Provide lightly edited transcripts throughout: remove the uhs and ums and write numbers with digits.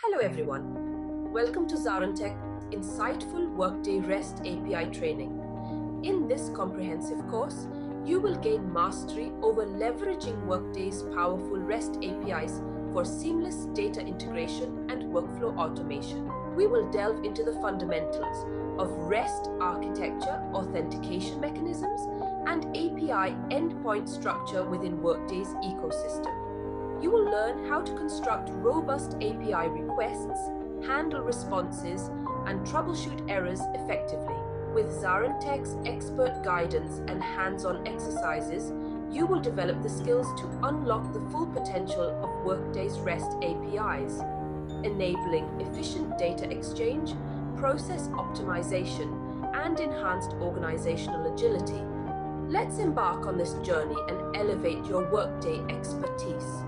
Hello everyone, welcome to ZaranTech Insightful Workday REST API Training. In this comprehensive course, you will gain mastery over leveraging Workday's powerful REST APIs for seamless data integration and workflow automation. We will delve into the fundamentals of REST architecture, authentication mechanisms, and API endpoint structure within Workday's ecosystem. You will learn how to construct robust API requests, handle responses, and troubleshoot errors effectively. With ZaranTech's expert guidance and hands-on exercises, you will develop the skills to unlock the full potential of Workday's REST APIs, enabling efficient data exchange, process optimization, and enhanced organizational agility. Let's embark on this journey and elevate your Workday expertise.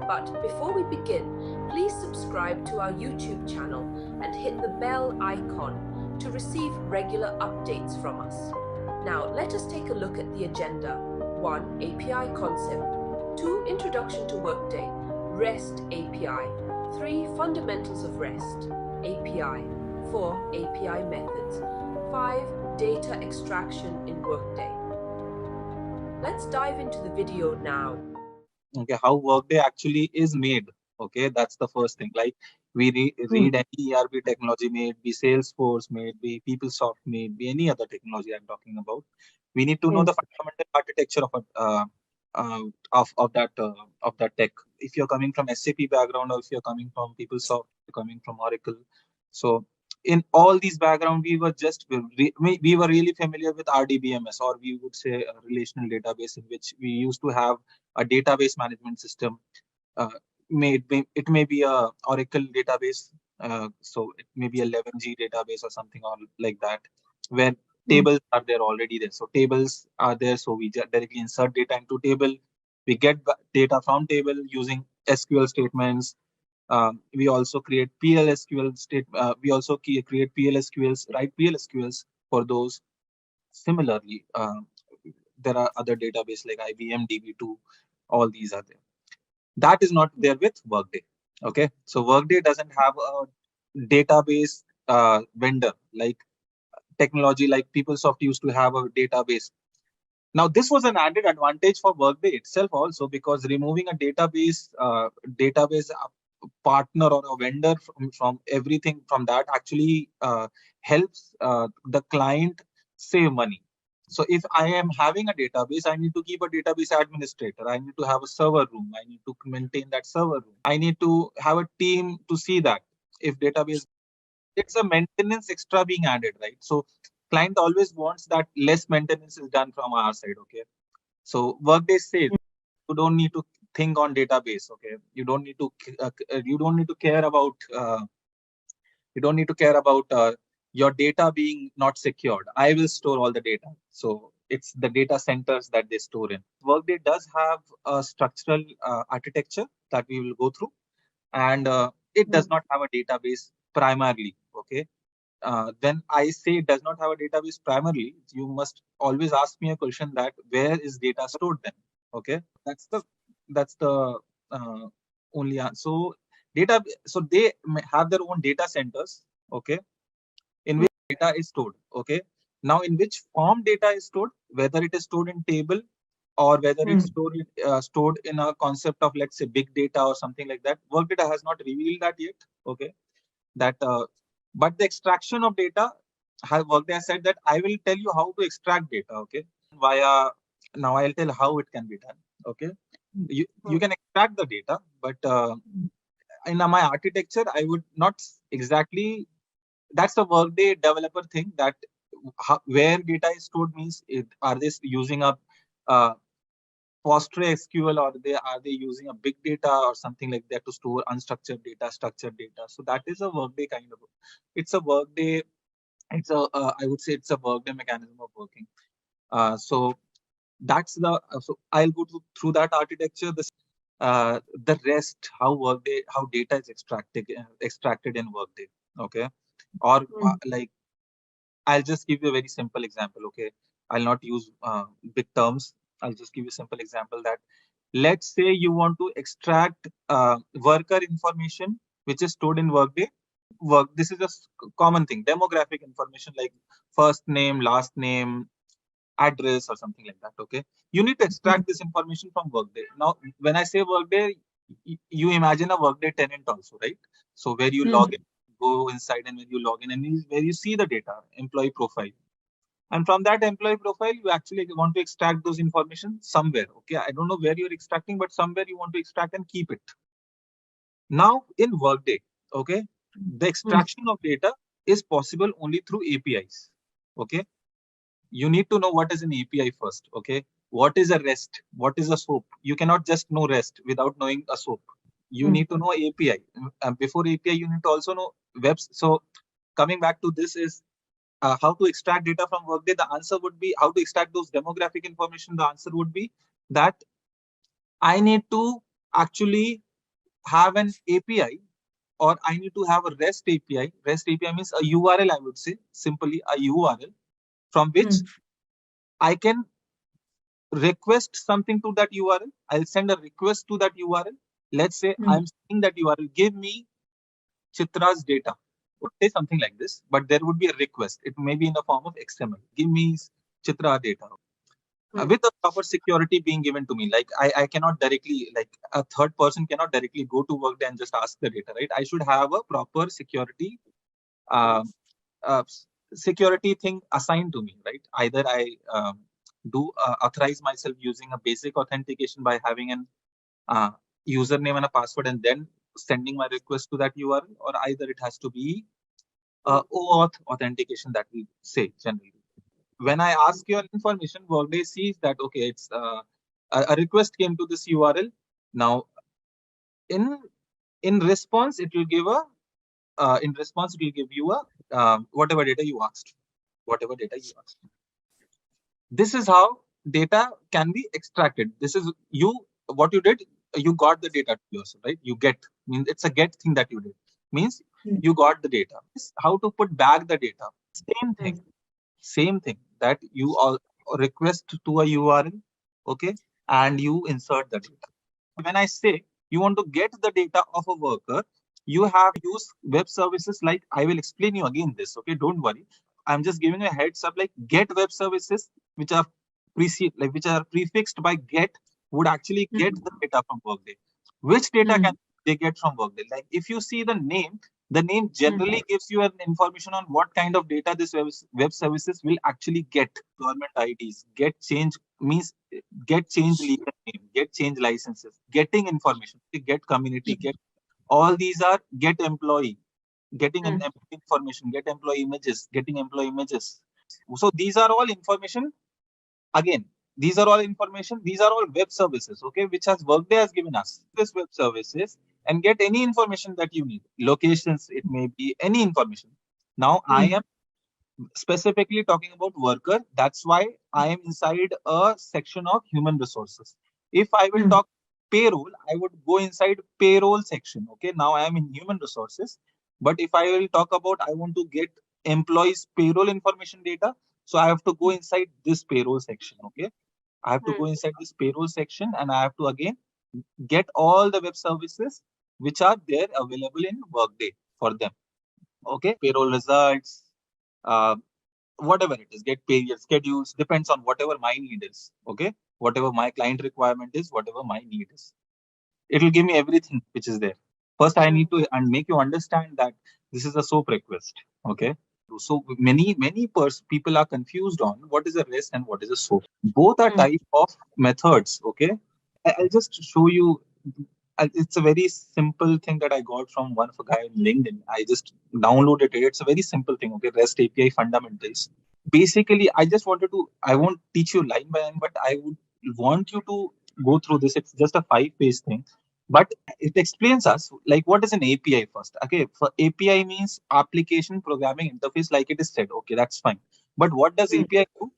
But before we begin, please subscribe to our YouTube channel and hit the bell icon to receive regular updates from us. Now, let us take a look at the agenda. 1. API concept. 2. Introduction to Workday, REST API. 3. Fundamentals of REST API. 4. API methods. 5. Data extraction in Workday. Let's dive into the video now. Okay, how Workday actually is made. Okay, that's the first thing. Like we read any ERP technology, may it be Salesforce, may it be PeopleSoft, may it be any other technology I'm talking about. We need to know the fundamental architecture of that tech. If you're coming from SAP background, or if you're coming from PeopleSoft, you're coming from Oracle. So in all these background, we were really familiar with RDBMS, or we would say a relational database, in which we used to have a database management system. It may be a Oracle database, so it may be a 11G database or something like that, where tables are there already there. So tables are there, so we directly insert data into table. We get data from table using SQL statements. We also create PLSQL we also create PLSQLs, write PLSQLs for those. Similarly, there are other databases like IBM DB2. All these are there. That is not there with Workday. Okay, so Workday doesn't have a database vendor like technology like PeopleSoft used to have a database. Now, this was an added advantage for Workday itself also, because removing a database partner or a vendor from everything from that actually helps the client save money. So if I am having a database, I need to keep a database administrator. I need to have a server room. I need to maintain that server room. I need to have a team to see that if database, it's a maintenance extra being added, right? So client always wants that less maintenance is done from our side. Okay. So Workday says you don't need to think on database. Okay. You don't need to care about your data being not secured. I will store all the data. So it's the data centers that they store in. Workday does have a structural architecture that we will go through, and it does not have a database primarily. Okay. When I say it does not have a database primarily, you must always ask me a question that where is data stored then? Okay. That's the only answer. So they have their own data centers. Okay. In which data is stored. Okay. Now, in which form data is stored, whether it is stored in table or whether it's stored in a concept of, let's say, big data or something like that, Workday has not revealed that yet. Okay. But the extraction of data, Workday has said that I will tell you how to extract data. Okay. Now I'll tell how it can be done. Okay. You can extract the data, but in my architecture, I would not exactly. That's the Workday developer thing, that where data is stored means are they using a PostgreSQL, or are they using a big data or something like that to store unstructured data, structured data. So that is a Workday kind of. It's a Workday. I would say it's a Workday mechanism of working. So that's the. So I'll go through that architecture. The rest, how data is extracted in Workday. Okay. Or like, I'll just give you a very simple example. Okay. I'll not use big terms. I'll just give you a simple example that, let's say you want to extract worker information which is stored in Workday. This is a common thing, demographic information like first name, last name, address, or something like that. Okay, you need to extract this information from Workday. Now, when I say Workday, you imagine a Workday tenant also, right? So where you log in, go inside, and when you log in, and where you see the data, employee profile. And from that employee profile, you actually want to extract those information somewhere. Okay, I don't know where you're extracting, but somewhere you want to extract and keep it. Now in Workday, okay, the extraction of data is possible only through APIs. Okay, you need to know what is an API first. Okay, what is a REST? What is a SOAP? You cannot just know REST without knowing a SOAP. You need to know API. Before API, you need to also know webs. So coming back to this is how to extract data from Workday. The answer would be how to extract those demographic information. The answer would be that I need to actually have an API, or I need to have a REST API. REST API means a URL, I would say, simply a URL from which I can request something to that URL. I'll send a request to that URL. Let's say I'm saying that URL, give me Chitra's data. Would say something like this, but there would be a request. It may be in the form of XML. Give me Chitra data. With a proper security being given to me. Like I cannot directly, like a third person cannot directly go to Workday and just ask the data, right? I should have a proper security uh, uh, security thing assigned to me, right? Either I do authorize myself using a basic authentication by having an username and a password and then sending my request to that URL, or either it has to be OAuth authentication that we say generally. When I ask your information, Workday sees that, okay, it's a request came to this URL. Now, in response, it will give you a whatever data you asked. Whatever data you asked. This is how data can be extracted. This is what you did. You got the data to yourself, right? You get, means it's a get thing that you did. Means you got the data. How to put back the data? Same thing that you all request to a URL, okay, and you insert the data. When I say you want to get the data of a worker, you have to use web services like, I will explain you again this, okay, don't worry. I'm just giving a heads up, like get web services which are which are prefixed by get would actually get the data from Workday. Which data can they get from Workday? Like if you see the name generally gives you an information on what kind of data this web services will actually get. Government IDs, get change means get change legal name, get change licenses, getting information, get community, get all these are get employee, getting an employee information, get employee images, getting employee images. So these are all information. Again, these are all information. These are all web services, okay, which has Workday has given us this web services and get any information that you need. Locations, it may be any information. Now I am specifically talking about worker. That's why I am inside a section of human resources. If I will talk payroll, I would go inside payroll section. Okay, now I am in human resources. But if I will talk about, I want to get employees payroll information data, so I have to go inside this payroll section. Okay, I have to go inside this payroll section and I have to again get all the web services which are there available in Workday for them. Okay, payroll results, uh, whatever it is, get period schedules, depends on whatever my need is. Okay, whatever my client requirement is, whatever my need is, it will give me everything which is there. First I need to and make you understand that this is a SOAP request. Okay, so many people are confused on what is a REST and what is a SOAP. Both are type of methods. Okay, I'll just show you. It's a very simple thing that I got from one of a guy on LinkedIn. I just downloaded it. It's a very simple thing. Okay, REST API fundamentals. Basically, I won't teach you line by line, but I would want you to go through this. It's just a 5-page thing, but it explains us like what is an API first. Okay, for API means application programming interface, like it is said. Okay, that's fine. But what does API do?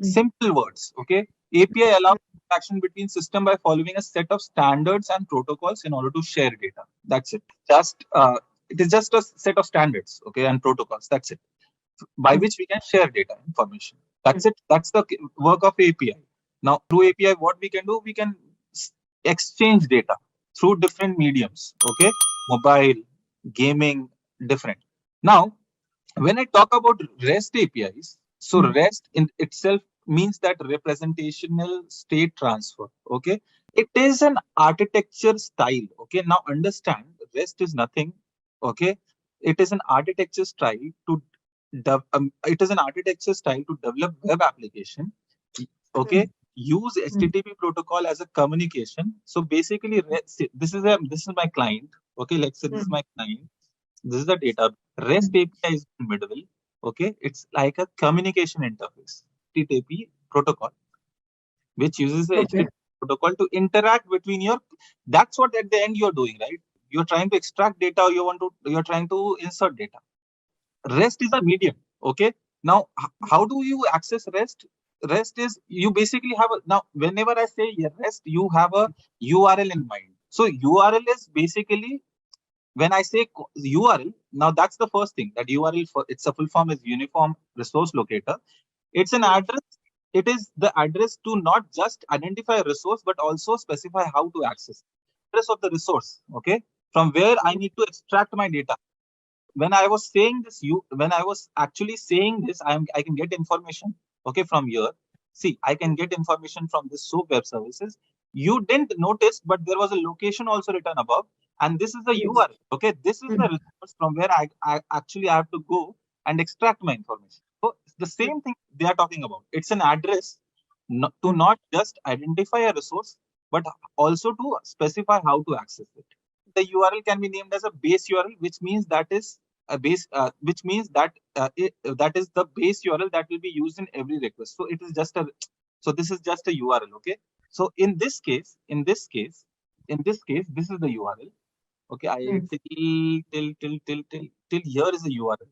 Simple words. Okay, API allows interaction between system by following a set of standards and protocols in order to share data. That's it. It is just a set of standards, okay, and protocols. That's it, by which we can share data information. That's it. That's the work of API. Now, through API, what we can do, we can exchange data through different mediums. Okay, mobile, gaming, different. Now, when I talk about REST APIs, so REST in itself means that representational state transfer. Okay, it is an architecture style. Okay, now understand REST is nothing. Okay, it is an architecture style to it is an architecture style to develop web application. Okay, use HTTP protocol as a communication. So basically, this is my client. Okay, let's say this is my client. This is the data. REST API is in middle. Okay, it's like a communication interface. HTTP protocol, which uses the HTTP protocol to interact between your. That's what at the end you're doing, right? You're trying to extract data. Or you're trying to insert data. REST is a medium. Okay. Now, how do you access REST? REST is you basically have a now. Whenever I say REST, you have a URL in mind. So URL is basically when I say URL, now that's the first thing that URL for its a full form is Uniform Resource Locator. It's an address. It is the address to not just identify a resource, but also specify how to access address of the resource. Okay, from where I need to extract my data. When I was saying this, when I was actually saying this, I can get information. Okay, from here. See, I can get information from this SOAP web services. You didn't notice, but there was a location also written above, and this is the URL. Okay, this is the resource from where I actually have to go and extract my information. So it's the same thing they are talking about. It's an address to not just identify a resource, but also to specify how to access it. The URL can be named as a base URL, which means that is a base, which means that that is the base URL that will be used in every request. So it is just a, so this is just a URL. Okay. So in this case, this is the URL. Okay. Till here is a URL.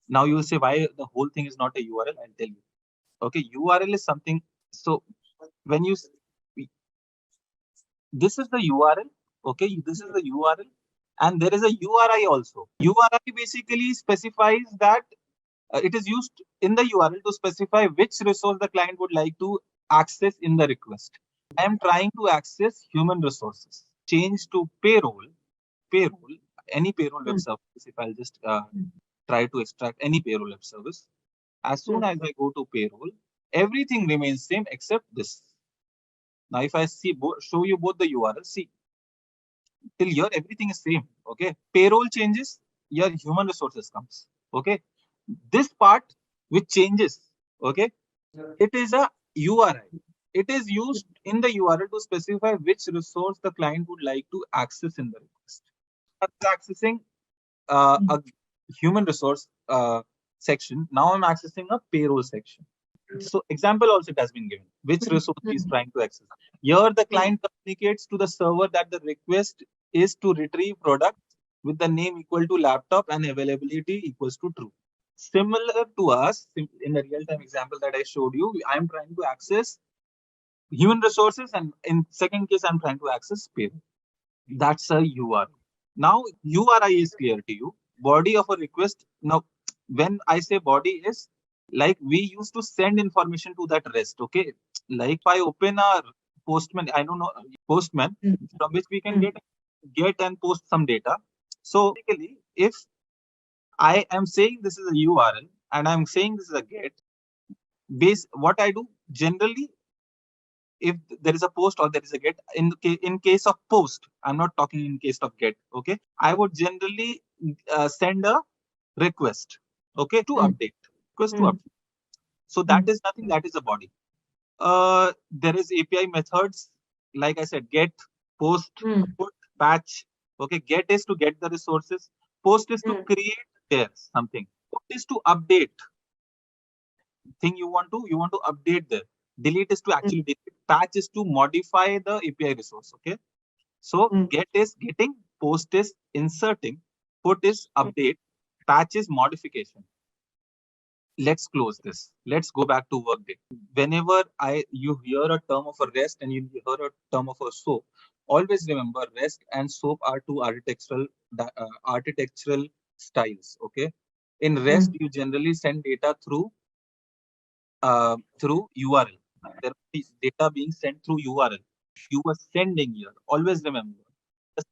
Now you will say why the whole thing is not a URL. I'll tell you. Okay. URL is something. So when you this is the URL. Okay, this is the URL, and there is a URI also. URI basically specifies that it is used in the URL to specify which resource the client would like to access in the request. I am trying to access human resources. Change to payroll, any payroll web service. If I'll just try to extract any payroll web service, as soon as I go to payroll, everything remains same except this. Now, if I show you both the URL, see, till here everything is same. Okay, payroll changes, your human resources comes. Okay, this part which changes. Okay, it is a URI. It is used in the URL to specify which resource the client would like to access in the request. Accessing a human resource section. Now I'm accessing a payroll section. So example also it has been given, which resource he is trying to access. Here the client communicates to the server that the request is to retrieve product with the name equal to laptop and availability equals to true. Similar to us, in the real-time example that I showed you, I'm trying to access human resources, and in second case, I'm trying to access payroll. That's a URL. Now URI is clear to you. Body of a request. Now, when I say body is like we used to send information to that REST. Okay, like if I open a postman, I don't know postman from which we can get and post some data. So basically, if I am saying this is a URL and I'm saying this is a get, what I do generally, if there is a post or there is a get, in case of post, I'm not talking in case of get. Okay, I would generally send a request. Okay, to update. Request to update. So that is nothing. That is a body. There is API methods. Like I said, get, post, put, patch. Okay, get is to get the resources. Post is to create there something. Put is to update thing you want to update there. Delete is to actually delete. Patch is to modify the API resource. Okay. So get is getting, post is inserting, put is update, patch is modification. Let's close this. Let's go back to Workday. Whenever you hear a term of a REST and you hear a term of a SOAP, always remember REST and SOAP are two architectural styles. Okay. In REST, you generally send data through URL. There is data being sent through URL. You are sending here. Always remember.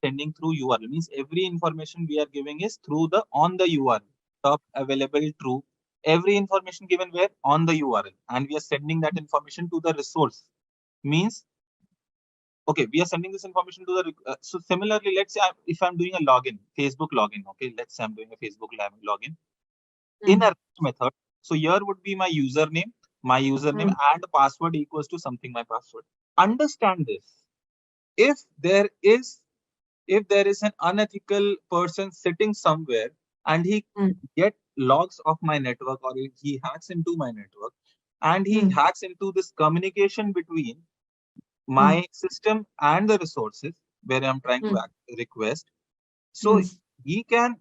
sending through URL. Means every information we are giving is through the on the URL. Top available true. Every information given where on the URL, and we are sending that information to the resource. Means okay, we are sending this information to the so similarly, let's say if I'm doing a login, Facebook login. Okay, let's say I'm doing a Facebook login in a REST method. So here would be my username and password equals to something my password. Understand this. If there is an unethical person sitting somewhere and he get logs of my network, or he hacks into my network and he hacks into this communication between my system and the resources where I'm trying to request, so he can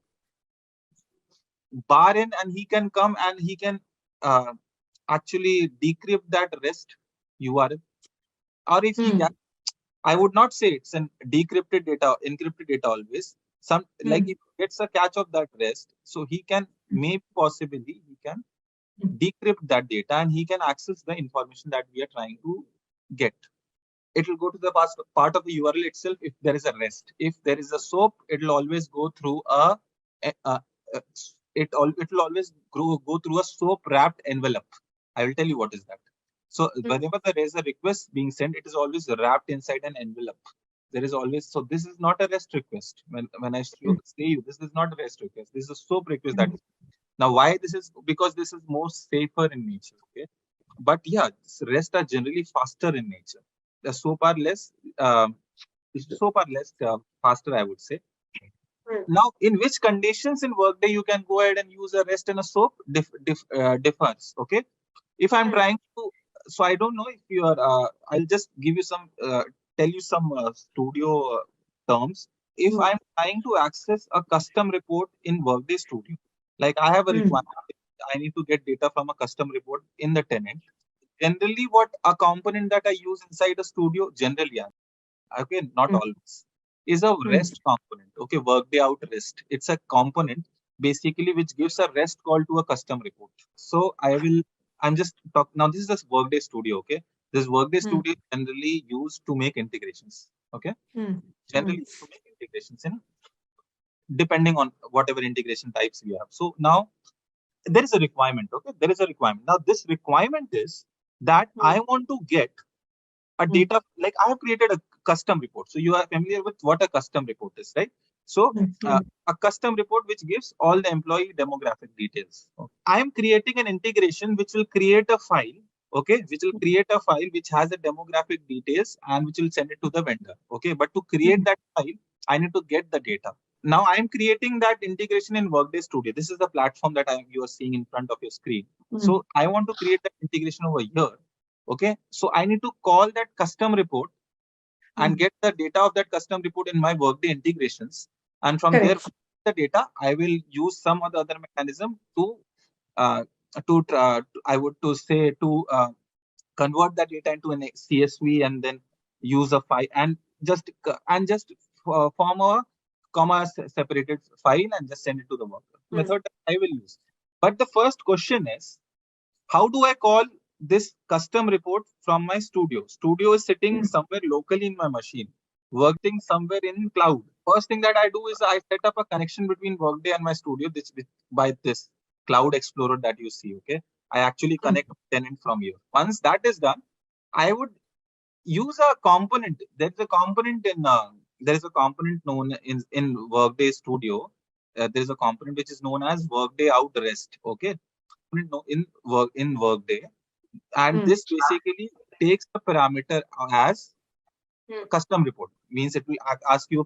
bar in and he can come and he can actually decrypt that REST URL. Or if he can, I would not say it's an encrypted data always. Some like if he gets a catch of that REST, so he can possibly he can decrypt that data and he can access the information that we are trying to get. It will go to the part of the URL itself if there is a REST. If there is a SOAP, it will always go through it will always go through a SOAP wrapped envelope. I will tell you what is that. So whenever there is a request being sent, it is always wrapped inside an envelope. There is always, so this is not a REST request. When I say you, this is not a REST request. This is a SOAP request that is. Now, why this is? Because this is more safer in nature. Okay, but yeah, REST are generally faster in nature. The SOAP are less faster, I would say. Now, in which conditions in Workday you can go ahead and use a REST and a SOAP differs. Okay, if I'm trying to, so I don't know if you are. I'll just give you some, tell you some studio terms. If I'm trying to access a custom report in Workday Studio, like I have a requirement, I need to get data from a custom report in the tenant. Generally, what a component that I use inside a studio, generally, okay, not always, is a REST component. Okay, Workday out REST. It's a component basically which gives a REST call to a custom report. So I'm just talking now. This is just Workday Studio. Okay, this Workday Studio is generally used to make integrations. Okay, generally used to make integrations in depending on whatever integration types we have. So now there is a requirement. Okay, there is a requirement. Now this requirement is that I want to get a data, like I have created a custom report. So you are familiar with what a custom report is, right? So a custom report which gives all the employee demographic details. I am creating an integration which will create a file, okay, which will create a file which has the demographic details and which will send it to the vendor. Okay, but to create that file, I need to get the data. Now I am creating that integration in Workday Studio. This is the platform that you are seeing in front of your screen. So I want to create that integration over here. Okay, so I need to call that custom report and get the data of that custom report in my Workday integrations. And from there, the data, I will use some other mechanism to convert that data into an CSV and then use a file and just form a comma separated file and just send it to the worker. Method that I will use. But the first question is, how do I call this custom report from my studio? Studio is sitting somewhere locally in my machine, working somewhere in cloud. First thing that I do is I set up a connection between Workday and my studio by this Cloud Explorer that you see. Okay, I actually connect a tenant from here. Once that is done, I would use a component. There is a component known in Workday Studio. There is a component which is known as Workday Out REST. Okay, in Workday, and this basically takes the parameter as custom report. Means it will ask you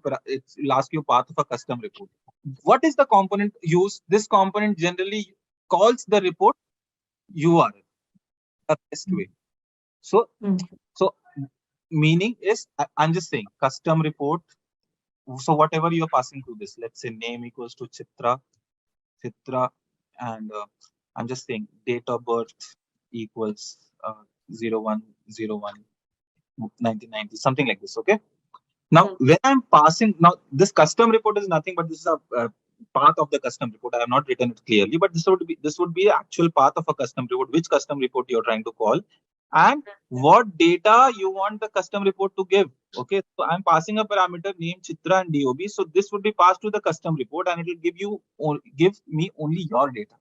path of a custom report. What is the component used? This component generally calls the report URL the best way. So meaning is, I'm just saying custom report. So whatever you're passing through this, let's say name equals to Chitra, and I'm just saying date of birth equals 0101 1990, something like this. Okay. Now, when I'm passing, now this custom report is nothing but this is a path of the custom report. I have not written it clearly, but this would be the actual path of a custom report. Which custom report you're trying to call? and what data you want the custom report to give. Okay, so I'm passing a parameter name Chitra and DOB. So this would be passed to the custom report, and it will give me only your data.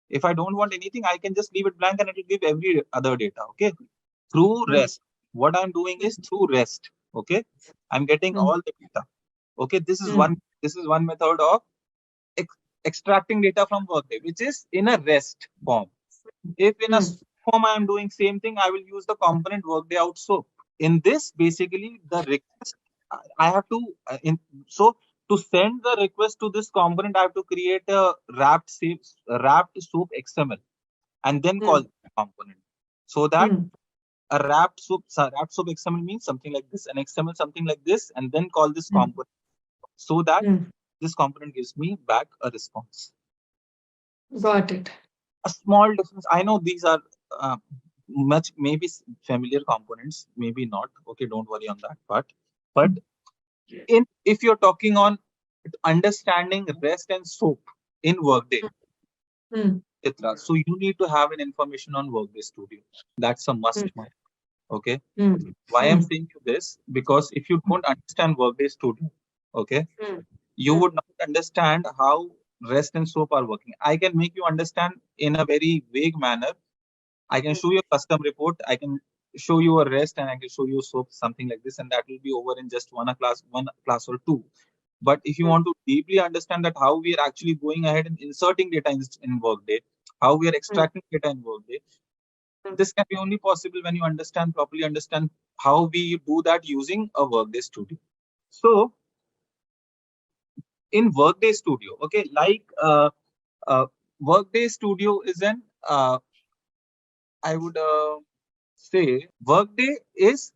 If I don't want anything, I can just leave it blank and it will give every other data. Okay, through REST, what I'm doing is through REST. Okay, I'm getting all the data. Okay, this is one method of extracting data from Workday, which is in a REST form. If in a SOAP form I am doing same thing, I will use the component Workday out SOAP. In this, basically the request I have to so to send the request to this component, I have to create a wrapped SOAP XML and then call the component. So that a wrapped SOAP XML means something like this, an XML something like this, and then call this component so that this component gives me back a response. Got it. A small difference. I know these are much maybe familiar components, maybe not. Okay, don't worry on that part. But if you're talking on understanding REST and SOAP in Workday, so you need to have an information on Workday Studio. That's a must. Okay. Why I'm saying you this? Because if you don't understand Workday Studio, okay, you would not understand how REST and SOAP are working. I can make you understand in a very vague manner. I can show you a custom report. I can show you a REST and I can show you SOAP, something like this, and that will be over in just one class or two. But if you want to deeply understand that how we are actually going ahead and inserting data in Workday, how we are extracting data in Workday, this can be only possible when you properly understand how we do that using a Workday Studio. So in Workday Studio, okay, like Workday Studio is an I would say Workday is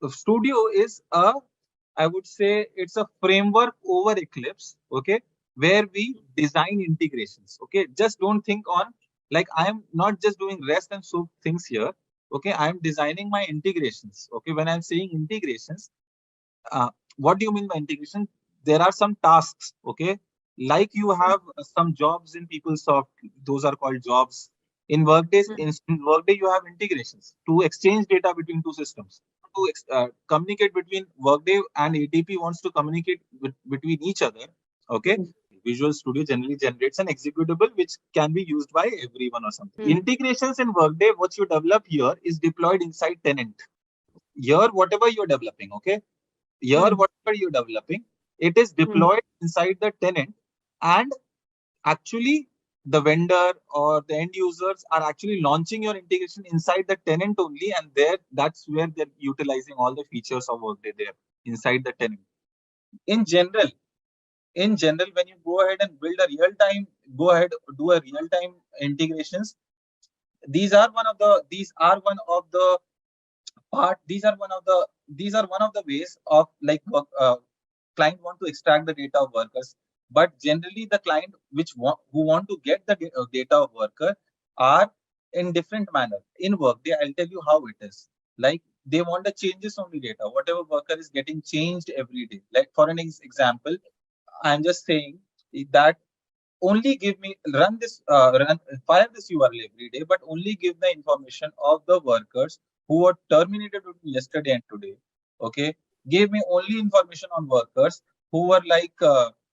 Studio is I would say it's a framework over Eclipse, okay, where we design integrations. Okay, just don't think on like I am not just doing REST and SOAP things here. Okay, I am designing my integrations. Okay, when I'm saying integrations, what do you mean by integration? There are some tasks. Okay, like you have some jobs in PeopleSoft, those are called jobs. In Workday, in Workday, you have integrations to exchange data between two systems. To communicate between Workday and ADP wants to communicate between each other. Okay, Visual Studio generally generates an executable which can be used by everyone or something. Integrations in Workday, what you develop here is deployed inside tenant. Here, whatever you're developing, okay, here whatever you're developing, it is deployed inside the tenant, and actually the vendor or the end users are actually launching your integration inside the tenant only, and that's where they're utilizing all the features of Workday there inside the tenant. In general, when you go ahead and build a do a real-time integrations, these are one of the ways of like client want to extract the data of workers. But generally, the client who want to get the data of worker are in different manner. In Workday, I'll tell you how it is. Like they want the changes on the data. Whatever worker is getting changed every day. Like for an example, I'm just saying that only give me fire this URL every day, but only give the information of the workers who were terminated yesterday and today. Okay, give me only information on workers who were like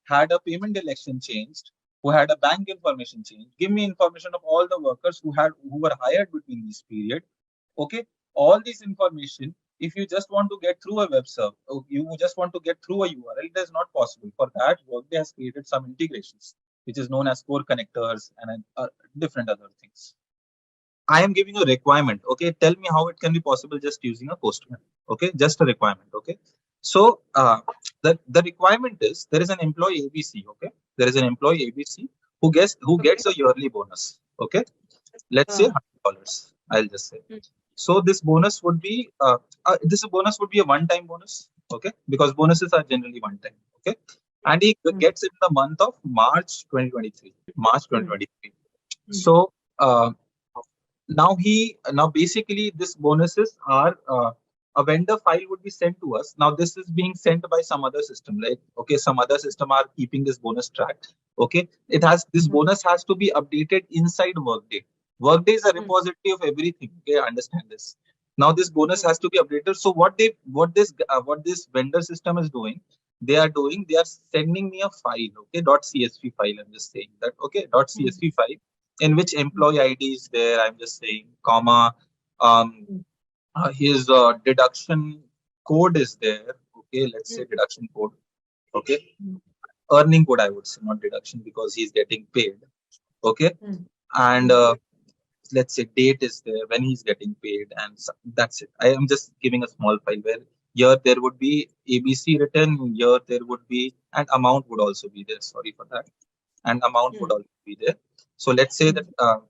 had a payment election changed, who had a bank information changed. Give me information of all the workers who were hired between this period. Okay, all this information. If you just want to get through a web server, you just want to get through a URL, it is not possible. For that, Workday has created some integrations, which is known as core connectors and different other things. I am giving a requirement. Okay, tell me how it can be possible just using a Postman. Okay, just a requirement. Okay, so the requirement is there is an employee ABC. Okay, there is an employee ABC who gets a yearly bonus. Okay, let's say $100. I'll just say. So this bonus would be a one-time bonus. Okay, because bonuses are generally one time. Okay, and he gets it in the month of March 2023. So now basically this bonuses are a vendor file would be sent to us. Now this is being sent by some other system, like okay, some other system are keeping this bonus track. Okay, this bonus has to be updated inside Workday. Workday is a repository of everything. Okay, understand this. Now this bonus has to be updated. So what this vendor system is doing, they are sending me a file, okay, .csv file. I'm just saying that, okay, .csv file in which employee ID is there. I'm just saying, comma, his deduction code is there. Okay, let's say deduction code. Okay, earning code I would say, not deduction, because he's getting paid. Okay, and let's say date is there when he's getting paid, and that's it. I am just giving a small file where here there would be ABC written, here there would be, and amount would also be there. Sorry for that. And amount would also be there. So let's say that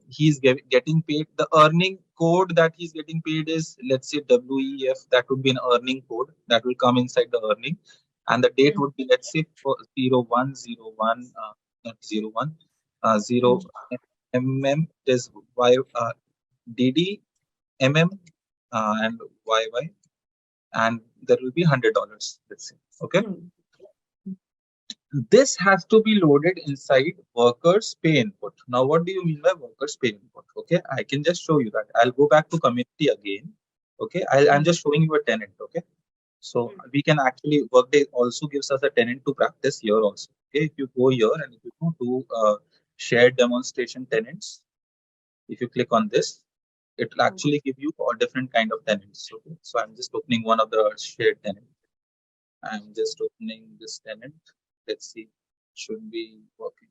he's getting paid. The earning code that he's getting paid is, let's say, WEF. That would be an earning code that will come inside the earning, and the date would be, let's say, for 0101, not 01, 0 mm is Y, DD, MM, and YY, and there will be $100. Let's say, okay. This has to be loaded inside workers pay input. Now, what do you mean by workers pay input? Okay, I can just show you that. I'll go back to community again. Okay, I'm just showing you a tenant. Okay, so we can actually, Workday also gives us a tenant to practice here also. Okay, if you go here and if you go to shared demonstration tenants, if you click on this, it will actually give you all different kind of tenants. Okay, so I'm just opening one of the shared tenants. I'm just opening this tenant. Let's see, it should be working.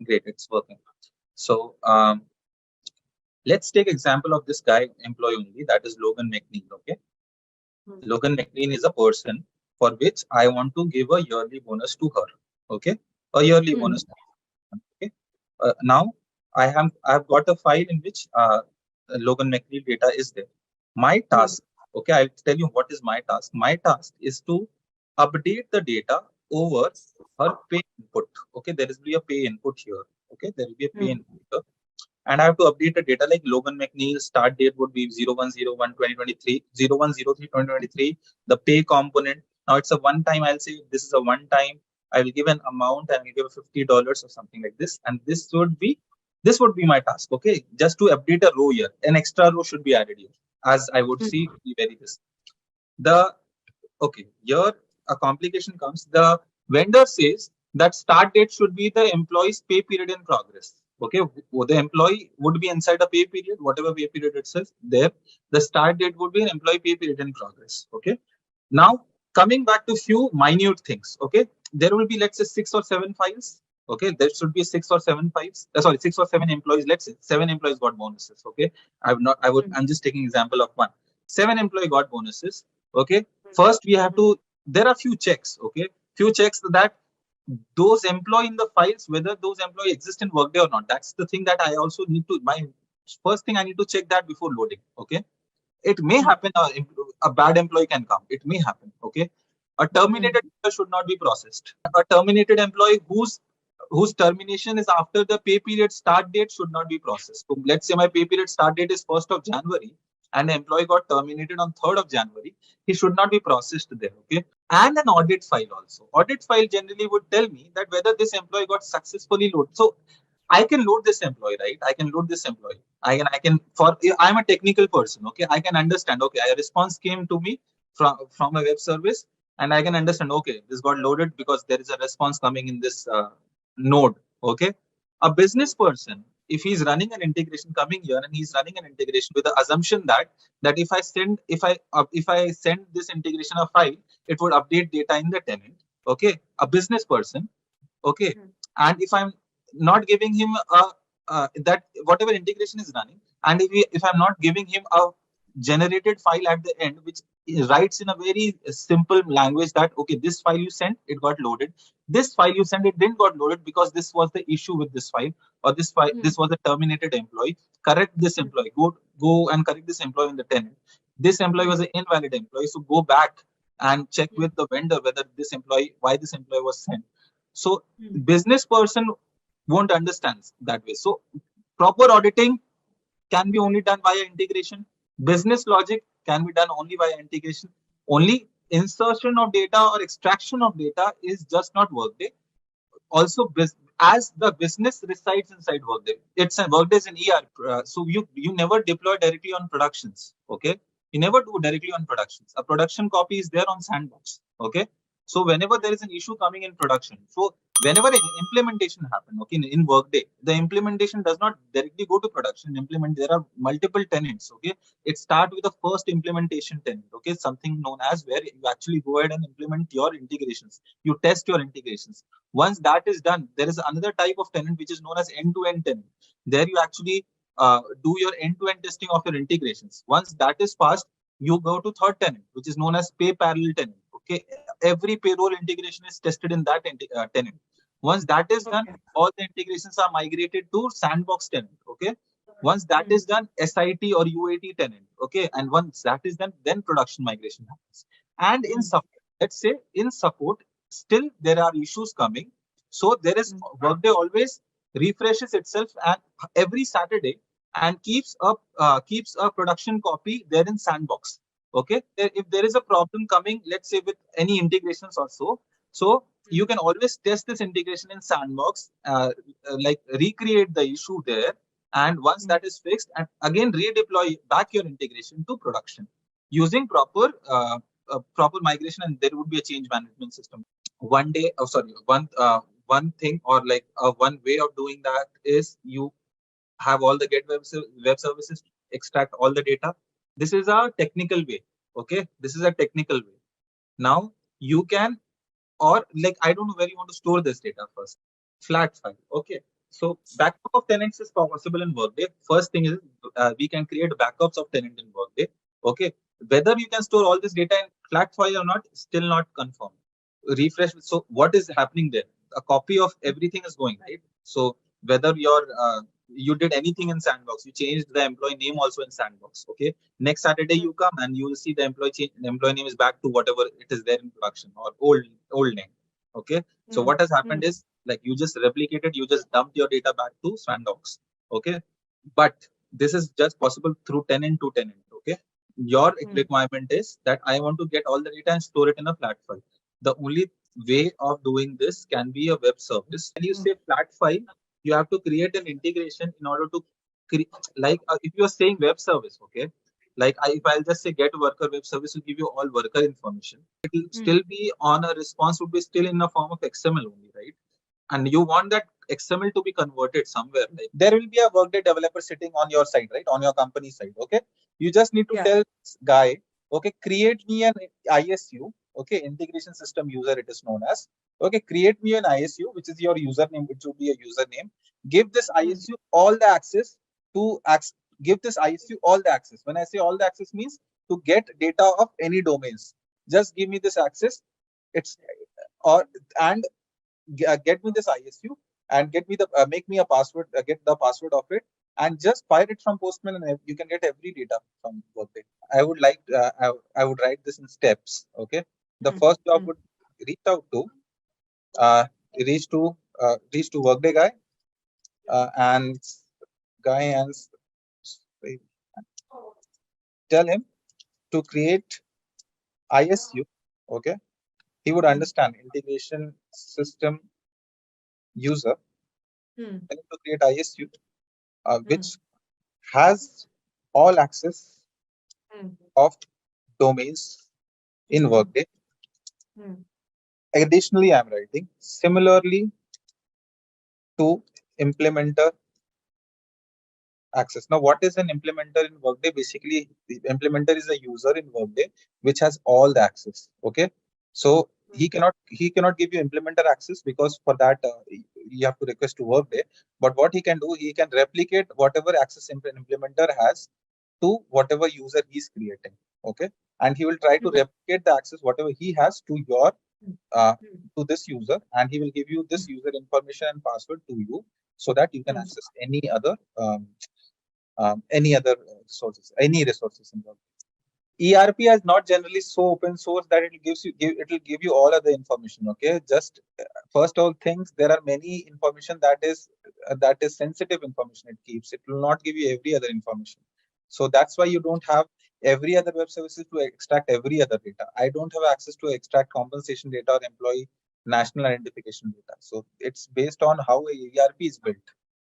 Great, it's working. So let's take example of this guy employee only, that is Logan McNeil. Okay, Logan McNeil is a person for which I want to give a yearly bonus to her. Okay, a yearly bonus. Okay, now I've got a file in which Logan McNeil data is there. My task, okay, I'll tell you what is my task. My task is to update the data over her pay input. Okay, there will be a pay input here. Okay, there will be a pay input here. And I have to update the data like Logan McNeil start date would be 01/01/2023, 01/03/2023, the pay component. Now it's a one time, I'll say this is a one time. I will give an amount and I will give $50 or something like this. And this would be my task. Okay, just to update a row here. An extra row should be added here, as I would see very this. Okay, here a complication comes. The vendor says that start date should be the employee's pay period in progress. Okay, the employee would be inside a pay period, whatever pay period itself there. The start date would be an employee pay period in progress. Okay, now coming back to few minute things. Okay, there will be, let's say, 6 or 7 files. Okay, there should be 6 or 7 files. Sorry, 6 or 7 employees. Let's say 7 employees got bonuses. Okay, I'm just taking example of one. 7 employee got bonuses. Okay, first we have to, there are few checks. Okay, few checks that those employee in the files, whether those employee exist in Workday or not. That's the thing that I also need to, my first thing I need to check that before loading. Okay, it may happen, a bad employee can come. It may happen. Okay, a terminated employee should not be processed. A terminated employee whose termination is after the pay period start date should not be processed. So let's say my pay period start date is 1st of January and the employee got terminated on 3rd of January. He should not be processed there. Okay, and an audit file also. Audit file generally would tell me that whether this employee got successfully loaded. So I can load this employee, right? I can load this employee. I'm a technical person. Okay, I can understand. Okay, a response came to me from a web service, and I can understand. Okay, this got loaded because there is a response coming in this node. Okay, a business person, if he's running an integration coming here and he's running an integration with the assumption that if I send this integration a file, it would update data in the tenant. Okay, a business person. Okay, and if I'm not giving him that whatever integration is running, and if I'm not giving him a generated file at the end which writes in a very simple language that okay, this file you sent, it got loaded, this file you sent, it didn't got loaded because this was the issue with this file, or this file, this was a terminated employee, correct this employee, go and correct this employee in the tenant. This employee was an invalid employee, so go back and check with the vendor whether why this employee was sent. So business person won't understand that way. So proper auditing can be only done via integration. Business logic can be done only via integration. Only insertion of data or extraction of data is just not Workday. Also, as the business resides inside Workday. It's a Workday is an ER, so you never deploy directly on productions. Okay, you never do directly on productions. A production copy is there on sandbox. Okay, so whenever there is an issue coming in production, so whenever an implementation happen, okay, in Workday, the implementation does not directly go to production. Implement there are multiple tenants. Okay, it start with the first implementation tenant. Okay, something known as where you actually go ahead and implement your integrations. You test your integrations. Once that is done, there is another type of tenant which is known as end-to-end tenant. There you actually do your end-to-end testing of your integrations. Once that is passed, you go to third tenant, which is known as pay parallel tenant. Okay, every payroll integration is tested in that tenant. Once that is done, all the integrations are migrated to sandbox tenant. Okay, once that is done, SIT or UAT tenant. Okay, and once that is done, then production migration happens. And in support, let's say in support, still there are issues coming. So there is Workday always refreshes itself and every Saturday and keeps a production copy there in sandbox. Okay, if there is a problem coming, let's say with any integrations or so you can always test this integration in sandbox, like recreate the issue there, and once that is fixed, and again redeploy back your integration to production using proper migration, and there would be a change management system. One day, oh sorry, one thing or like one way of doing that is you have all the get web services extract all the data. This is a technical way. Okay, this is a technical way. Now you can, or like I don't know where you want to store this data first. Flat file. Okay, so backup of tenants is possible in Workday. First thing is we can create backups of tenant in Workday. Okay, whether you can store all this data in flat file or not, still not confirmed. Refresh. So what is happening there? A copy of everything is going, right? So whether you did anything in sandbox, you changed the employee name also in sandbox. Okay, next Saturday you come and you will see the employee name is back to whatever it is there in production or old name. Okay, so what has happened is like you just replicated, you just dumped your data back to sandbox. Okay, but this is just possible through tenant to tenant. Okay, your requirement is that I want to get all the data and store it in a flat file. The only way of doing this can be a web service. When you say flat file, you have to create an integration in order to create, like if you are saying web service, okay, like if I'll just say get worker web service will give you all worker information. It will still be on a response would be still in the form of XML only, right? And you want that XML to be converted somewhere. Like there will be a Workday developer sitting on your side, right? On your company side. Okay. You just need to tell this guy, okay, create me an ISU. Okay, integration system user, it is known as. Okay, create me an ISU, which is your username, which would be a username. Give this ISU all the access to give this ISU all the access. When I say all the access means to get data of any domains. Just give me this access. It's or and get me this ISU and get me the make me a password, get the password of it, and just fire it from Postman, and you can get every data from Workday. I would like I would write this in steps. Okay, the first job would reach out to uh, reach to reach to Workday guy and tell him to create ISU. Okay, he would understand integration system user. Tell him to create ISU, which has all access of domains in Workday. Additionally, I'm writing similarly to implementer access. Now, what is an implementer in Workday? Basically, the implementer is a user in Workday which has all the access. Okay, so he cannot give you implementer access because for that you have to request to Workday. But what he can do, he can replicate whatever access implementer has to whatever user he's creating. Okay, and he will try to replicate the access whatever he has to your to this user, and he will give you this user information and password to you so that you can access any other resources, any resources in Workday. ERP is not generally so open source that it will give you all other information. Okay, just first all things, there are many information that is sensitive information. It keeps, it will not give you every other information. So that's why you don't have every other web services to extract every other data. I don't have access to extract compensation data or employee national identification data. So it's based on how a ERP is built.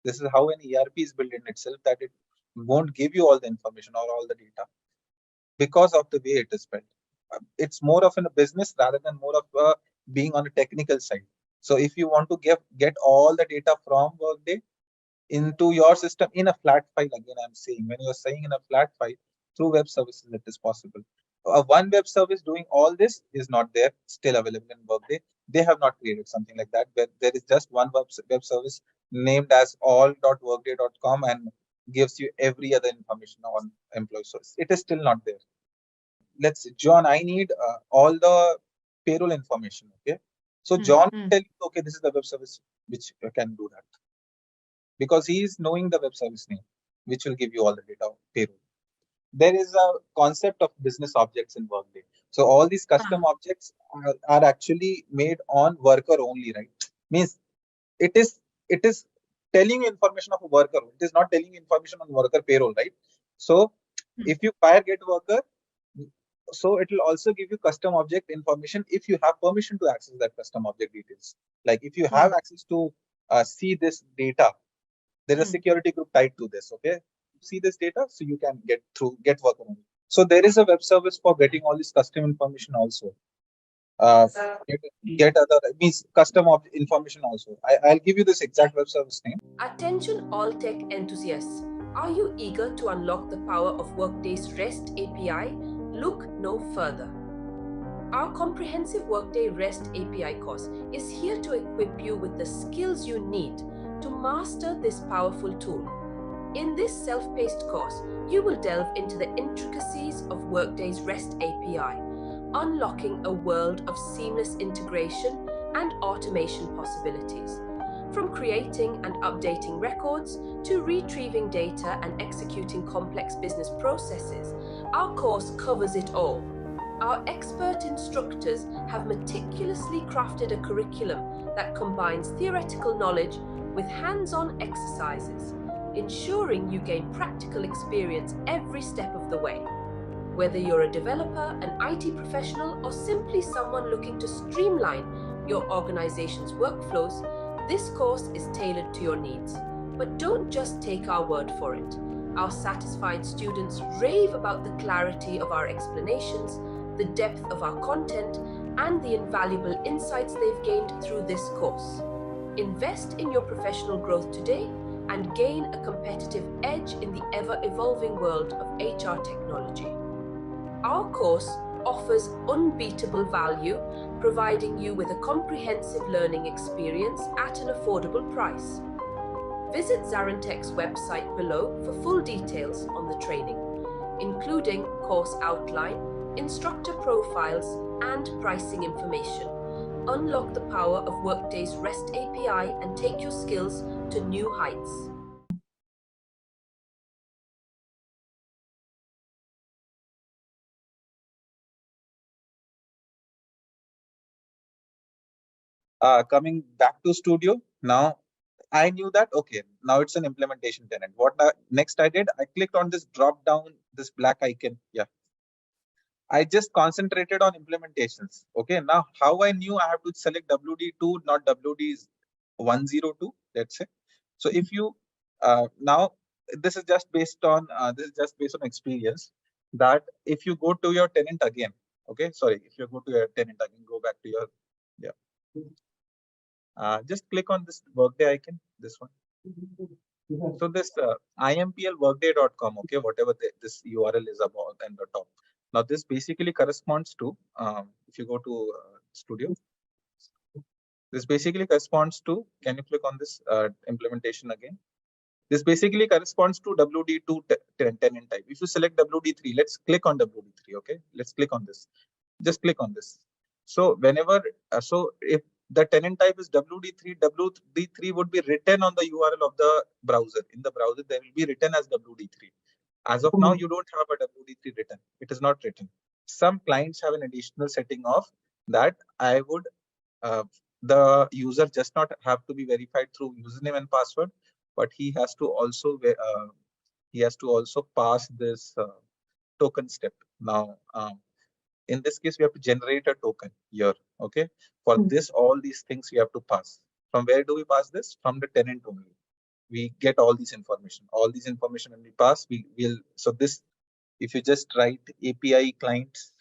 This is how an ERP is built in itself, that it won't give you all the information or all the data because of the way it is built. It's more of a business rather than more of being on a technical side. So if you want to get all the data from Workday into your system in a flat file, again I'm saying, when you're saying in a flat file through web services, it is possible. One web service doing all this is not there, still available in Workday. They have not created something like that, where there is just one web service named as all.workday.com and gives you every other information on employee source. It is still not there. Let's say, John, I need all the payroll information. Okay. So John will tell you, okay, this is the web service which can do that, because he is knowing the web service name, which will give you all the data of payroll. There is a concept of business objects in Workday. So all these custom objects are actually made on worker only, right? Means it is telling information of a worker. It is not telling information on worker payroll, right? So if you fire get worker, so it will also give you custom object information if you have permission to access that custom object details. Like if you have access to see this data, there is a security group tied to this. Okay, see this data, so you can get worker only. So there is a web service for getting all this custom information also. Get other means custom information also. I'll give you this exact web service name. Attention all tech enthusiasts. Are you eager to unlock the power of Workday's REST API? Look no further. Our comprehensive Workday REST API course is here to equip you with the skills you need to master this powerful tool. In this self-paced course, you will delve into the intricacies of Workday's REST API, unlocking a world of seamless integration and automation possibilities. From creating and updating records to retrieving data and executing complex business processes, our course covers it all. Our expert instructors have meticulously crafted a curriculum that combines theoretical knowledge with hands-on exercises, ensuring you gain practical experience every step of the way. Whether you're a developer, an IT professional, or simply someone looking to streamline your organization's workflows, this course is tailored to your needs. But don't just take our word for it. Our satisfied students rave about the clarity of our explanations, the depth of our content, and the invaluable insights they've gained through this course. Invest in your professional growth today and gain a competitive edge in the ever-evolving world of HR technology. Our course offers unbeatable value, providing you with a comprehensive learning experience at an affordable price. Visit ZaranTech's website below for full details on the training, including course outline, instructor profiles, and pricing information. Unlock the power of Workday's REST API and take your skills to new heights. Coming back to studio now, I knew that okay, now it's an implementation tenant. Next I did, I clicked on this drop down, this black icon. Yeah, I just concentrated on implementations. Okay, now how I knew I have to select WD2, not WD102, let's say. So if you now this is just based on experience, that if you go to your tenant again, okay, sorry, if you go to your tenant again, go back to your just click on this Workday icon, this one. So this implworkday.com, okay, whatever this URL is about and the top. Now this basically corresponds to, if you go to Studio, this basically corresponds to, can you click on this implementation again? This basically corresponds to WD2 tenant type. If you select WD3, let's click on WD3, okay? Let's click on this. Just click on this. So whenever, so if the tenant type is WD3, WD3 would be written on the URL of the browser. In the browser, there will be written as WD3. As of now, you don't have a WD3 written. It is not written. Some clients have an additional setting of that I would, the user just not have to be verified through username and password, but he has to also pass this token step. Now, In this case, we have to generate a token here. Okay. For this, all these things we have to pass. From where do we pass this? From the tenant only. We get all these information. All these information when we pass, we will. So this, if you just write API clients,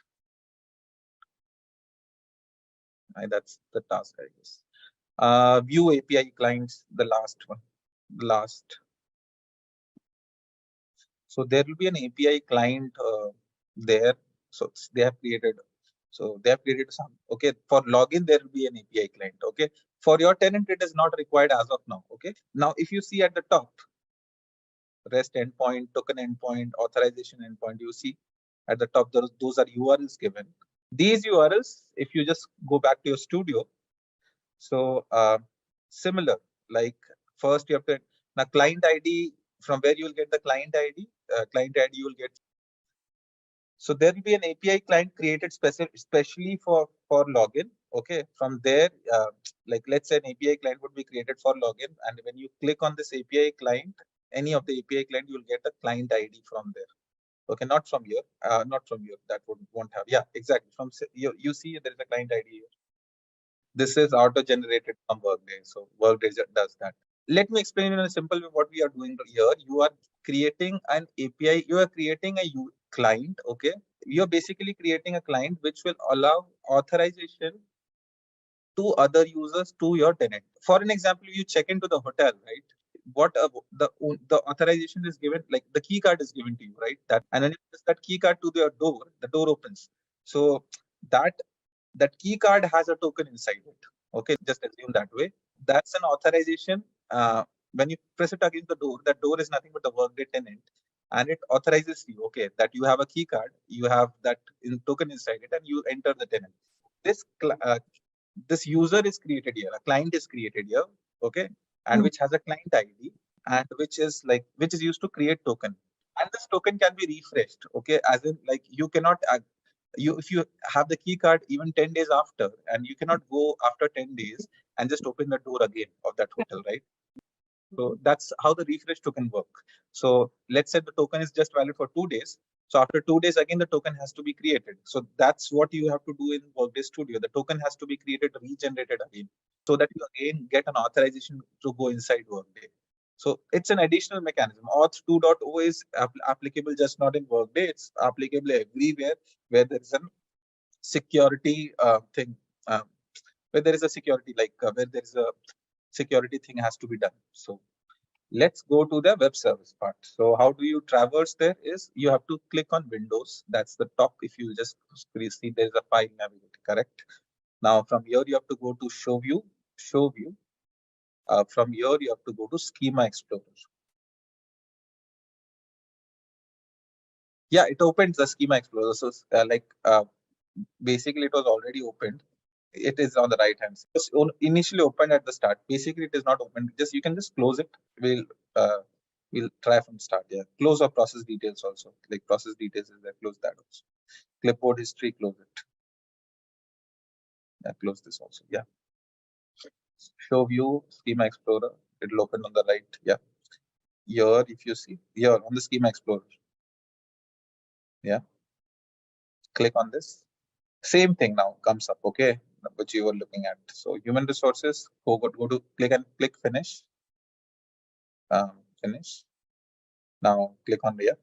that's the task, I guess. View API clients, the last one, last. So there will be an API client there. So they have created. So they have created some. Okay, for login there will be an API client. Okay, for your tenant it is not required as of now. Okay, now if you see at the top, REST endpoint, token endpoint, authorization endpoint, you see at the top those are URLs given. These URLs, if you just go back to your studio, so similar, like first you have to, now client ID, from where you will get the client ID, client ID you will get. So there will be an API client created especially for login. Okay, from there, like let's say an API client would be created for login, and when you click on this API client, any of the API client, you will get a client ID from there. Okay, not from here, that won't have. Yeah, exactly. From you see there is a client ID here. This is auto-generated from Workday. So Workday does that. Let me explain in a simple way what we are doing here. You are creating an API. You are creating a client. Okay. You are basically creating a client which will allow authorization to other users to your tenant. For an example, you check into the hotel, right? What the authorization is given, like the key card is given to you, right? And then you press that key card to your door, the door opens. So that key card has a token inside it. Okay, just assume that way. That's an authorization. When you press it against the door, that door is nothing but the Workday tenant, and it authorizes you. Okay, that you have a key card, you have that token inside it, and you enter the tenant. This user is created here. A client is created here. Okay, and which has a client ID, and which is used to create token. And this token can be refreshed. Okay, as in like you cannot. If you have the key card even 10 days after, and you cannot go after 10 days and just open the door again of that hotel, right? So that's how the refresh token work. So let's say the token is just valid for 2 days. So after 2 days, again, the token has to be created. So that's what you have to do in Workday Studio. The token has to be created, regenerated again, so that you again get an authorization to go inside Workday. So it's an additional mechanism. Auth 2.0 is applicable just not in Workday. It's applicable everywhere where there is a security thing, where there is a security, where there is a security thing has to be done. So let's go to the web service part. So how do you traverse there is you have to click on Windows. That's the top. If you just see there's a file navigator, correct? Now from here you have to go to show view. From here you have to go to Schema Explorer. Yeah, it opens the Schema Explorer. So basically it was already opened. It is on the right hand side. It was initially opened at the start. Basically it is not open. You can just close it. We'll try from start. Yeah, close our process details also. Like process details is there. Close that also. Clipboard history, close it. Yeah, close this also. Yeah. Show view, Schema Explorer. It'll open on the right. Yeah. Here, if you see here on the Schema Explorer. Yeah. Click on this. Same thing now comes up. Okay, which you were looking at. So human resources. Go to click finish. Finish. Now click on there.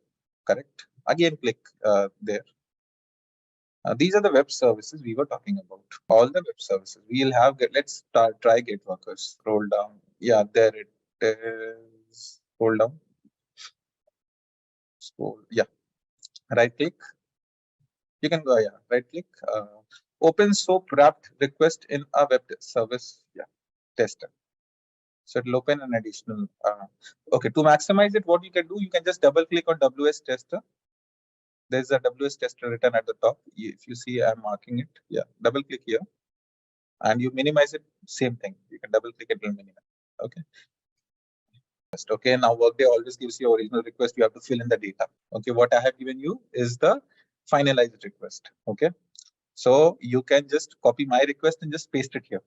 Correct. Again, click there. These are the web services we were talking about. All the web services we'll have. Let's try get workers. Scroll down. Yeah, there it is. Scroll down. Scroll. Yeah. Right click. You can go. Yeah. Right click. Open SOAP wrapped request in a web service. Yeah. Tester. So it'll open an additional. Okay. To maximize it, what you can do, you can just double click on WS tester. There's a WS tester written at the top. If you see, I'm marking it. Yeah. Double click here. And you minimize it, same thing. You can double click it and minimize. Okay. Okay. Now Workday always gives you original request. You have to fill in the data. Okay. What I have given you is the finalized request. Okay. So you can just copy my request and just paste it here.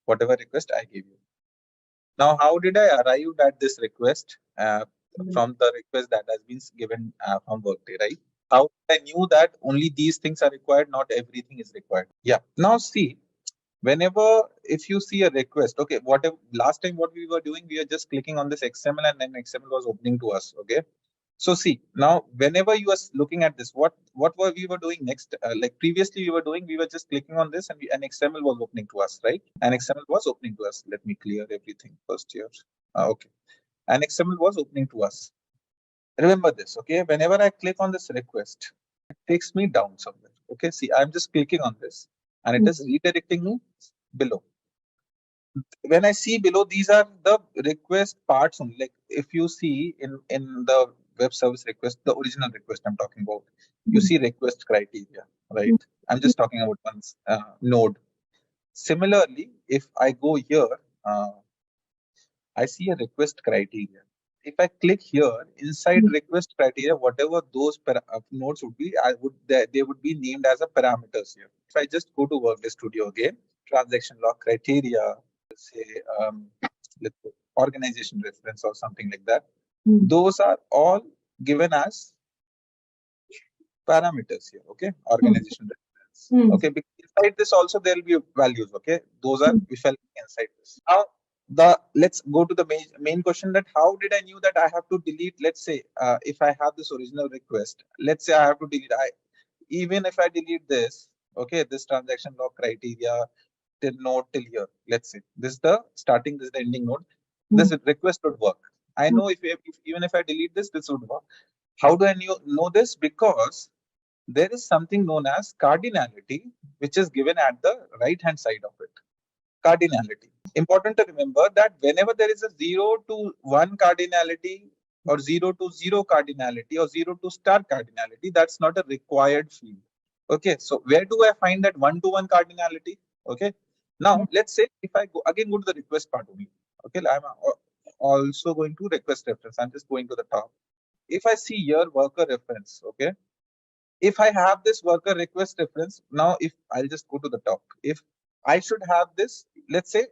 Whatever request I gave you. Now, how did I arrive at this request from the request that has been given from Workday, right? How I knew that only these things are required, not everything is required. Yeah. Now see, whenever if you see a request, okay, whatever last time what we were doing, we were just clicking on this XML and then XML was opening to us. Okay. So see, now whenever you are looking at this, what were we were doing next? Like previously we were just clicking on this and an XML was opening to us, right? An XML was opening to us. Let me clear everything first here. Okay. An XML was opening to us. Remember this, okay? Whenever I click on this request, it takes me down somewhere. Okay, see, I'm just clicking on this and it is redirecting me below. When I see below, these are the request parts only. Like if you see in the web service request, the original request I'm talking about, you see request criteria, right? I'm just talking about one node. Similarly, if I go here, I see a request criteria. If I click here, inside request criteria, whatever those nodes would be, they would be named as a parameters here. If I just go to Workday Studio again, transaction log criteria, say let's say organization reference or something like that, those are all given as parameters here. Okay, organization reference. Okay, because inside this also there will be values. Okay, those are we shall inside this. Now let's go to the main question, that how did I knew that I have to delete, let's say if I have this original request, let's say I have to delete, even if I delete this, okay, this transaction log criteria till node till here, let's say this is the starting, this is the ending node, this request would work. I know if even if I delete this would work. How do I know this? Because there is something known as cardinality, which is given at the right hand side of it. Cardinality. Important to remember that whenever there is a 0 to 1 cardinality or 0 to 0 cardinality or 0 to star cardinality, that's not a required field. Okay, so where do I find that 1 to 1 cardinality? Okay, now let's say if I go to the request part only. Okay, I'm also going to request reference. I'm just going to the top. If I see here worker reference, okay, if I have this worker request reference, now if I'll just go to the top, if I should have this, let's say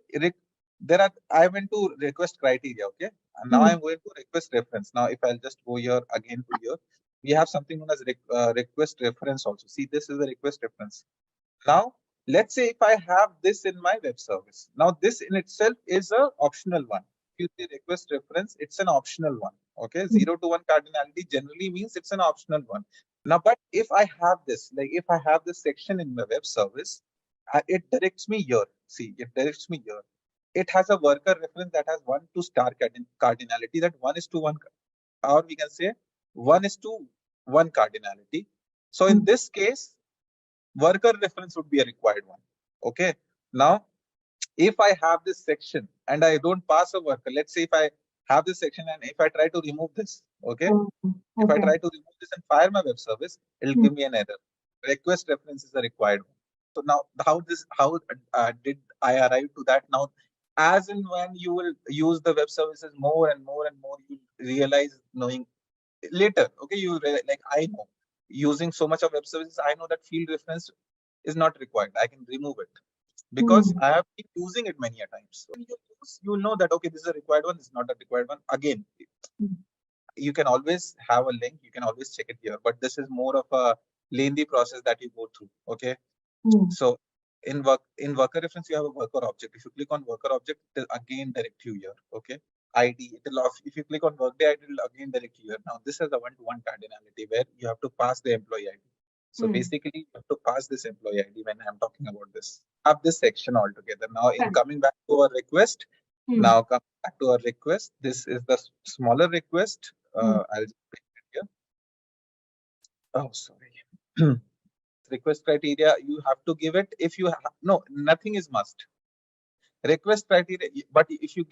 I went to request criteria, okay, and now I'm going to request reference. Now if I'll just go here again to here, we have something known as request reference also. See, this is the request reference. Now let's say if I have this in my web service, now this in itself is a optional one. If you see request reference, it's an optional one. Okay, 0 to 1 cardinality generally means it's an optional one. Now, but if I have this, like if I have this section in my web service, it directs me here. See, it directs me here. It has a worker reference that has 1 to star cardinality, that 1 is to 1, or we can say 1 is to 1 cardinality. So in this case, worker reference would be a required one. Okay. Now, if I have this section and I don't pass a worker, let's say if I have this section and if I try to remove this, okay, if I try to remove this and fire my web service, it'll give me an error. Request reference is a required one. So now, how did I arrive to that? Now, as in when you will use the web services more and more and more, you realize knowing later. Okay, like I know using so much of web services, I know that field reference is not required. I can remove it because I have been using it many a times. So you'll know that okay, this is a required one, this is not a required one. Again, you can always have a link, you can always check it here, but this is more of a lengthy process that you go through. Okay, so in worker reference, you have a worker object. If you click on worker object, it will again direct you here. Okay, ID. If you click on Workday ID, it will again direct you here. Now this is a one-to-one cardinality where you have to pass the employee ID. So basically, you have to pass this employee ID when I'm talking about this. Have this section altogether. Now, in coming back to our request, now coming back to our request, this is the smaller request. I'll just put it here. Oh, sorry. Request criteria, you have to give it. If you no, nothing is must. Request criteria, but if you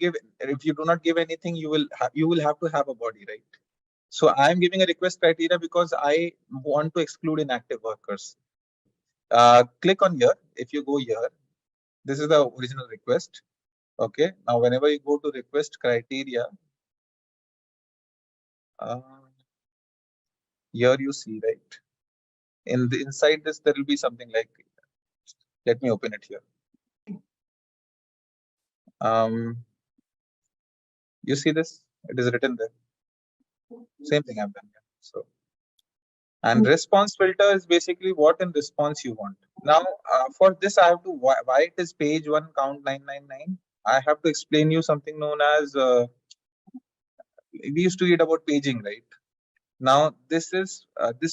do not give anything, you will have to have a body, right? So I am giving a request criteria because I want to exclude inactive workers. Click on here. If you go here, this is the original request. Okay. Now, whenever you go to request criteria, here you see, right? Inside this, there will be something like. Let me open it here. You see this? It is written there. Same thing I've done here. So And response filter is basically what in response you want. Now, for this, I have to why it is page one count 999. I have to explain you something known as we used to read about paging, right? Now, this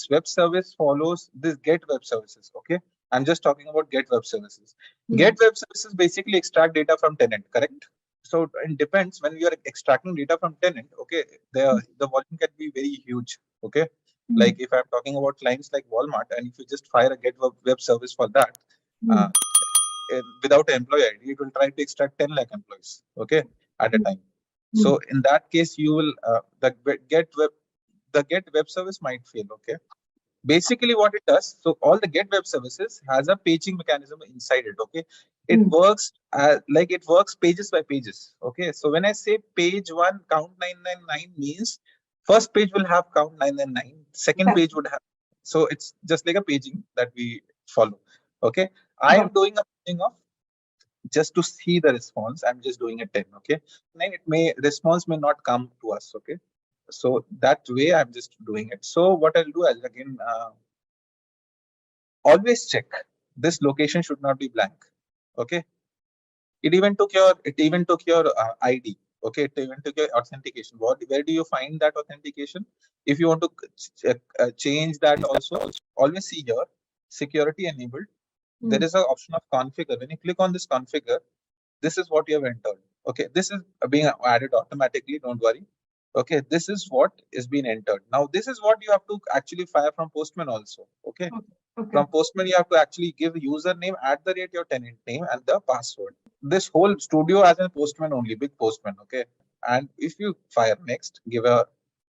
web service follows this get web services. Okay, I'm just talking about get web services. Get web services basically extract data from tenant, correct? So it depends when you are extracting data from tenant. Okay, the volume can be very huge. Okay, like if I'm talking about clients like Walmart, and if you just fire a get web service for that, without an employee ID, it will try to extract 10 lakh employees. Okay, at a time. So in that case, you will the get web service might fail. Okay, basically what it does, so all the get web services has a paging mechanism inside it. Okay, it works like it works pages by pages. Okay, so when I say page one count 999 means first page will have count 999, second page would have, so it's just like a paging that we follow. Okay, I am doing a paging of just to see the response. I'm just doing a 10. Okay, then it may response may not come to us. Okay, so that way I'm just doing it. So what I'll do, I'll again always check this location should not be blank. Okay, it even took your ID. Okay, it even took your authentication. Where do you find that authentication? If you want to change that also, always see here security enabled. There is an option of configure. When you click on this configure, this is what you have entered. Okay, this is being added automatically, don't worry. Okay, this is what is being entered. Now this is what you have to actually fire from Postman also. Okay, from Postman you have to actually give username at the rate your tenant name and the password. This whole studio as a Postman only, big Postman. Okay, and if you fire next, give a,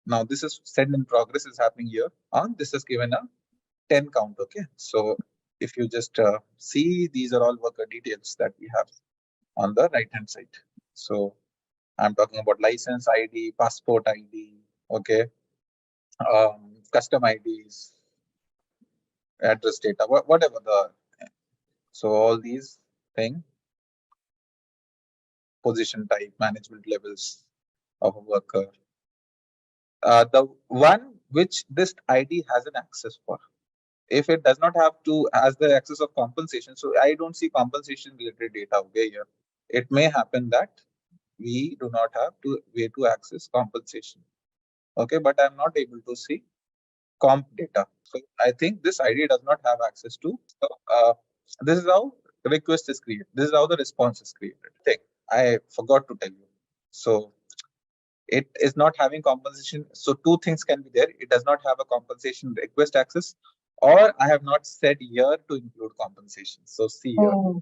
now this is send in progress is happening here on, this is given a 10 count. Okay, so if you just see, these are all worker details that we have on the right hand side. So I'm talking about license ID, passport ID, okay, custom IDs, address data, whatever the, so all these things, position type, management levels of a worker. The one which this ID has an access for. If it does not have to has the access of compensation, so I don't see compensation related data over here. It may happen that we do not have to way to access compensation. Okay, but I'm not able to see comp data. So I think this ID does not have access to. So this is how the request is created. This is how the response is created. I forgot to tell you. So it is not having compensation. So two things can be there. It does not have a compensation request access, or I have not said here to include compensation. So see here.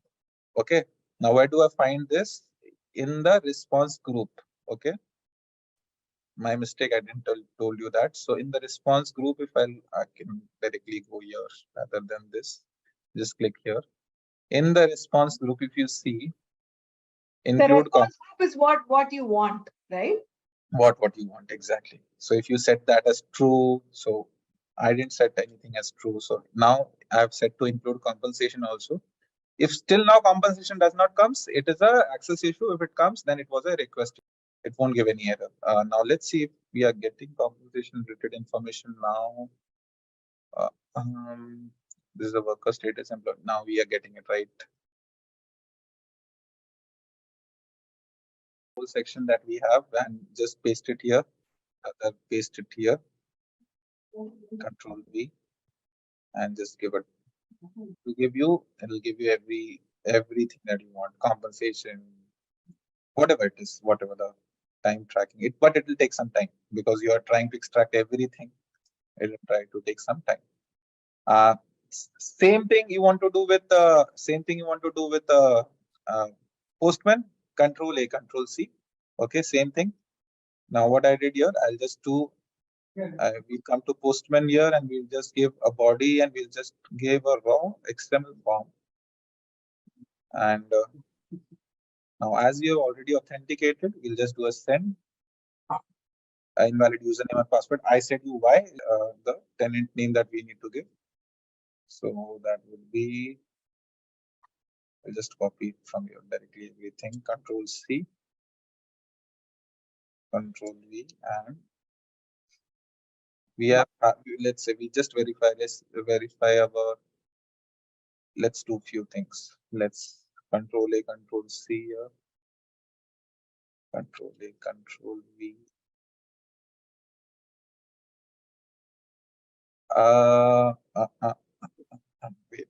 Okay. Now where do I find this? In the response group. Okay. My mistake, I didn't told you that. So in the response group, if I can directly go here rather than this, just click here. In the response group, if you see, include the response group is what you want, right? What you want exactly. So if you set that as true, so I didn't set anything as true. So now I have set to include compensation also. If still now compensation does not comes, it is a access issue. If it comes, then it was a request. It won't give any error. Now let's see if we are getting compensation related information now. This is the worker status employee. Now we are getting it right. Whole section that we have, and just paste it here. Paste it here. Control V, and just give it. To give you, it'll give you everything that you want. Compensation, whatever it is, whatever the time tracking it, but it will take some time because you are trying to extract everything. It will try to take some time. Same thing you want to do with Postman. Control A, Control C. Okay, same thing. Now what I did here, I'll just do. We'll come to Postman here, and we'll just give a body, and we'll just give a raw XML form. And now, as you have already authenticated, we'll just do a send. Invalid username and password. I said you why the tenant name that we need to give. So that would be, I'll just copy from here directly everything. Control C, Control V, and We have, let's say we just verify, let's verify our, let's do few things. Let's control A, control C here, control A, control V. Wait.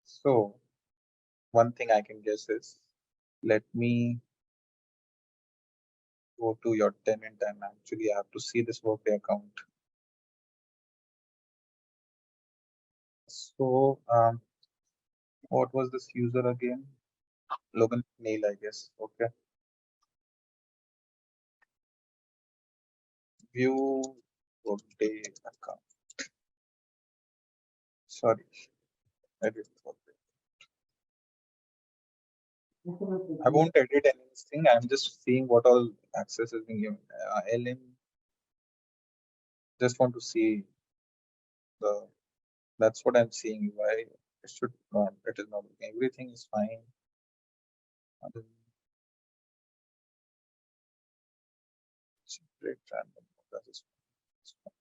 So one thing I can guess is, let me go to your tenant and actually I have to see this Workday account. So what was this user again? Logan Neil, I guess. Okay. View Workday account. Sorry, edit Workday. I won't edit anything. I'm just seeing what all access is being given. LM. Just want to see the. That's what I'm seeing. Why it should not? It is not working. Everything is fine. Separate random. That is fine.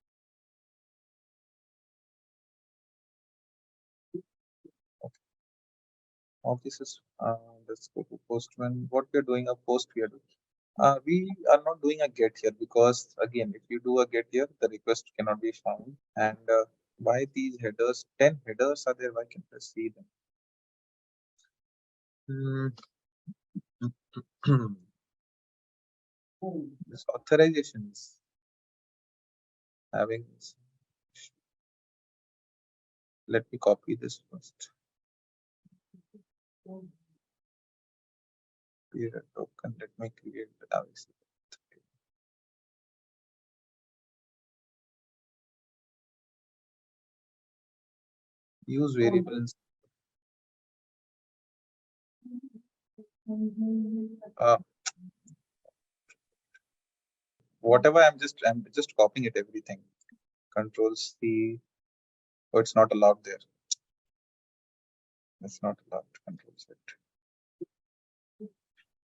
Okay. All this is. Let's go to postman. What we are doing a post we are doing. We are not doing a get here because again, if you do a get here, the request cannot be found. And why these headers? 10 headers are there. Why can't I see them? This authorization is having this. Let me copy this first. Create a token. Let me create the use variables. Whatever I'm just copying it everything. Control C. Oh, it's not allowed there. It's not allowed. Control Z.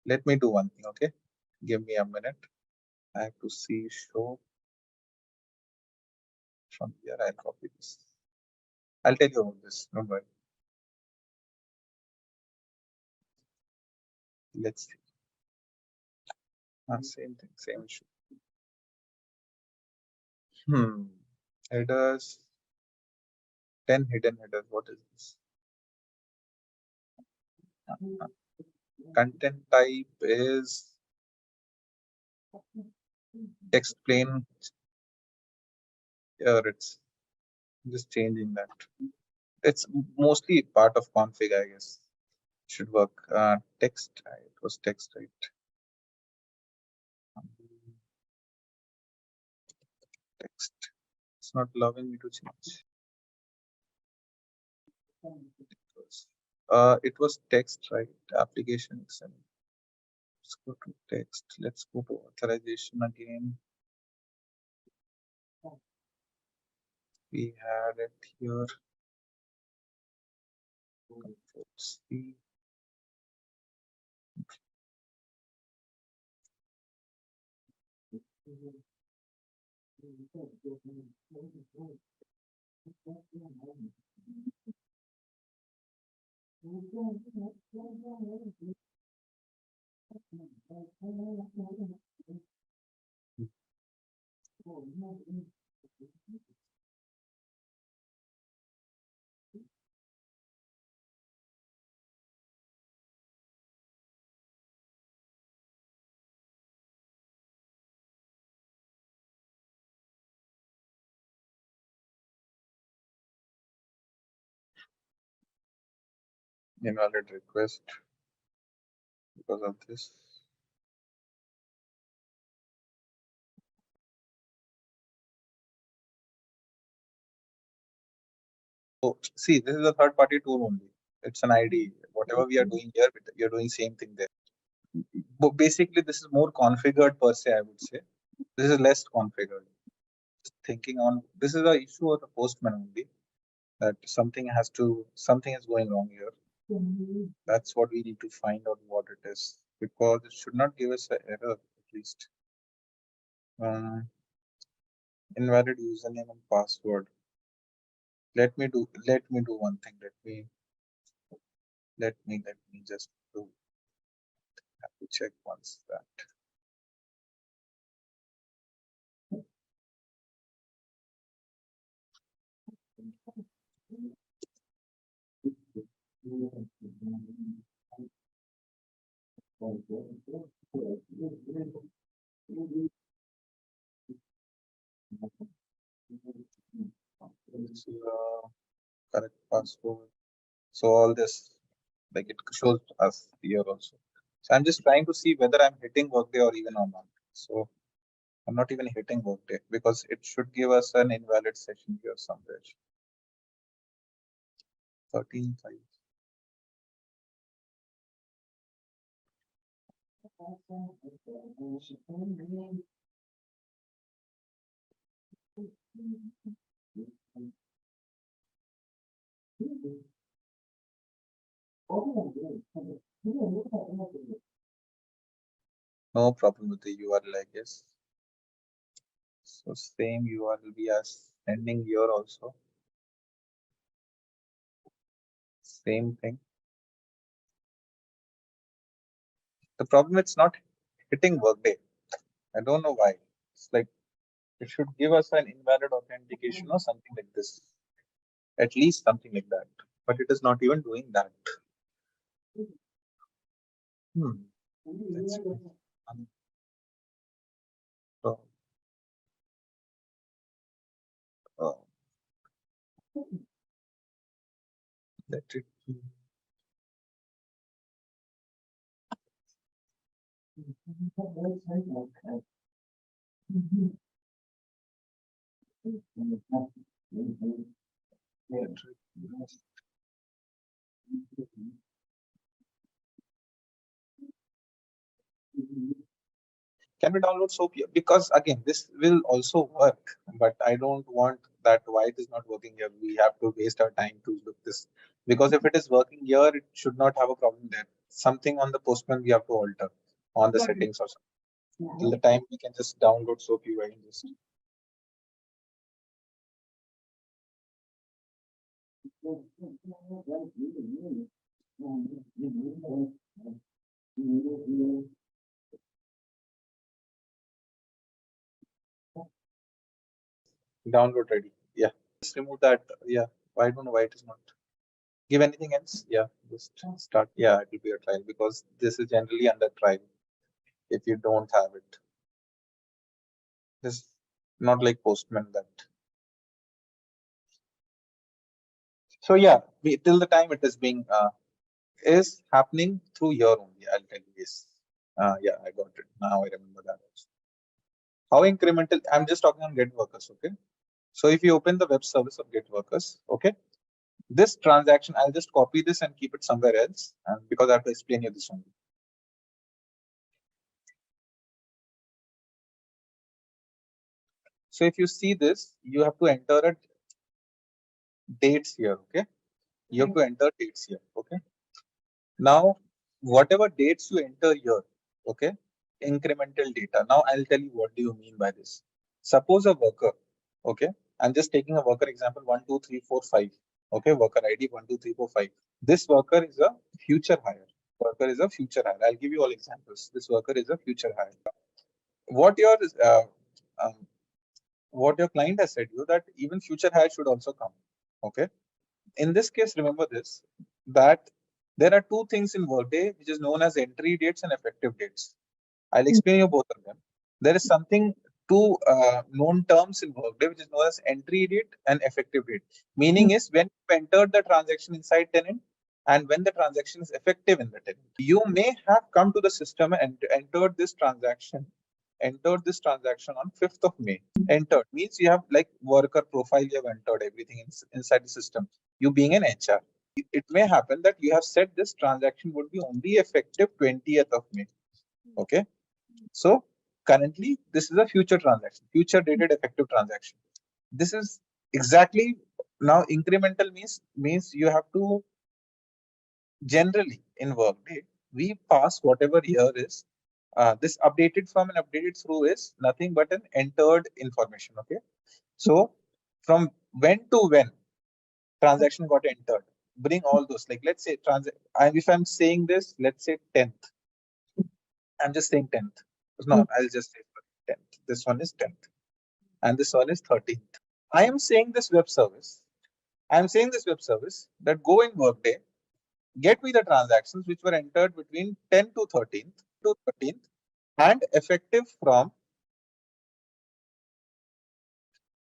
Let me do one thing. Okay, give me a minute. I have to see show from here. I'll copy this. I'll tell you about this. Don't worry. Let's see. Same thing, same issue. Headers. 10 hidden headers. What is this? Content type is text plain. Here it's just changing that. It's mostly part of config, I guess. Should work. Text. It was text, right? Text. It's not allowing me to change. It was text, right? Applications. And let's go to text. Let's go to authorization again. We had it here. Control C. Invalid request because of this. So see, this is a third-party tool only. It's an ID. Whatever we are doing here, we are doing same thing there. But basically, this is more configured per se, I would say. This is less configured. Just thinking on this is the issue of the postman only, that something is going wrong here. That's what we need to find out what it is, because it should not give us an error at least. Invalid username and password. Let me do one thing. Let me just do, have to check once that. This is correct password. So all this, like, it shows us here also. So I'm just trying to see whether I'm hitting Workday or even or not. So I'm not even hitting Workday because it should give us an invalid session here somewhere. 13.5. No problem with the URL, I guess. So same URL we are sending here also. Same thing. The problem, it's not hitting Workday. I don't know why. It's like it should give us an invalid authentication or something like this. At least something like that. But it is not even doing that. Let's see. So, let it be. Can we download SOAP? Because again, this will also work, but I don't want that. Why it is not working here? We have to waste our time to look this, because if it is working here, it should not have a problem there. Something on the Postman we have to alter on the settings or something. Till the time we can just download SOAP UI and just. Download ready. Yeah. Just remove that. Yeah. I don't know why it is not. Give anything else. Yeah. Just start. Yeah, it will be a trial because this is generally under trial if you don't have it. This is not like Postman that. So yeah, till the time it is being is happening through here only. I'll tell you this. Yeah, I got it. Now I remember that also. How incremental? I'm just talking on get workers. Okay. So if you open the web service of get workers, okay, this transaction, I'll just copy this and keep it somewhere else, and because I have to explain you this only. So if you see this, you have to enter a dates here. Okay, you have to enter dates here. Okay. Now, whatever dates you enter here, okay, incremental data. Now I'll tell you what do you mean by this. Suppose a worker, okay, I'm just taking a worker example 1, 2, 3, 4, 5. Okay, worker ID 1, 2, 3, 4, 5. This worker is a future hire. Worker is a future hire. I'll give you all examples. This worker is a future hire. What your um, what your client has said you that even future hire should also come. Okay. In this case, remember this, that there are two things in Workday which is known as entry dates and effective dates. I'll explain you both of them. There is something, two known terms in Workday which is known as entry date and effective date. Meaning is when you entered the transaction inside tenant and when the transaction is effective in the tenant. You may have come to the system and entered this transaction on 5th of May. Entered means you have like worker profile, you have entered everything inside the system. You being an HR. It may happen that you have said this transaction would be only effective 20th of May. Okay. So currently this is a future transaction, future dated effective transaction. This is exactly now incremental means you have to generally in Workday, we pass whatever year is This updated from and updated through is nothing but an entered information. Okay. So from when to when transaction got entered, bring all those. Like let's say if I'm saying this, let's say 10th. I'm just saying 10th. No, I'll just say 10th. This one is 10th, and this one is 13th. I am saying this web service. I'm saying this web service that go in Workday, get me the transactions which were entered between 10 to 13th, and effective from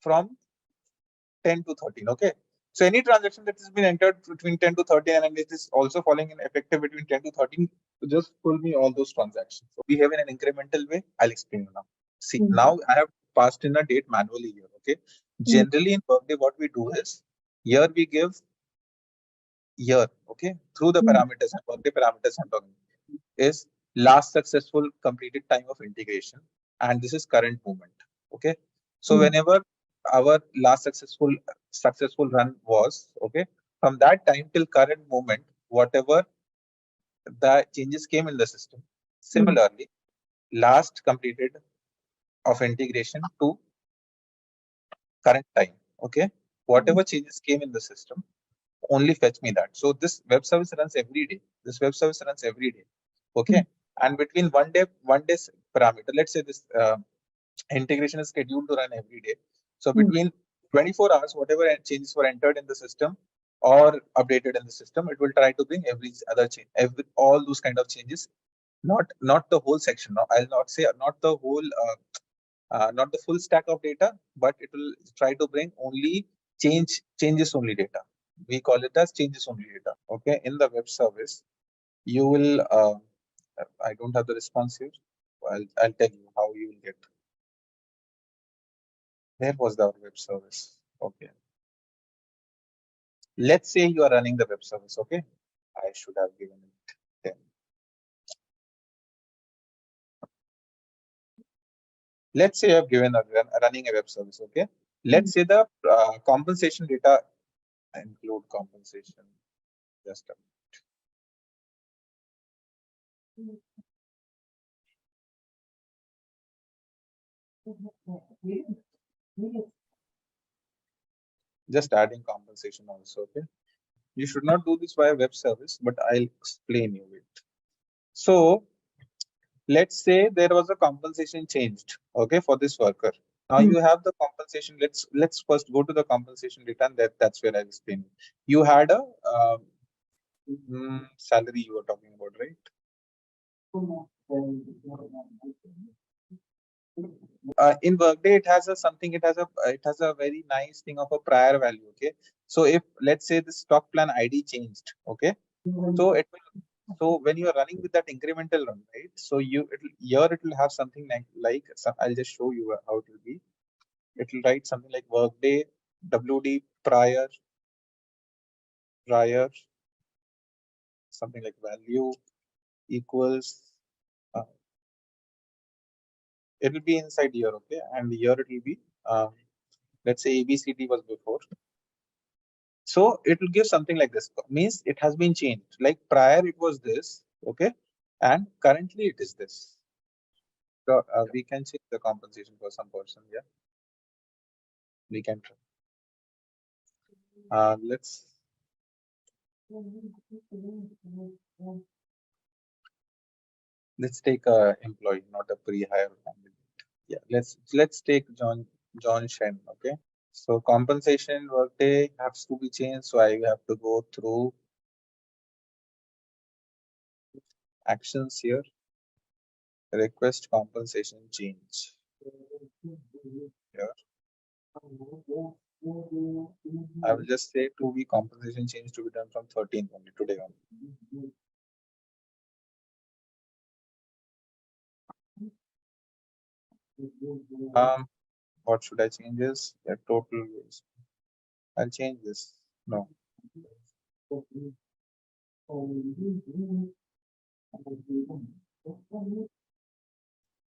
10 to 13. Okay. So any transaction that has been entered between 10 to 13 and it is also falling in effective between 10 to 13, just pull me all those transactions. So we have in an incremental way. I'll explain you now. See, now I have passed in a date manually here. Okay. Generally in Workday, what we do is here we give year. Okay. Through the parameters, Workday parameters I'm talking is last successful completed time of integration, and this is current movement. Okay. So whenever our last successful run was, okay, from that time till current moment, whatever the changes came in the system. Similarly, last completed of integration to current time. Okay. Whatever changes came in the system, only fetch me that. So this web service runs every day. This web service runs every day. Okay. And between one day parameter, let's say this integration is scheduled to run every day. So between 24 hours, whatever changes were entered in the system or updated in the system, it will try to bring every other change, all those kind of changes. Not the whole section. No, I'll not say not the whole, not the full stack of data, but it will try to bring only changes only data. We call it as changes only data. Okay, in the web service, you will. I don't have the response here. I'll tell you how you will get. Where was the web service? Okay. Let's say you are running the web service. Okay. I should have given it 10. Let's say you have given running a web service. Okay. Let's say the compensation data include compensation. Just a minute. Just adding compensation also. Okay. You should not do this via web service, but I'll explain you it. So let's say there was a compensation changed, okay, for this worker. Now you have the compensation. Let's first go to the compensation data, and that's where I'll explain. You had a salary you were talking about, right? In Workday, it has a very nice thing of a prior value. Okay, so if let's say the stock plan ID changed, okay, so it will. So when you are running with that incremental run, right? So it will have something like I'll just show you how it will be. It will write something like Workday WD prior something like value equals. It will be inside here, okay, and here it will be. Let's say ABCD was before. So it will give something like this. Means it has been changed. Like prior it was this, okay, and currently it is this. So we can change the compensation for some person. Yeah, we can try. Let's take a employee, not a pre-hire candidate. Yeah, let's take John Shen. Okay, so compensation Workday has to be changed. So I have to go through actions here. Request compensation change. Here. I will just say 2 week compensation change to be done from 13th only, today only. What should I change this? The total is. I'll change this. No.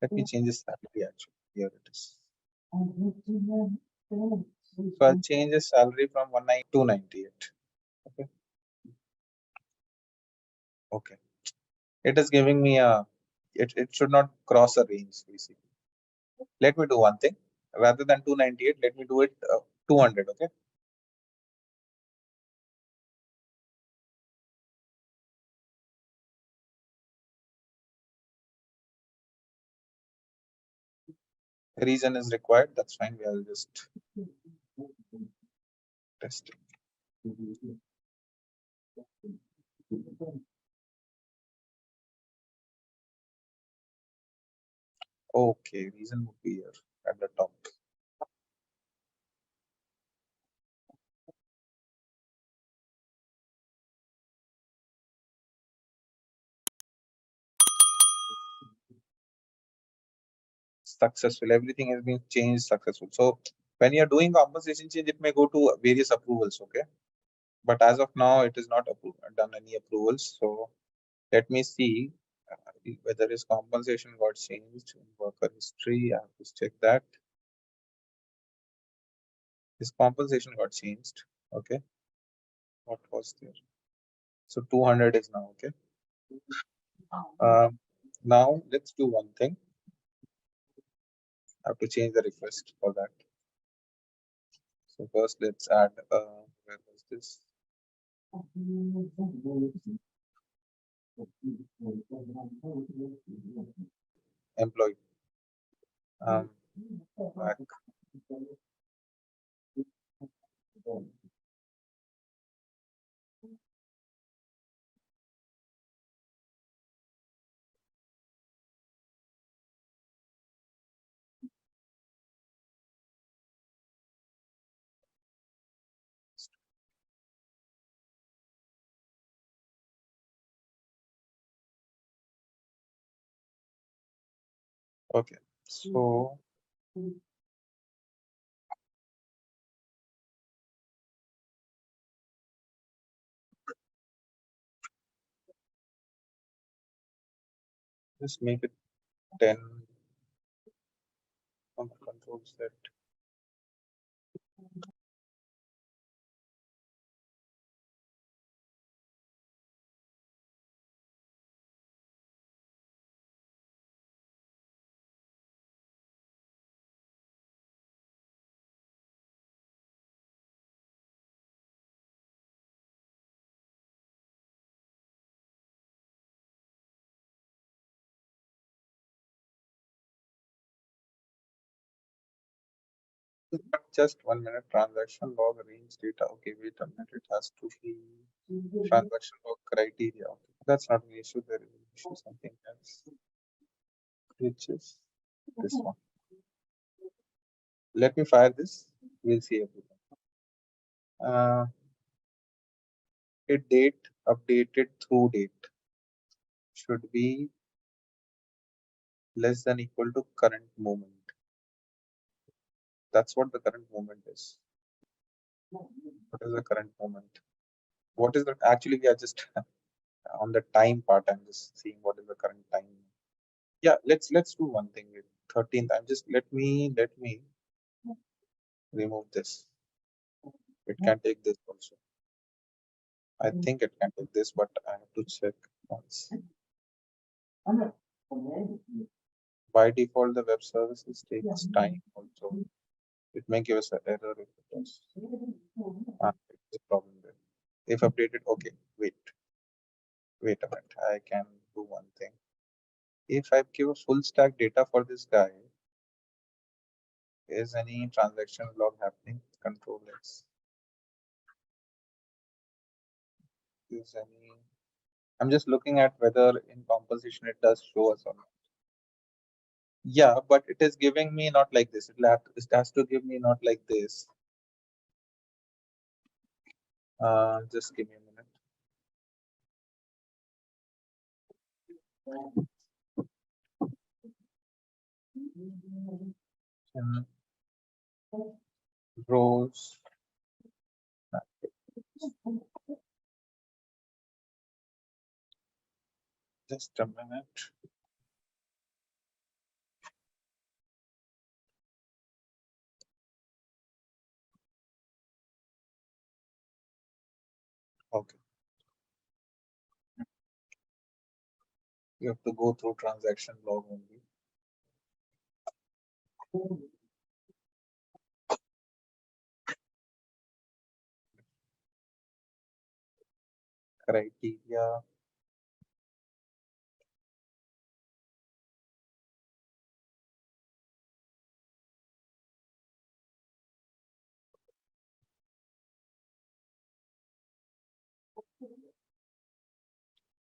Let me change this salary actually. Here it is. So I'll change the salary from 190 to 98. Okay. Okay. It is giving me a It should not cross a range, basically. Let me do one thing. Rather than 298, let me do it 200, okay? Reason is required. That's fine. We are just testing. Okay, reason would be here at the top. Successful. Everything has been changed successful. So when you're doing compensation change, it may go to various approvals, okay? But as of now, it is not done any approvals. So let me see whether his compensation got changed in worker history. I have to check that. His compensation got changed. Okay. What was there? So 200 is now, okay. Now let's do one thing. I have to change the request for that. So first let's add, where was this? Employee. Back. Okay. So just make it 10 on the control set. Just 1 minute. Transaction log range data. Okay, wait a minute. It has to be transaction log criteria. Okay. That's not an issue. There is an issue something else, which is this one. Let me fire this. We'll see everything. It date updated through date should be less than equal to current moment. That's what the current moment is. What is the current moment? What is the actually we are just on the time part. I'm just seeing what is the current time. Yeah, let's do one thing with 13th. I'm just let me remove this. It can take this also. I think it can take this, but I have to check once. By default, the web services takes time also. It may give us an error if it does. It's a problem there. If updated, okay, wait a minute. I can do one thing. If I give a full stack data for this guy, is any transaction log happening? Control X. Is any? I'm just looking at whether in composition it does show us or not. Yeah, but it is giving me not like this. It has to give me not like this. Just give me a minute. Rows. Just a minute. Okay. You have to go through transaction log only. Criteria.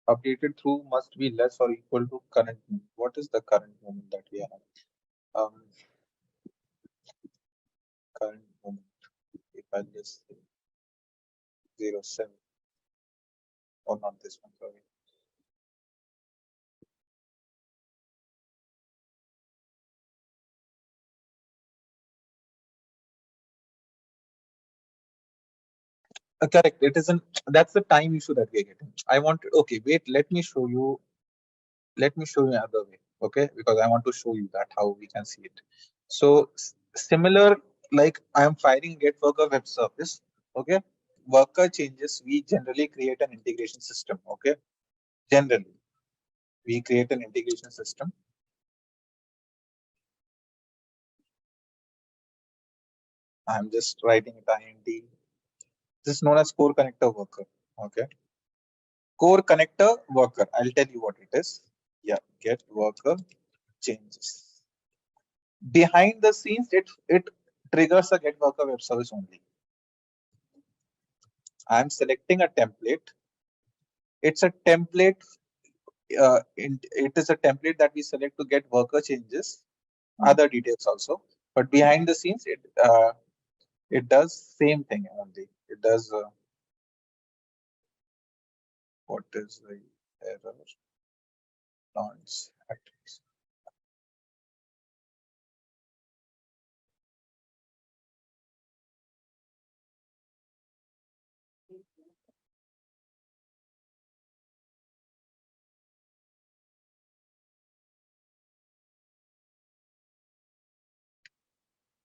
Updated through must be less or equal to current moment. What is the current moment that we have? Current moment. If I just say 07 or not this one, sorry. Correct. It isn't. That's the time issue that we're getting. I want. Okay, wait. Let me show you. Let me show you another way. Okay, because I want to show you that how we can see it. So similar, like I am firing get worker web service. Okay, worker changes. We generally create an integration system. Okay, generally we create an integration system. I'm just writing it INT. This is known as core connector worker. Okay. Core connector worker. I'll tell you what it is. Yeah, get worker changes. Behind the scenes, it triggers a get worker web service only. I'm selecting a template. It's a template. It is a template that we select to get worker changes. Other details also, but behind the scenes, it does same thing only. It does. What is the error? Launch activities.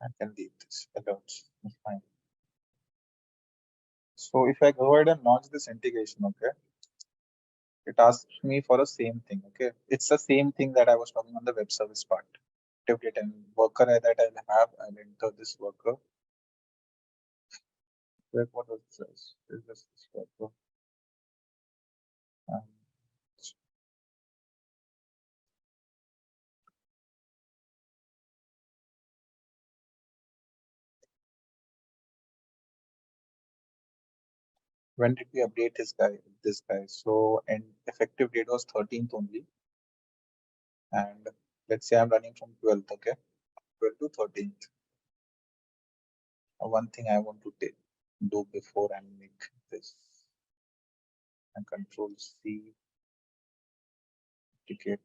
I can leave this alerts. It's fine. So if I go ahead and launch this integration, okay, it asks me for the same thing. Okay, it's the same thing that I was talking on the web service part. Template and worker that I'll have, I'll enter this worker. What was this? Is this worker? Um, when did we update this guy? So, and effective date was 13th only. And let's say I'm running from 12th, okay? 12th to 13th. One thing I want to do before I make this, and Control C, ticket,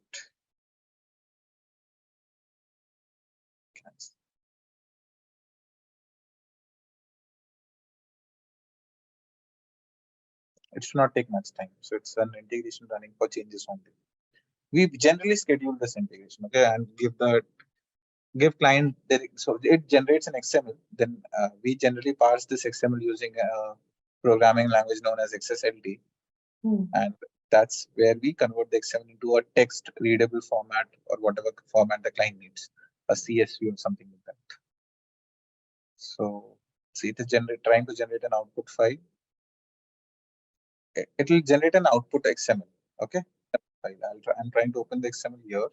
cancel. It should not take much time. So it's an integration running for changes only. We generally schedule this integration, okay, and give client. So it generates an XML. Then we generally parse this XML using a programming language known as XSLT, and that's where we convert the XML into a text readable format or whatever format the client needs, a CSV or something like that. So see, it is trying to generate an output file. It will generate an output XML. Okay, I'm trying to open the XML here.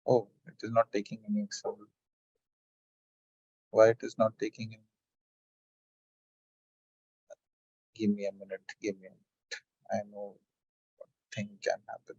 Oh, it is not taking any XML. Why it is not taking in? Give me a minute. Give me a minute. I know what thing can happen.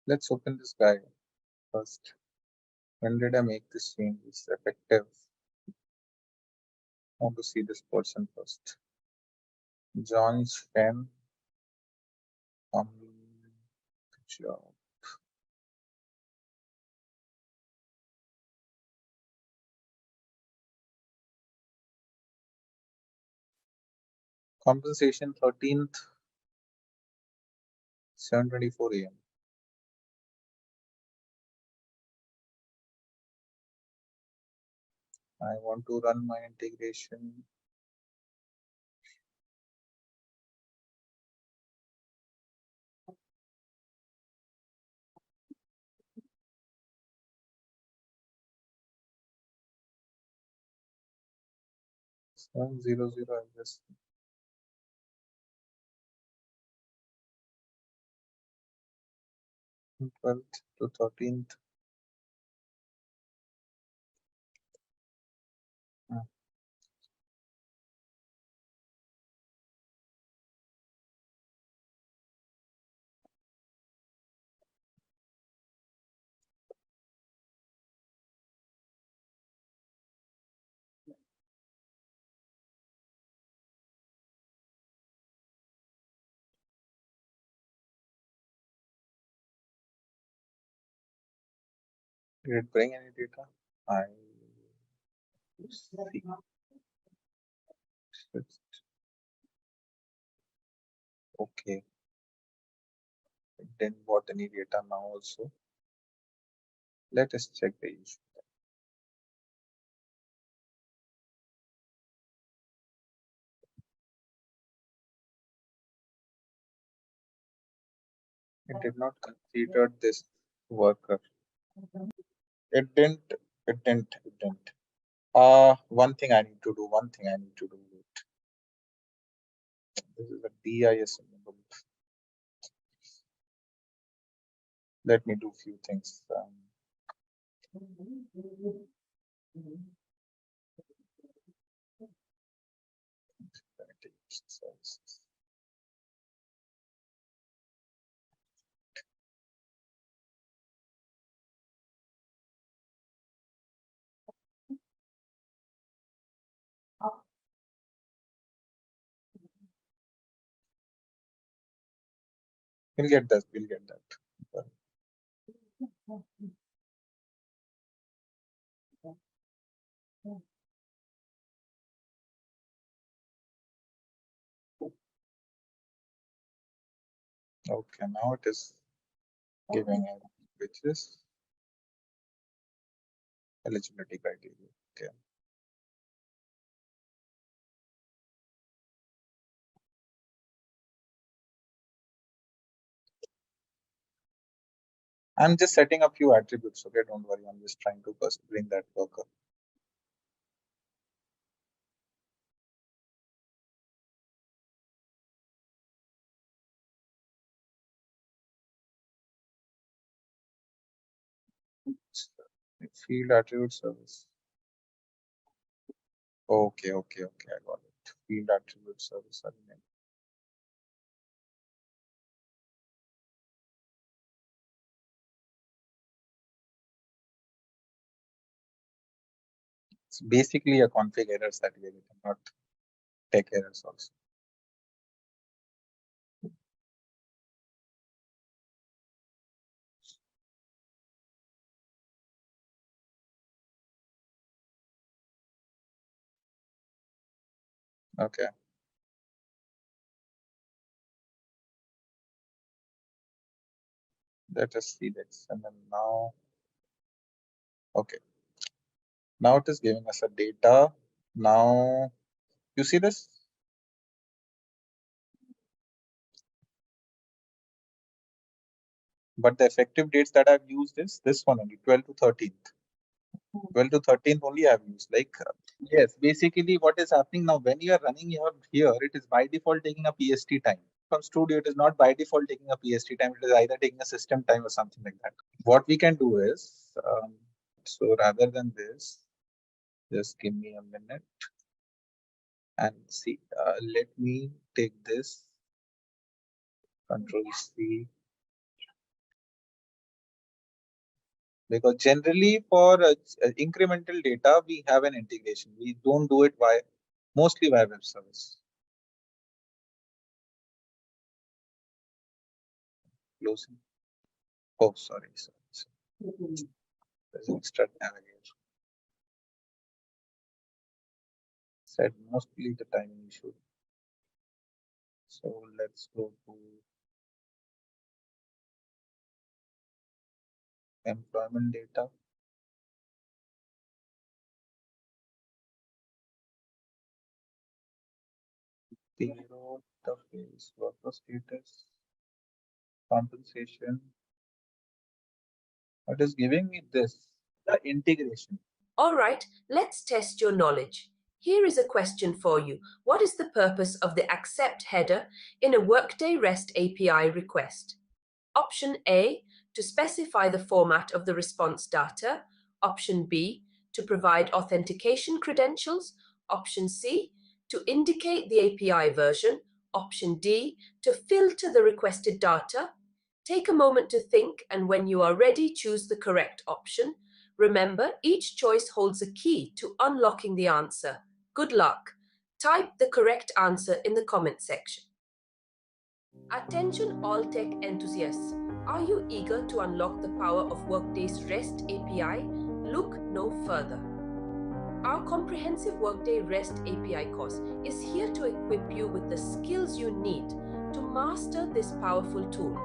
Let's open this guy first. When did I make this change? It's effective. I want to see this person first. John's pen. Job. Compensation 13th, 7:24 a.m. I want to run my integration. One zero zero. I guess 12th to 13th. Did it bring any data? I see. Okay. It didn't bought any data now also. Let us check the issue. It did not consider this worker. It didn't. It didn't. It didn't. One thing I need to do. This is a DIS enable. Let me do few things. We'll get that. We'll get that. Okay, now it is giving it, which is eligibility criteria. Okay. I'm just setting a few attributes. Okay, don't worry. I'm just trying to first bring that worker. Field attribute service. Okay, I got it. Field attribute service element. It's basically a config errors that we are getting, not tech errors also. Okay. Let us see this. And then now, okay. Now it is giving us a data. Now, you see this? But the effective dates that I've used is this one only, 12 to 13th. 12 to 13th only I've used. Like, yes, basically what is happening now, when you are running here, it is by default taking a PST time. From Studio, it is not by default taking a PST time. It is either taking a system time or something like that. What we can do is, so rather than this, just give me a minute and see. Let me take this, Control C. Because generally for incremental data, we have an integration. We don't do it mostly via web service. Closing. Oh, sorry. There's an extra navigator. Said mostly the timing issue. So let's go to employment data. Payroll, the face, worker status, compensation. What is giving me this? The integration. All right, let's test your knowledge. Here is a question for you. What is the purpose of the accept header in a Workday REST API request? Option A, to specify the format of the response data. Option B, to provide authentication credentials. Option C, to indicate the API version. Option D, to filter the requested data. Take a moment to think, and when you are ready, choose the correct option. Remember, each choice holds a key to unlocking the answer. Good luck. Type the correct answer in the comment section. Attention all tech enthusiasts. Are you eager to unlock the power of Workday's REST API? Look no further. Our comprehensive Workday REST API course is here to equip you with the skills you need to master this powerful tool.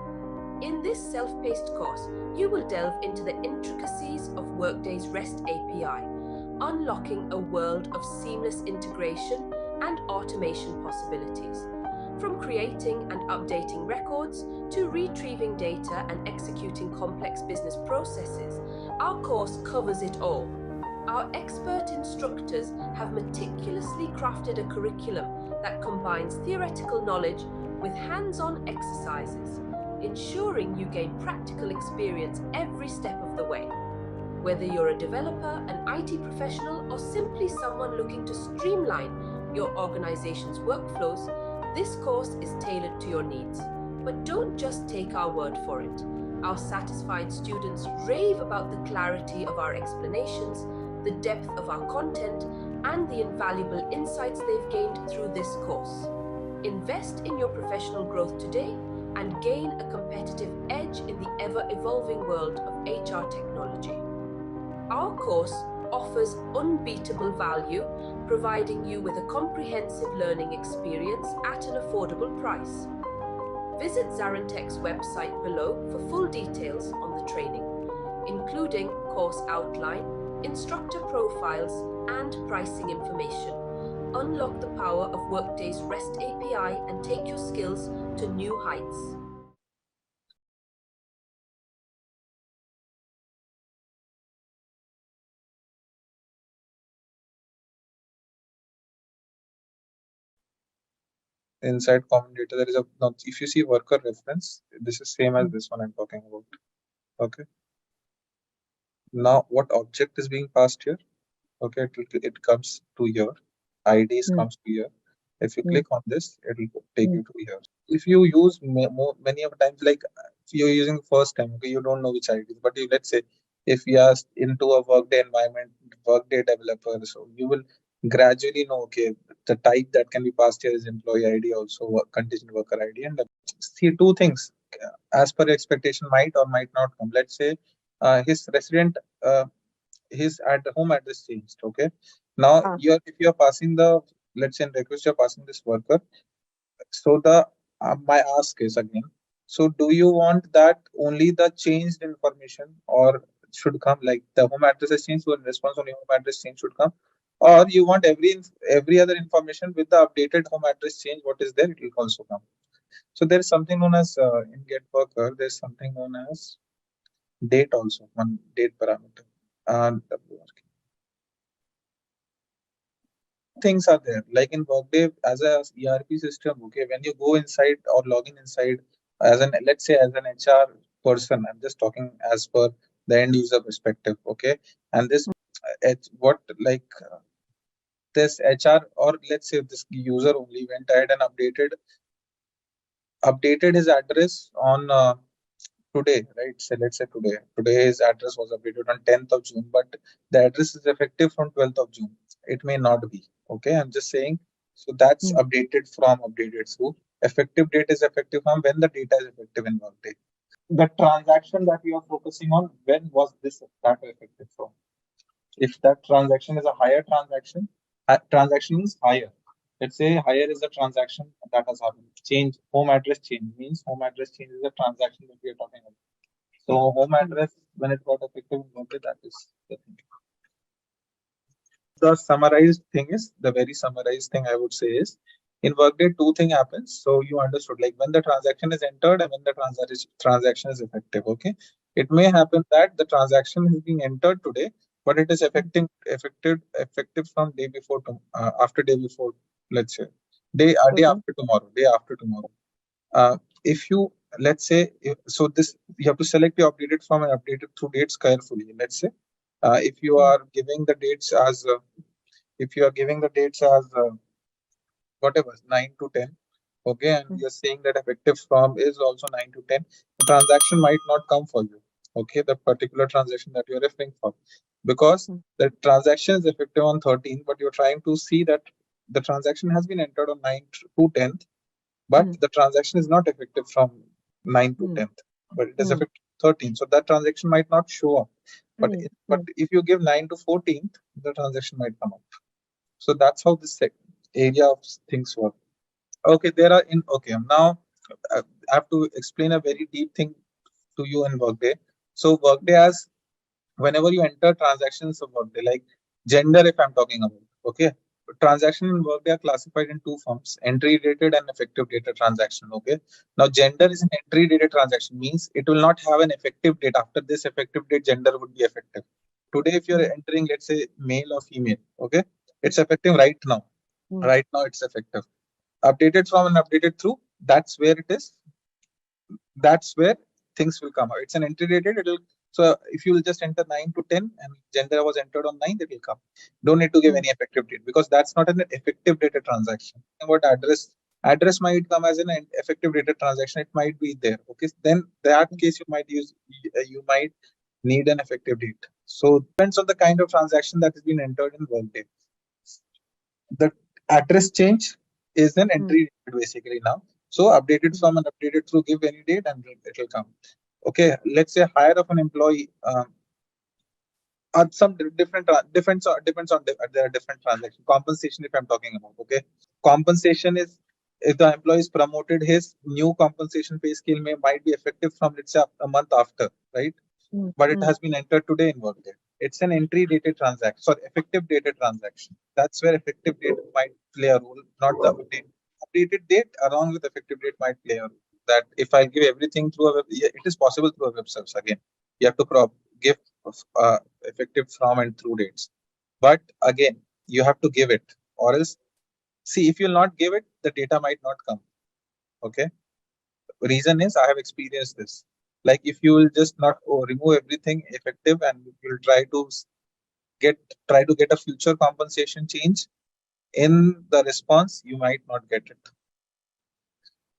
In this self-paced course, you will delve into the intricacies of Workday's REST API, unlocking a world of seamless integration and automation possibilities. From creating and updating records to retrieving data and executing complex business processes, our course covers it all. Our expert instructors have meticulously crafted a curriculum that combines theoretical knowledge with hands-on exercises, ensuring you gain practical experience every step of the way. Whether you're a developer, an IT professional, or simply someone looking to streamline your organization's workflows, this course is tailored to your needs. But don't just take our word for it. Our satisfied students rave about the clarity of our explanations, the depth of our content, and the invaluable insights they've gained through this course. Invest in your professional growth today and gain a competitive edge in the ever-evolving world of HR technology. Our course offers unbeatable value, providing you with a comprehensive learning experience at an affordable price. Visit ZaranTech's website below for full details on the training, including course outline, instructor profiles, and pricing information. Unlock the power of Workday's REST API and take your skills to new heights. Inside common data, there is a now, if you see worker reference, this is same as this one I'm talking about. Okay. Now, what object is being passed here? Okay, it comes to here. IDs comes to here. If you click on this, it will take you to here. If you use many of times, like if you're using first time, okay, you don't know which IDs, but let's say if you are into a Workday environment, Workday developer, so you will gradually know, okay, the type that can be passed here is employee ID, also contingent worker ID, and see two things as per expectation might or might not come. Let's say his resident. His at home address changed. Okay, now if you're passing the, let's say in request you're passing this worker, so the my ask is again, so do you want that only the changed information or should come, like the home address has changed, so in response only home address change should come, or you want every other information with the updated home address change what is there, it will also come. So there is something known as in get worker, there's something known as date, also one date parameter. Things are there, like in Workday as a ERP system. Okay, when you go inside or log in inside as an, let's say as an HR person, I'm just talking as per the end user perspective. Okay, and this what like this HR, or let's say this user only went ahead and updated his address on today, right? So let's say today his address was updated on 10th of June, but the address is effective from 12th of June. It may not be. Okay, I'm just saying. So that's updated through. Effective date is effective from when the data is effective in Workday. The transaction that we are focusing on, when was this data effective from? If that transaction is a higher transaction is higher. Let's say hire is a transaction that has happened. Change home address change means home address change is a transaction that we are talking about. So home address when it got effective in Workday, that is the thing. The summarized thing is the very summarized thing I would say is in Workday two thing happens. So you understood like when the transaction is entered and when the transaction is effective. Okay, it may happen that the transaction is being entered today, but it is effective from day before to after day before. Let's say day after tomorrow. Day after tomorrow. If you let's say so this you have to select your updated form and update it through dates carefully. Let's say if you are giving the dates as if you are giving the dates as whatever 9 to 10, okay, and you're saying that effective from is also 9 to 10, the transaction might not come for you, okay, the particular transaction that you're referring for, because the transaction is effective on 13, but you're trying to see that the transaction has been entered on 9 to 10th, but the transaction is not effective from 9 to 10th, but it is effective 13, so that transaction might not show up, but if you give 9 to 14th, the transaction might come up. So that's how this area of things work. Okay, there are in okay now I have to explain a very deep thing to you in Workday. So Workday has whenever you enter transactions of Workday, like gender, if I'm talking about, okay, transaction in Workday are classified in two forms: entry dated and effective dated transaction. Okay, now gender is an entry dated transaction, means it will not have an effective date. After this effective date, gender would be effective. Today, if you're entering, let's say male or female, okay, it's effective right now. Right now, it's effective. Updated from and updated through, that's where it is. That's where things will come out. It's an entry dated. It'll so if you will just enter 9 to 10 and gender was entered on 9, it will come. Don't need to give any effective date because that's not an effective dated transaction. And what address might come as an effective dated transaction. It might be there. Okay, then that case you might need an effective date. So depends on the kind of transaction that has been entered in Workday. The address change is an entry basically now. So updated from and updated through, give any date and it will come. Okay, let's say hire of an employee. Some different depends on there are different transactions. Compensation, if I'm talking about, okay, compensation is if the employee is promoted, his new compensation pay scale might be effective from let's say a month after, right? But it has been entered today in Workday. It's an entry dated transaction, sorry, effective dated transaction. That's where effective date might play a role, not the updated date along with effective date might play a role. That if I give everything through a web, yeah, it is possible through a web service. Again, you have to give effective from and through dates. But again, you have to give it, or else, see, if you'll not give it, the data might not come. Okay. Reason is I have experienced this. Like if you will just not remove everything effective and you'll try to get a future compensation change in the response, you might not get it.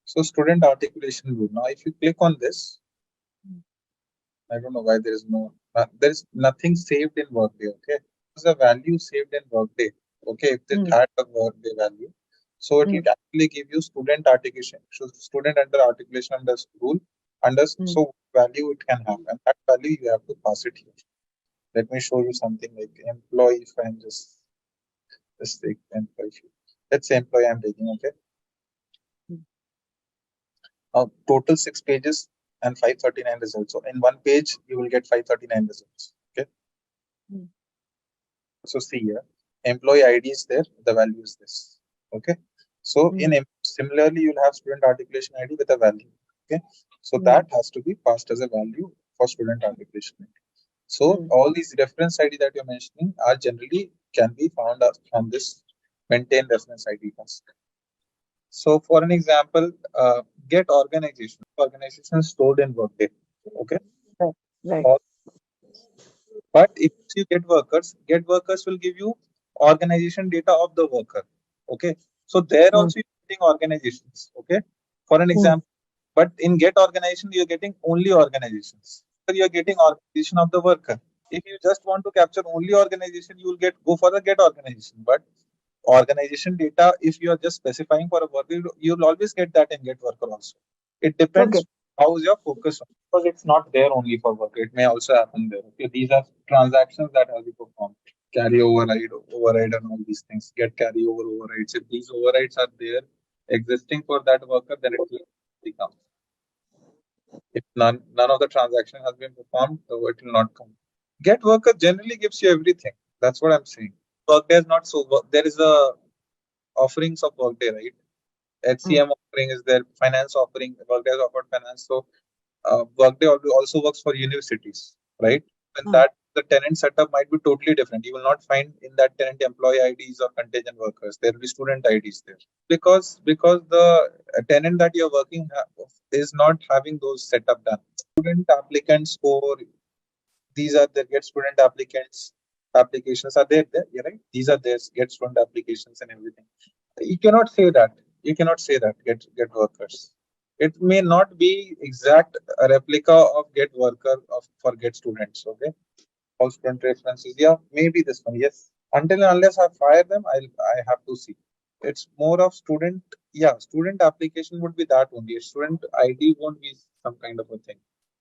So student articulation rule. Now, if you click on this, I don't know why there is nothing saved in Workday. Okay, there's a value saved in Workday. Okay, if it had a Workday value, so it will actually give you student articulation. So student under articulation under rule under so value it can have, and that value you have to pass it here. Let me show you something like employee. If I'm just take employee. Let's say employee I'm taking. Okay. Total 6 pages and 539 results. So in one page, you will get 539 results. Okay. So see here, employee ID is there, the value is this. Okay. So similarly, you'll have student articulation ID with a value. Okay. So that has to be passed as a value for student articulation ID. So all these reference ID that you're mentioning are generally can be found from this maintain reference ID task. So for an example, get organization stored in Workday. Okay. Right. But if you get workers will give you organization data of the worker. Okay. So there also you're getting organizations. Okay. For an example, but in get organization, you're getting only organizations. So you're getting organization of the worker. If you just want to capture only organization, you will go for the get organization. But organization data, if you are just specifying for a worker, you'll always get that in get worker also. It depends how is your focus on, because it's not there only for worker. It may also happen there. Okay, these are transactions that have been performed. carry override and all these things, get carry over overrides. If these overrides are there existing for that worker, then it will become. If none of the transaction has been performed, so it will not come. Get worker generally gives you everything. That's what I'm saying. Workday is not so. There is a offerings of Workday, right? HCM offering is there, finance offering. Workday has offered finance, so Workday also works for universities, right? And that the tenant setup might be totally different. You will not find in that tenant employee IDs or contingent workers. There will be student IDs there because the tenant that you're working is not having those setup done. Student applicants for these are the get student applications are there, yeah, right? These are there get student applications and everything. You cannot say that. You cannot say that get workers. It may not be exact a replica of get worker of for get students. Okay, all student references. Yeah, maybe this one. Yes, until and unless I fire them, I have to see. It's more of student. Yeah, student application would be that only. Student ID won't be some kind of a thing.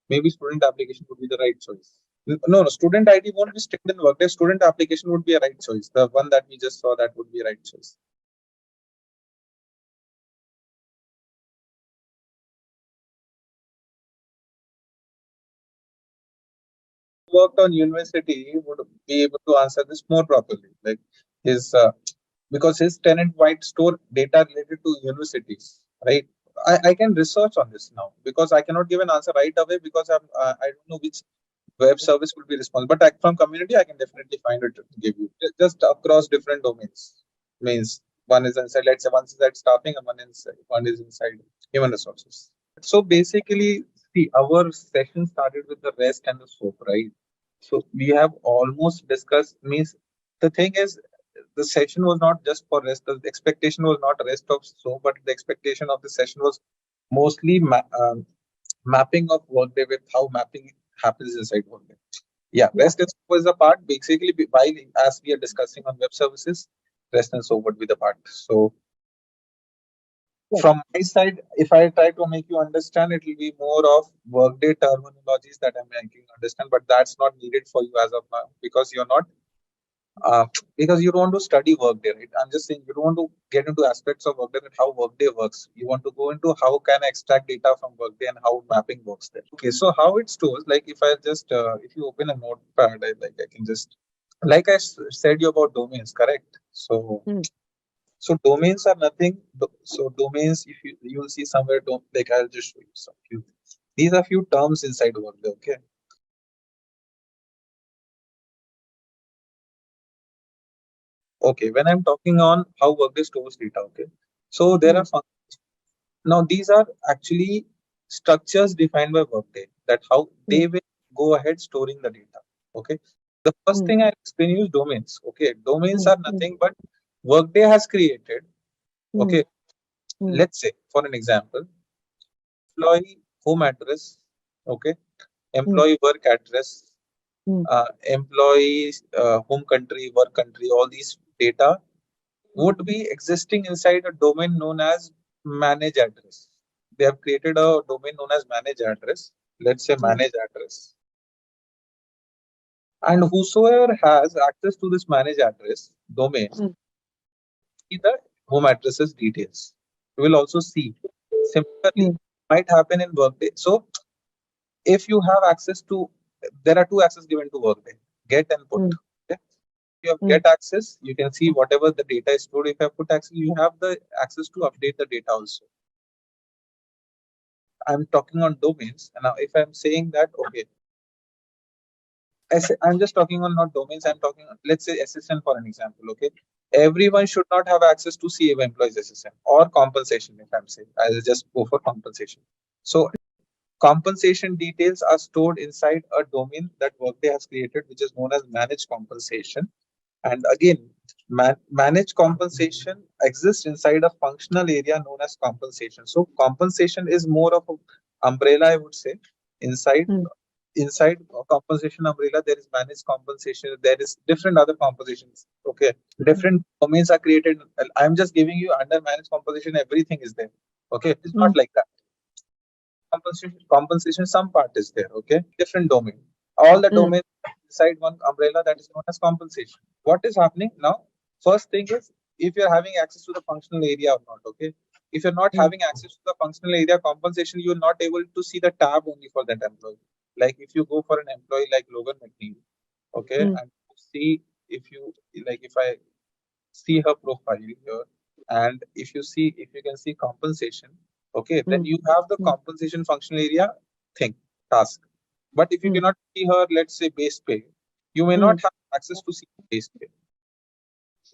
Maybe student application would be the right choice. No, student ID won't be strict in Workday. Student application would be a right choice. The one that we just saw, that would be a right choice. Worked on university would be able to answer this more properly. Like his because his tenant might store data related to universities, right? I can research on this now because I cannot give an answer right away because I don't know which web service will be responsible. But from community, I can definitely find it to give you just across different domains. Means one is inside, let's say one is inside staffing and one is inside human resources. So basically, see, our session started with the REST and the SOAP, right? So we have almost discussed. Means the thing is, the session was not just for REST. The expectation was not REST of SOAP, but the expectation of the session was mostly mapping of Workday with how mapping happens inside Workday. Yeah, REST and SOAP was the part. Basically, while as we are discussing on web services, REST and SOAP would be the part. So from my side, if I try to make you understand, it will be more of Workday terminologies that I'm making you understand, but that's not needed for you as of now because you're not because you don't want to study Workday, right? I'm just saying you don't want to get into aspects of Workday and how Workday works. You want to go into how can I extract data from Workday and how mapping works there. Okay, so how it stores, like if I just if you open a notepad, I can just like I said you about domains, correct? So so domains are nothing. So domains, if you'll see somewhere, like I'll just show you some few. These are few terms inside Workday. Okay. Okay. When I'm talking on how Workday stores data. Okay. So there are now these are actually structures defined by Workday that how they will go ahead storing the data. Okay. The first thing I explain you is domains. Okay. Domains are nothing but Workday has created. Okay. Let's say for an example, employee home address. Okay. Employee work address, employees home country, work country, all these data would be existing inside a domain known as manage address. They have created a domain known as manage address. Let's say manage address. And whosoever has access to this manage address domain, see the home addresses details. You will also see. Similarly, might happen in Workday. So if you have access to, there are two access given to Workday, get and put. Okay? If you have get access, you can see whatever the data is stored. If you have put access, you have the access to update the data also. I'm talking on domains. And now if I'm saying that, okay, I'm just talking on not domains, I'm talking on, let's say SSN for an example, okay? Everyone should not have access to see employees SSN or compensation, if I'm saying, I'll just go for compensation. So compensation details are stored inside a domain that Workday has created, which is known as managed compensation. And again, managed compensation exists inside a functional area known as compensation. So compensation is more of an umbrella, I would say. Inside compensation umbrella, there is managed compensation. There is different other compositions. Okay, different domains are created. I'm just giving you under managed compensation, everything is there. Okay, it's not like that. Compensation some part is there. Okay, different domain. All the domains inside one umbrella that is known as compensation. What is happening now? First thing is, if you're having access to the functional area or not, okay? If you're not having access to the functional area compensation, you're not able to see the tab only for that employee. Like if you go for an employee like Logan McNeil, okay, and see if you like if I see her profile here, and if you can see compensation, okay, then you have the compensation functional area thing task. But if you cannot see her, let's say base pay, you may not have access to see base pay.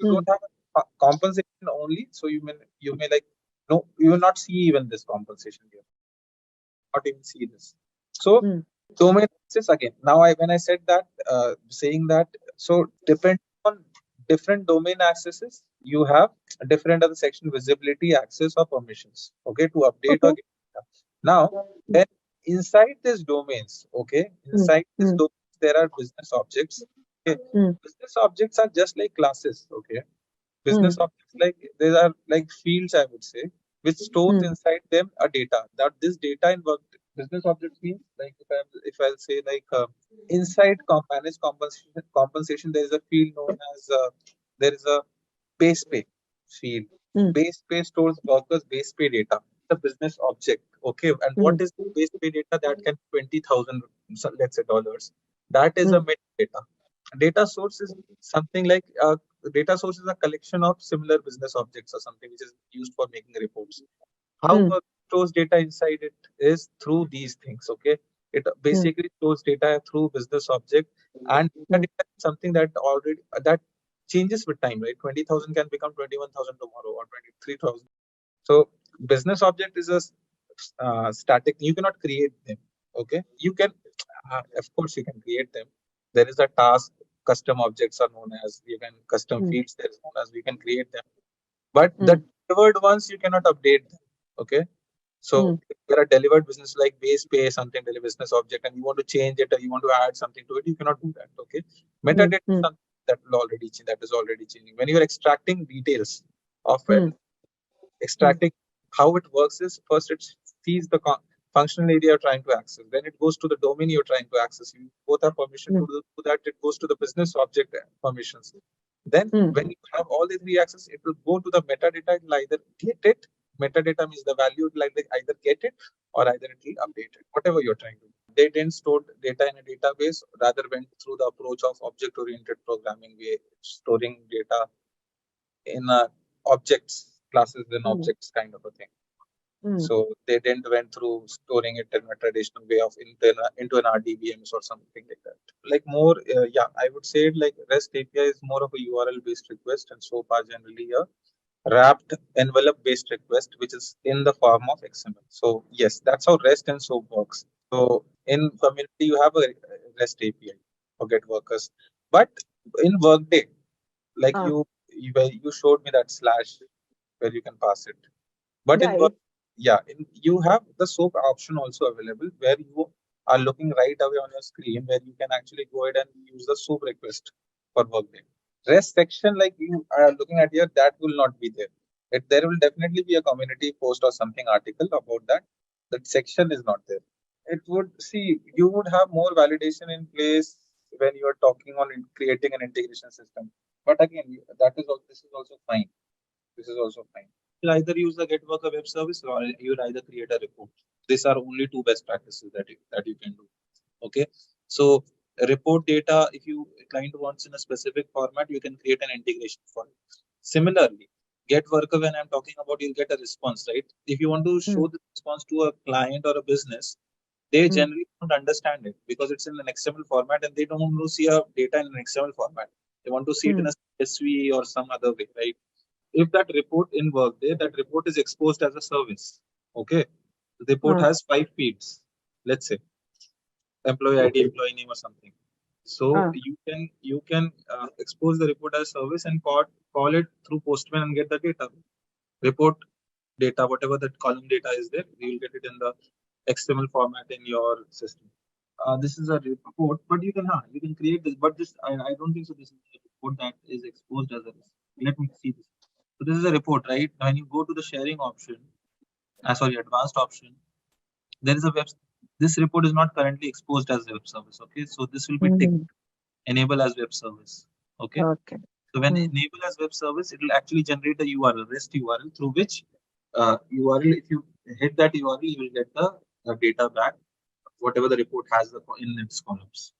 You don't have a compensation only, so you may like no, you will not see even this compensation here, not even see this. So domain access again. Now when I said that, saying that, so depending on different domain accesses, you have a different other section visibility, access, or permissions. Okay, to update or get data. Now, then inside these domains, okay, inside these domains there are business objects. Okay, business objects are just like classes. Okay, business objects like there are like fields, I would say, which stores inside them a data. That this data in work business objects means like if I'll say like inside managed compensation there is a field known as there is a base pay field. Base pay stores workers base pay data. The business object. Okay, and what is base pay data? That can 20,000, let's say dollars. That is a metadata. Data source is something like data source is a collection of similar business objects or something which is used for making reports. How work stores data inside it is through these things. Okay, it basically stores data through business object, and data is something that already that changes with time, right? 20,000 can become 21,000 tomorrow or 23,000. So business object is a static. You cannot create them. Okay, you can, of course, you can create them. There is a task. Custom objects are known as, you can custom fields. There is known as, we can create them. But the delivered ones you cannot update them. Okay, so if there are delivered business like base pay something delivered business object, and you want to change it or you want to add something to it, you cannot do that. Okay, metadata is something that will already change, that is already changing. When you are extracting details of it, extracting, how it works is, first it sees the functional area you're trying to access, then it goes to the domain you're trying to access. You both have permission to do that. It goes to the business object permissions. Then when you have all the three access, it will go to the metadata. It will either get it, metadata means the value, it will either get it or either it will update it, whatever you're trying to do. They didn't store data in a database, rather went through the approach of object-oriented programming way, storing data in objects, classes and objects kind of a thing. So they didn't went through storing it in a traditional way of into an RDBMS or something like that. Like more, I would say like REST API is more of a URL based request, and SOAP are generally a wrapped envelope based request, which is in the form of XML. So yes, that's how REST and SOAP works. So in community, you have a REST API for get workers, but in Workday, like you showed me that slash where you can pass it. But in you have the SOAP option also available, where you are looking right away on your screen, where you can actually go ahead and use the SOAP request for Workday. REST section, like you are looking at here, that will not be there. There will definitely be a community post or something article about that. That section is not there. It would see, you would have more validation in place when you are talking on creating an integration system. But again, this is also fine. This is also fine. You'll either use the get worker web service, or you'll either create a report. These are only two best practices that you can do. Okay. So report data, if you client wants in a specific format, you can create an integration for it. Similarly, get worker, when I'm talking about, you'll get a response, right? If you want to show the response to a client or a business, they generally don't understand it because it's in an XML format, and they don't want to see a data in an XML format. They want to see it in a CSV or some other way, right? If that report in Workday, that report is exposed as a service. Okay, the report has 5 fields, let's say employee ID, employee name, or something. So you can expose the report as service and call it through Postman and get the data. Report data, whatever that column data is there, you will get it in the XML format in your system. This is a report, but you can create this. But this I don't think so. This is a report that is exposed as a. Let me see this. So this is a report, right? When you go to the sharing option, advanced option, there is a web. This report is not currently exposed as a web service. Okay, so this will be ticked. enable as web service. Okay. So when enable as web service, it will actually generate a URL, REST URL, through which URL, if you hit that URL, you will get the data back, whatever the report has in its columns.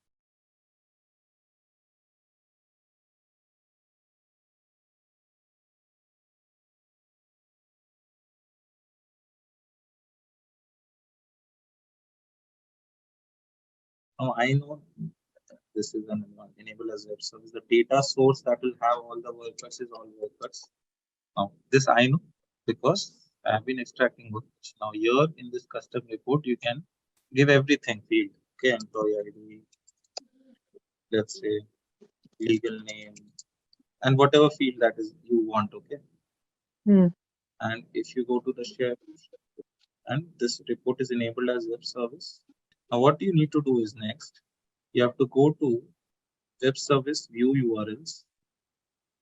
Now I know this is an enable as web service. The data source that will have all the workers is all workers. Now this I know because I have been extracting workers. Now here in this custom report, you can give everything field. Okay, employee ID, let's say legal name, and whatever field that is you want. Okay. And if you go to the share and this report is enabled as web service, now what you need to do is next, you have to go to web service view URLs.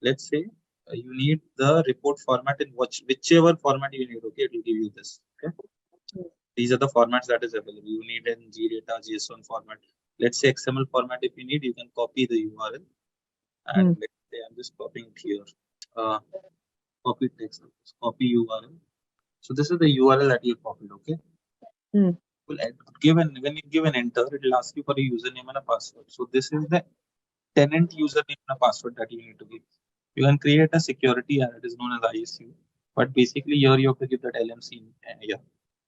Let's say you need the report format in whichever format you need. Okay, it will give you this. Okay, these are the formats that is available. You need in GData, JSON format. Let's say XML format. If you need, you can copy the URL. And let's say I'm just copying it here. Copy text, copy URL. So this is the URL that you copied. Okay. Will when you give an enter, it will ask you for a username and a password. So this is the tenant username and a password that you need to give. You can create a security that is known as ISU, but basically here you have to give that LMC here,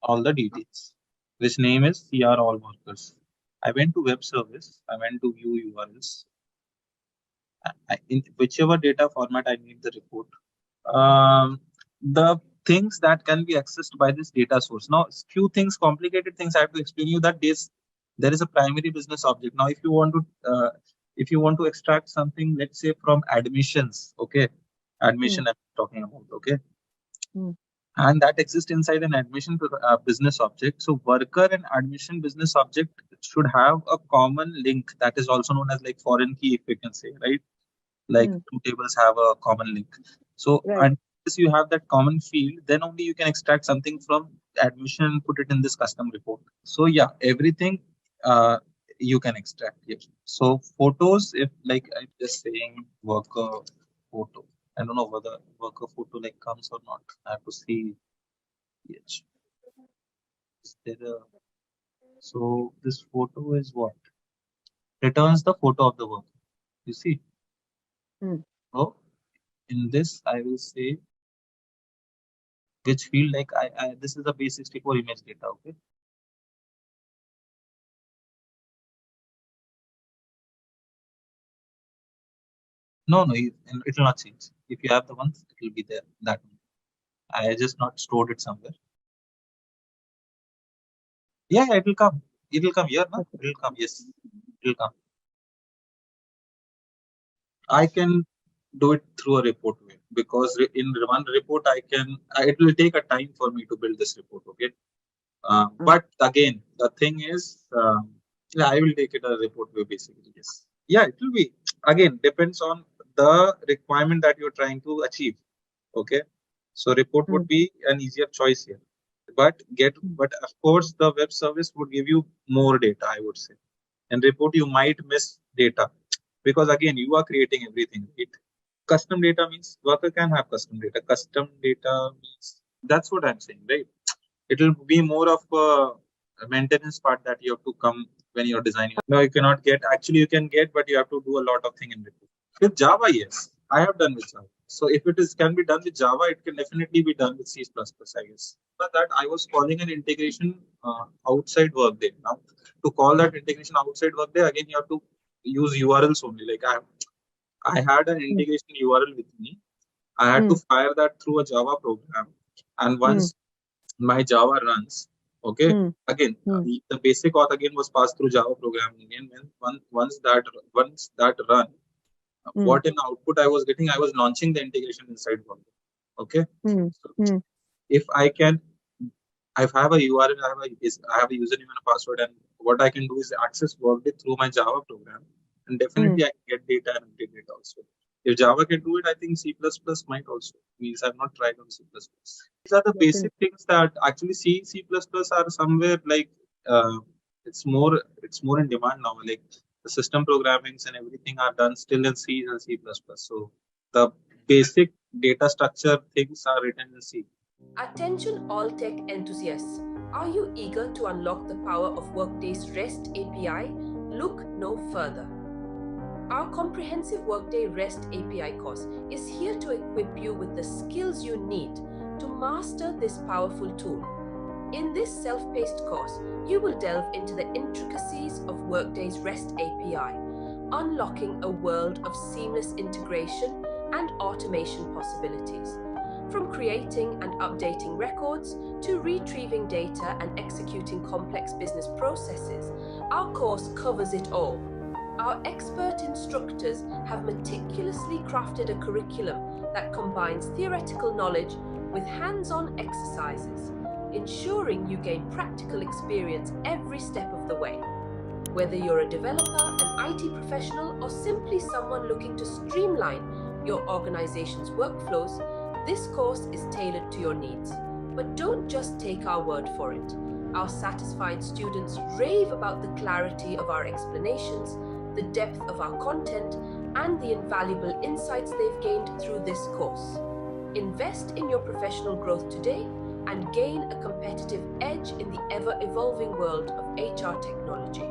all the details. This name is CR all workers. I went to web service. I went to view URLs. In whichever data format I need the report. The things that can be accessed by this data source. Now, few things, complicated things I have to explain you that there is a primary business object. Now, if you want to extract something, let's say from admissions, okay, admission I'm talking about, okay, and that exists inside an admission business object. So worker and admission business object should have a common link that is also known as like foreign key, if we can say, right? Like two tables have a common link. So unless you have that common field, then only you can extract something from admission and put it in this custom report. So yeah, everything you can extract here. So photos, if like I'm just saying worker photo, I don't know whether worker photo like comes or not. I have to see. Yes. So this photo is what? Returns the photo of the worker. You see? So in this, I will say which field like this is the base 64 image data. Okay. No, it will not change. If you have the ones, it will be there. That one. I just not stored it somewhere. Yeah, it will come. It will come here, no? It will come. Yes, it will come. I can do it through a report way because in one report it will take a time for me to build this report. Okay. But again, the thing is, yeah, I will take it a report way basically. Yes. Yeah, it will be again depends on the requirement that you're trying to achieve. Okay. So report would be an easier choice here. But of course the web service would give you more data, I would say. And report you might miss data because again you are creating everything. Custom data means worker can have custom data. Custom data means that's what I'm saying, right? It will be more of a maintenance part that you have to come when you're designing. No, you cannot get. Actually, you can get, but you have to do a lot of things in report. With Java, yes, I have done with Java. So if it can be done with Java, it can definitely be done with C++, I guess. But that I was calling an integration outside Workday. Now, to call that integration outside Workday, again, you have to use URLs only. Like I had an integration URL with me. I had to fire that through a Java program. And once my Java runs, okay, again, the basic auth again was passed through Java programming. And once that run, what in output I was getting, I was launching the integration inside Workday. Okay. So if I have a URL, I have a username and a password, and what I can do is access Workday through my Java program, and definitely I can get data and update data also. If Java can do it, I think C++ might also. Means I've not tried on C++. These are the basic things that actually C++ are somewhere like it's more in demand now. Like The system programmings and everything are done still in C and C++. So the basic data structure things are written in C. Attention all tech enthusiasts. Are you eager to unlock the power of Workday's REST API? Look no further. Our comprehensive Workday REST API course is here to equip you with the skills you need to master this powerful tool. In this self-paced course, you will delve into the intricacies of Workday's REST API, unlocking a world of seamless integration and automation possibilities. From creating and updating records to retrieving data and executing complex business processes, our course covers it all. Our expert instructors have meticulously crafted a curriculum that combines theoretical knowledge with hands-on exercises, ensuring you gain practical experience every step of the way. Whether you're a developer, an IT professional, or simply someone looking to streamline your organization's workflows, this course is tailored to your needs. But don't just take our word for it. Our satisfied students rave about the clarity of our explanations, the depth of our content, and the invaluable insights they've gained through this course. Invest in your professional growth today and gain a competitive edge in the ever-evolving world of HR technology.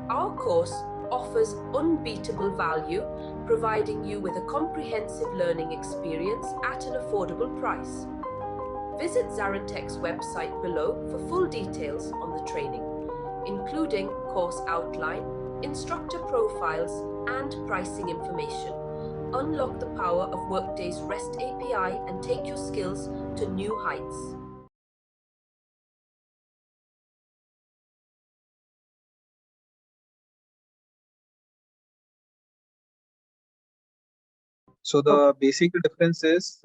Our course offers unbeatable value, providing you with a comprehensive learning experience at an affordable price. Visit ZaranTech's website below for full details on the training, including course outline, instructor profiles, and pricing information. Unlock the power of Workday's REST API and take your skills to new heights. So the basic difference is,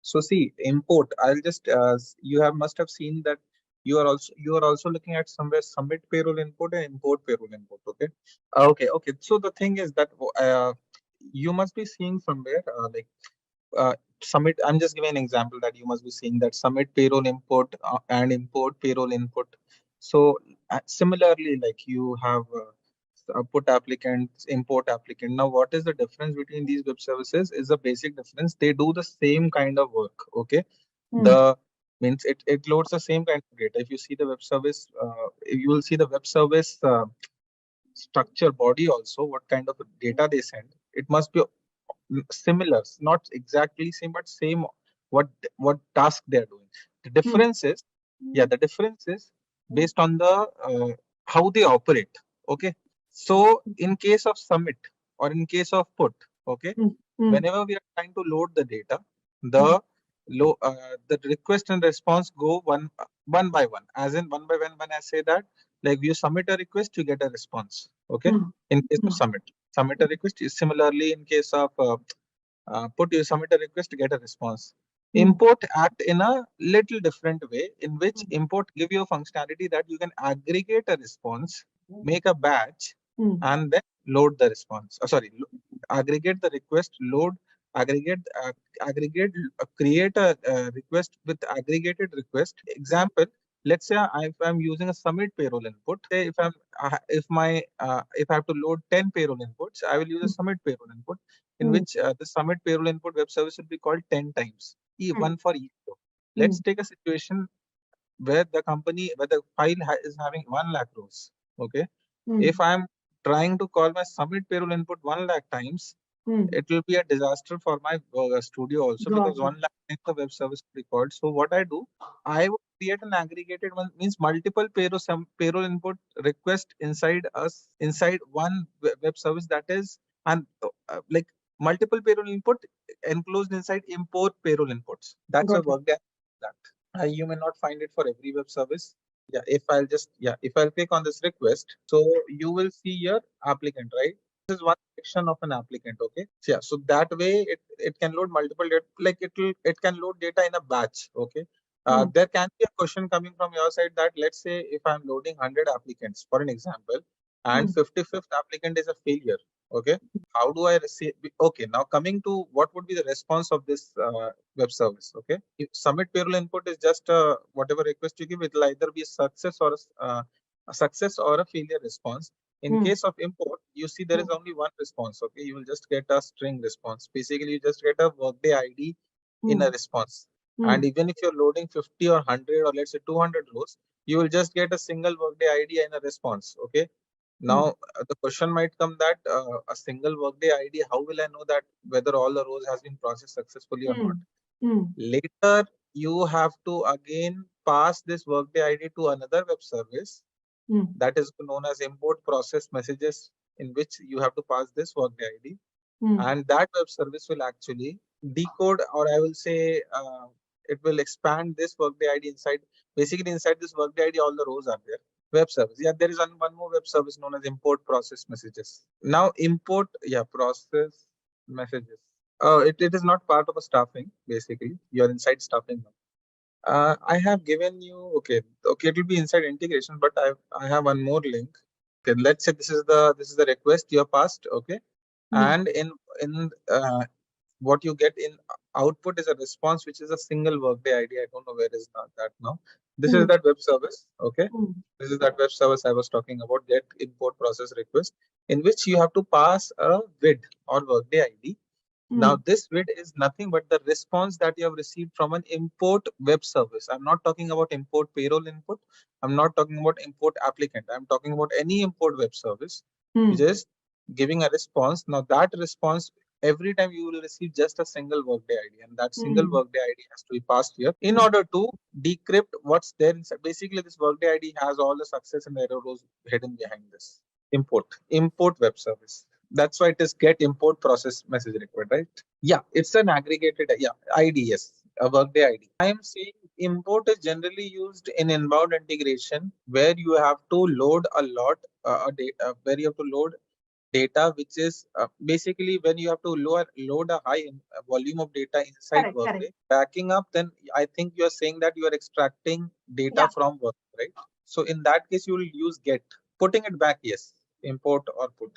so see, import. I'll just you have must have seen that you are also looking at somewhere submit payroll input and import payroll input. Okay, okay. So the thing is that you must be seeing somewhere like submit. I'm just giving an example that you must be seeing that submit payroll import and import payroll input. So similarly, like you have. Put applicant, import applicant. Now, what is the difference between these web services? Is a basic difference. They do the same kind of work. Okay, the means it loads the same kind of data. If you see the web service, you will see the web service structure body also. What kind of data they send? It must be similar, not exactly same, but same. What task they are doing. The difference is, yeah, the difference is based on the how they operate. Okay. So in case of submit or in case of put, okay, whenever we are trying to load the data, the request and response go one by one. As in one by one, when I say that, like you submit a request, you get a response. Okay, in case of submit a request. Similarly, in case of put, you submit a request to get a response. Import act in a little different way, in which import give you a functionality that you can aggregate a response, make a batch, and then load the response. Aggregate the request, load, aggregate, create a request with aggregated request. Example, let's say if I'm using a submit payroll input, say if I have to load 10 payroll inputs, I will use a submit payroll input in which the submit payroll input web service will be called 10 times, one for each row. Let's take a situation where the file is having 1 lakh rows. Okay. If I'm trying to call my submit payroll input 1 lakh times, it will be a disaster for my studio also, because 1 lakh times the web service record. So what I do, I would create an aggregated one, means multiple payroll input request inside one web service, that is, and like multiple payroll input enclosed inside import payroll inputs. That's a Workday that. You may not find it for every web service. Yeah, if I'll click on this request, so you will see your applicant, right? This is one section of an applicant. Okay. So, yeah, so that way it can load multiple data, like it can load data in a batch. Okay. There can be a question coming from your side that, let's say if I'm loading 100 applicants for an example, and 55th applicant is a failure. Okay. How do I receive? Okay. Now coming to what would be the response of this web service. Okay. If submit payroll input is just whatever request you give, it will either be a success or a failure response. In case of import, you see there is only one response. Okay, you will just get a string response. Basically, you just get a Workday ID in a response. And even if you're loading 50 or 100 or let's say 200 rows, you will just get a single Workday ID in a response. Okay. Now the question might come that a single Workday ID, how will I know that whether all the rows has been processed successfully or not? Later, you have to again pass this Workday ID to another web service that is known as import process messages, in which you have to pass this Workday ID. And that web service will actually decode, or I will say it will expand this Workday ID inside. Basically, inside this Workday ID, all the rows are there. Web service. Yeah, there is one more web service known as import process messages. Now, import, process messages. It is not part of a staffing, basically. You're inside staffing now. I have given you, okay, it will be inside integration, but I have one more link. Okay, let's say this is the request you have passed, okay, and in what you get in output is a response which is a single Workday ID. I don't know where is that now. This is that web service, okay. This is that web service I was talking about. Get import process request, in which you have to pass a vid or Workday ID. Now, this vid is nothing but the response that you have received from an import web service. I'm not talking about import payroll input. I'm not talking about import applicant. I'm talking about any import web service, which is giving a response. Now, that response, every time you will receive just a single Workday ID, and that single Workday ID has to be passed here in order to decrypt what's there inside. Basically, this Workday ID has all the success and errors hidden behind this import web service. That's why it is get import process message required, right? Yeah, it's an aggregated ID, yes, a Workday ID. I am saying import is generally used in inbound integration where you have to load a lot, where you have to load data, which is basically when you have to load a high volume of data inside Workday. Backing up, then I think you are saying that you are extracting data from Workday, right? So in that case, you will use get. Putting it back, yes. Import or put,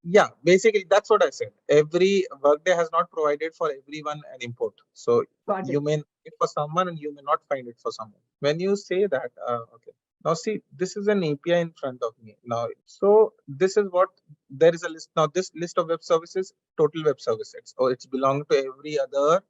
yeah, basically that's what I said. Every Workday has not provided for everyone an import, so you may find it for someone and you may not find it for someone. When you say that, okay, now see, this is an API in front of me now. So this is what there is a list now. This list of web services, total web services, or it's belong to every other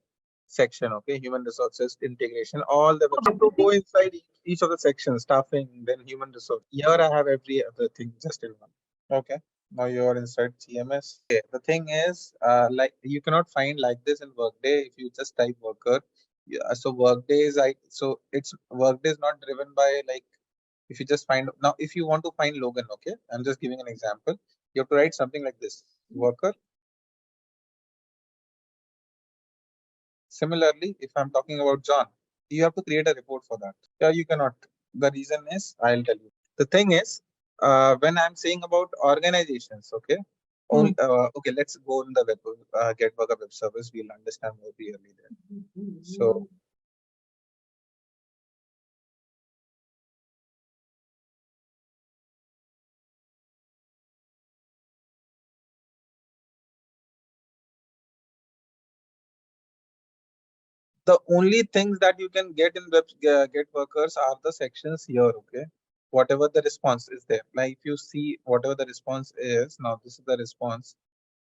section. Okay, human resources, integration, all the web. To go inside each of the sections, staffing, then human resource. Here I have every other thing just in one. Okay, now you are inside CMS. Okay. The thing is, like you cannot find like this in Workday if you just type worker. Yeah, so Workday is it's Workday is not driven by like if you just find now if you want to find Logan, okay, I'm just giving an example. You have to write something like this, worker. Similarly, if I'm talking about John, you have to create a report for that. Yeah, you cannot. The reason is, I'll tell you. The thing is, when I'm saying about organizations, okay, okay, let's go in the web, get worker web service. We'll understand more clearly there. So. The only things that you can get in get workers are the sections here, okay, whatever the response is there. Like if you see whatever the response is, now this is the response,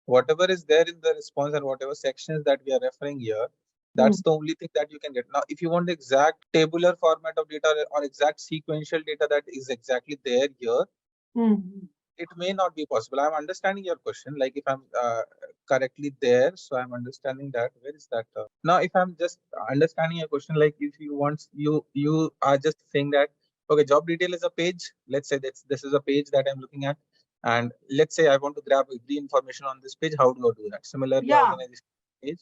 whatever is there in the response and whatever sections that we are referring here, that's the only thing that you can get. Now if you want the exact tabular format of data or exact sequential data that is exactly there here, it may not be possible. I'm understanding your question. Like if I'm correctly there, so I'm understanding that. Where is that? Now, if I'm just understanding your question, like if you want, you are just saying that, okay, job detail is a page. Let's say this is a page that I'm looking at, and let's say I want to grab every information on this page. How do I do that? Similarly, organization page.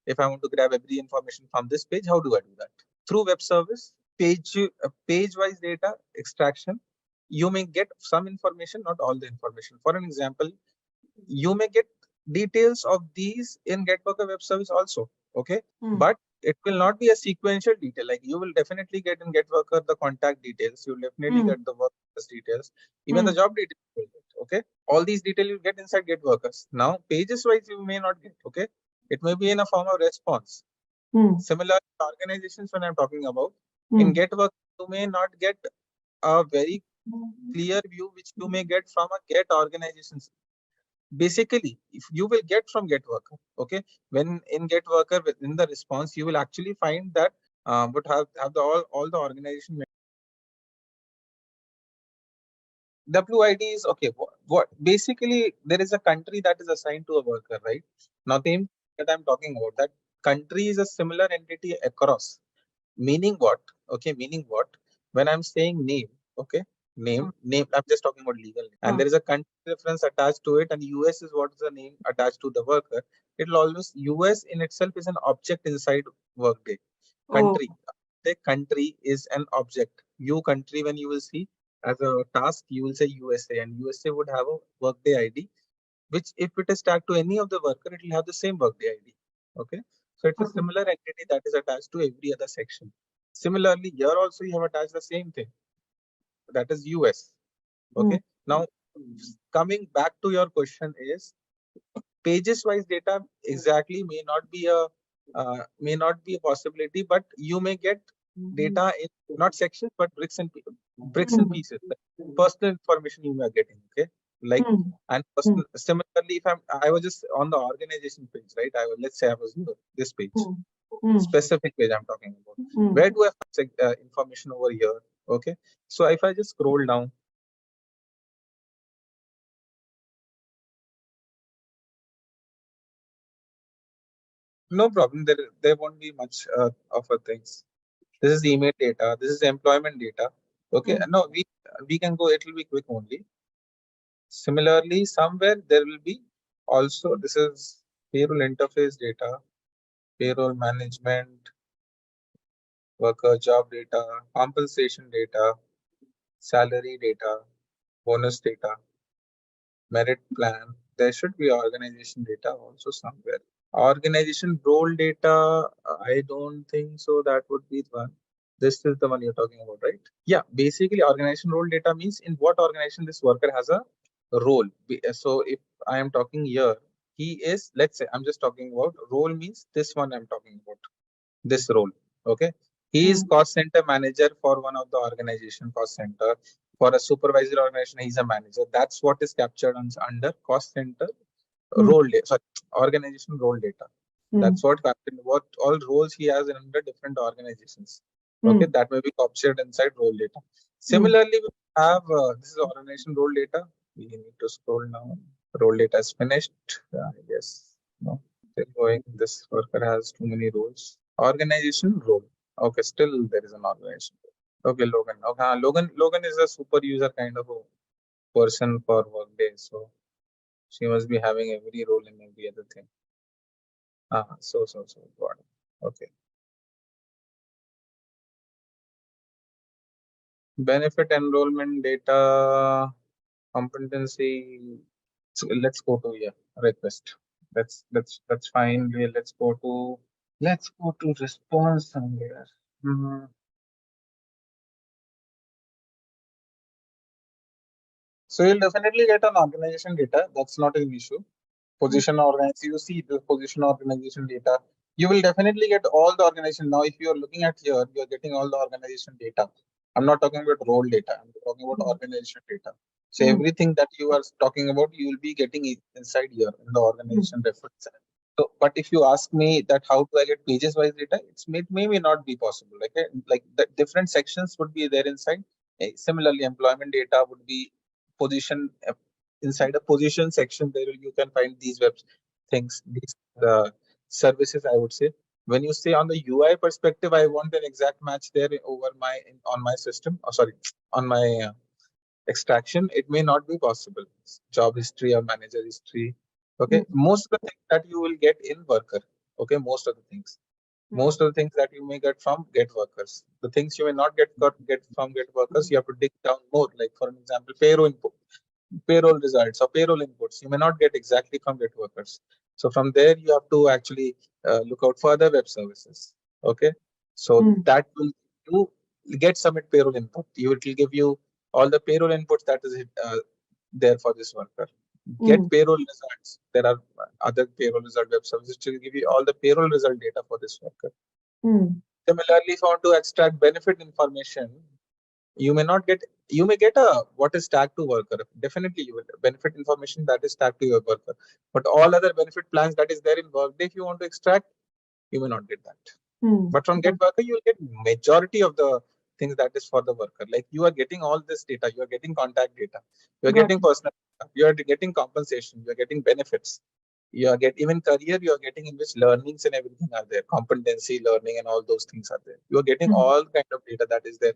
If I want to grab every information from this page, how do I do that? Through web service, page-wise data extraction. You may get some information, not all the information. For an example, you may get details of these in Get Worker web service also, okay? But it will not be a sequential detail. Like you will definitely get in Get Worker the contact details. You will definitely get the workers details, even the job details you will get, okay? All these details you get inside Get Workers. Now, pages wise you may not get, okay? It may be in a form of response. Similar organizations when I'm talking about, in Get Worker, you may not get a very clear view which you may get from a get organizations. Basically, if you will get from get worker, okay, when in get worker within the response, you will actually find that would have the all the organization. WID is okay. What basically there is a country that is assigned to a worker, right? Now, the thing that I'm talking about, that country is a similar entity across. Meaning what? Okay, meaning what? When I'm saying name, okay, name. I'm just talking about legal name, and there is a country reference attached to it, and US is what is the name attached to the worker. It'll always US in itself is an object inside Workday. Country, the country is an object. You country, when you will see as a task, you will say USA, and USA would have a Workday ID, which if it is tagged to any of the worker, it will have the same Workday ID. Okay, so it's a similar entity that is attached to every other section. Similarly, here also you have attached the same thing, that is US. Okay, now coming back to your question is pages wise data exactly may not be a possibility, but you may get data in not sections but bricks and pieces, like personal information you are getting. Okay, like and similarly, if I was just on the organization page, right? Let's say I was here, this page, specific page I'm talking about. Where do I find information over here? Okay, so if I just scroll down, no problem. There won't be much of a things. This is email data. This is employment data. Okay, no, we can go. It will be quick only. Similarly, somewhere there will be also, this is payroll interface data, payroll management, worker job data, compensation data, salary data, bonus data, merit plan. There should be organization data also somewhere. Organization role data, I don't think so. That would be the one. This is the one you're talking about, right? Yeah, basically organization role data means in what organization this worker has a role. So if I am talking here, he is, let's say I'm just talking about role means this one I'm talking about, this role. Okay. He is cost center manager for one of the organization cost center. For a supervisory organization, he's a manager. That's what is captured under cost center role data, sorry, organization role data. That's what captain, what all roles he has in under different organizations. Okay, that may be captured inside role data. Similarly, we have this is organization role data. We need to scroll down. Role data is finished. I guess no. Still going. This worker has too many roles. Organization role. Okay, still there is an organization. Okay, Logan. Okay, Logan is a super user kind of a person for Workday. So she must be having every role in every other thing. So got it. Okay. Benefit enrollment data, competency. So let's go to request. That's fine. Let's go to response somewhere. So you'll definitely get an organization data. That's not an issue. Position organization, you see the position organization data. You will definitely get all the organization. Now, if you are looking at here, you are getting all the organization data. I'm not talking about role data. I'm talking about organization data. So everything that you are talking about, you will be getting it inside here in the organization reference. So, but if you ask me that how do I get pages wise data, maybe not be possible. Like the different sections would be there inside. Similarly, employment data would be position inside a position section. There you can find these web things, these services. I would say when you say on the UI perspective, I want an exact match there over on my system. Oh, sorry, on my extraction, it may not be possible. Job history or manager history. Okay, most of the things that you will get in worker. Okay, most of the things that you may get from get workers. The things you may not get from get workers, you have to dig down more. Like for an example, payroll results or payroll inputs, you may not get exactly from get workers. So from there, you have to actually look out for other web services. Okay, so that will you get submit payroll input. It will give you all the payroll inputs that is there for this worker. Get payroll results. There are other payroll result web services which will give you all the payroll result data for this worker. Similarly, if you want to extract benefit information, You may not get, you may get a what is tagged to worker. Definitely you will benefit information that is tagged to your worker. But all other benefit plans that is there in Workday, if you want to extract, you may not get that. But from Get Worker, you will get majority of the things that is for the worker. Like you are getting all this data, you are getting contact data, you are getting personal data, you are getting compensation, you are getting benefits, you are getting even career, you are getting in which learnings and everything are there, competency learning and all those things are there. You are getting all kind of data that is there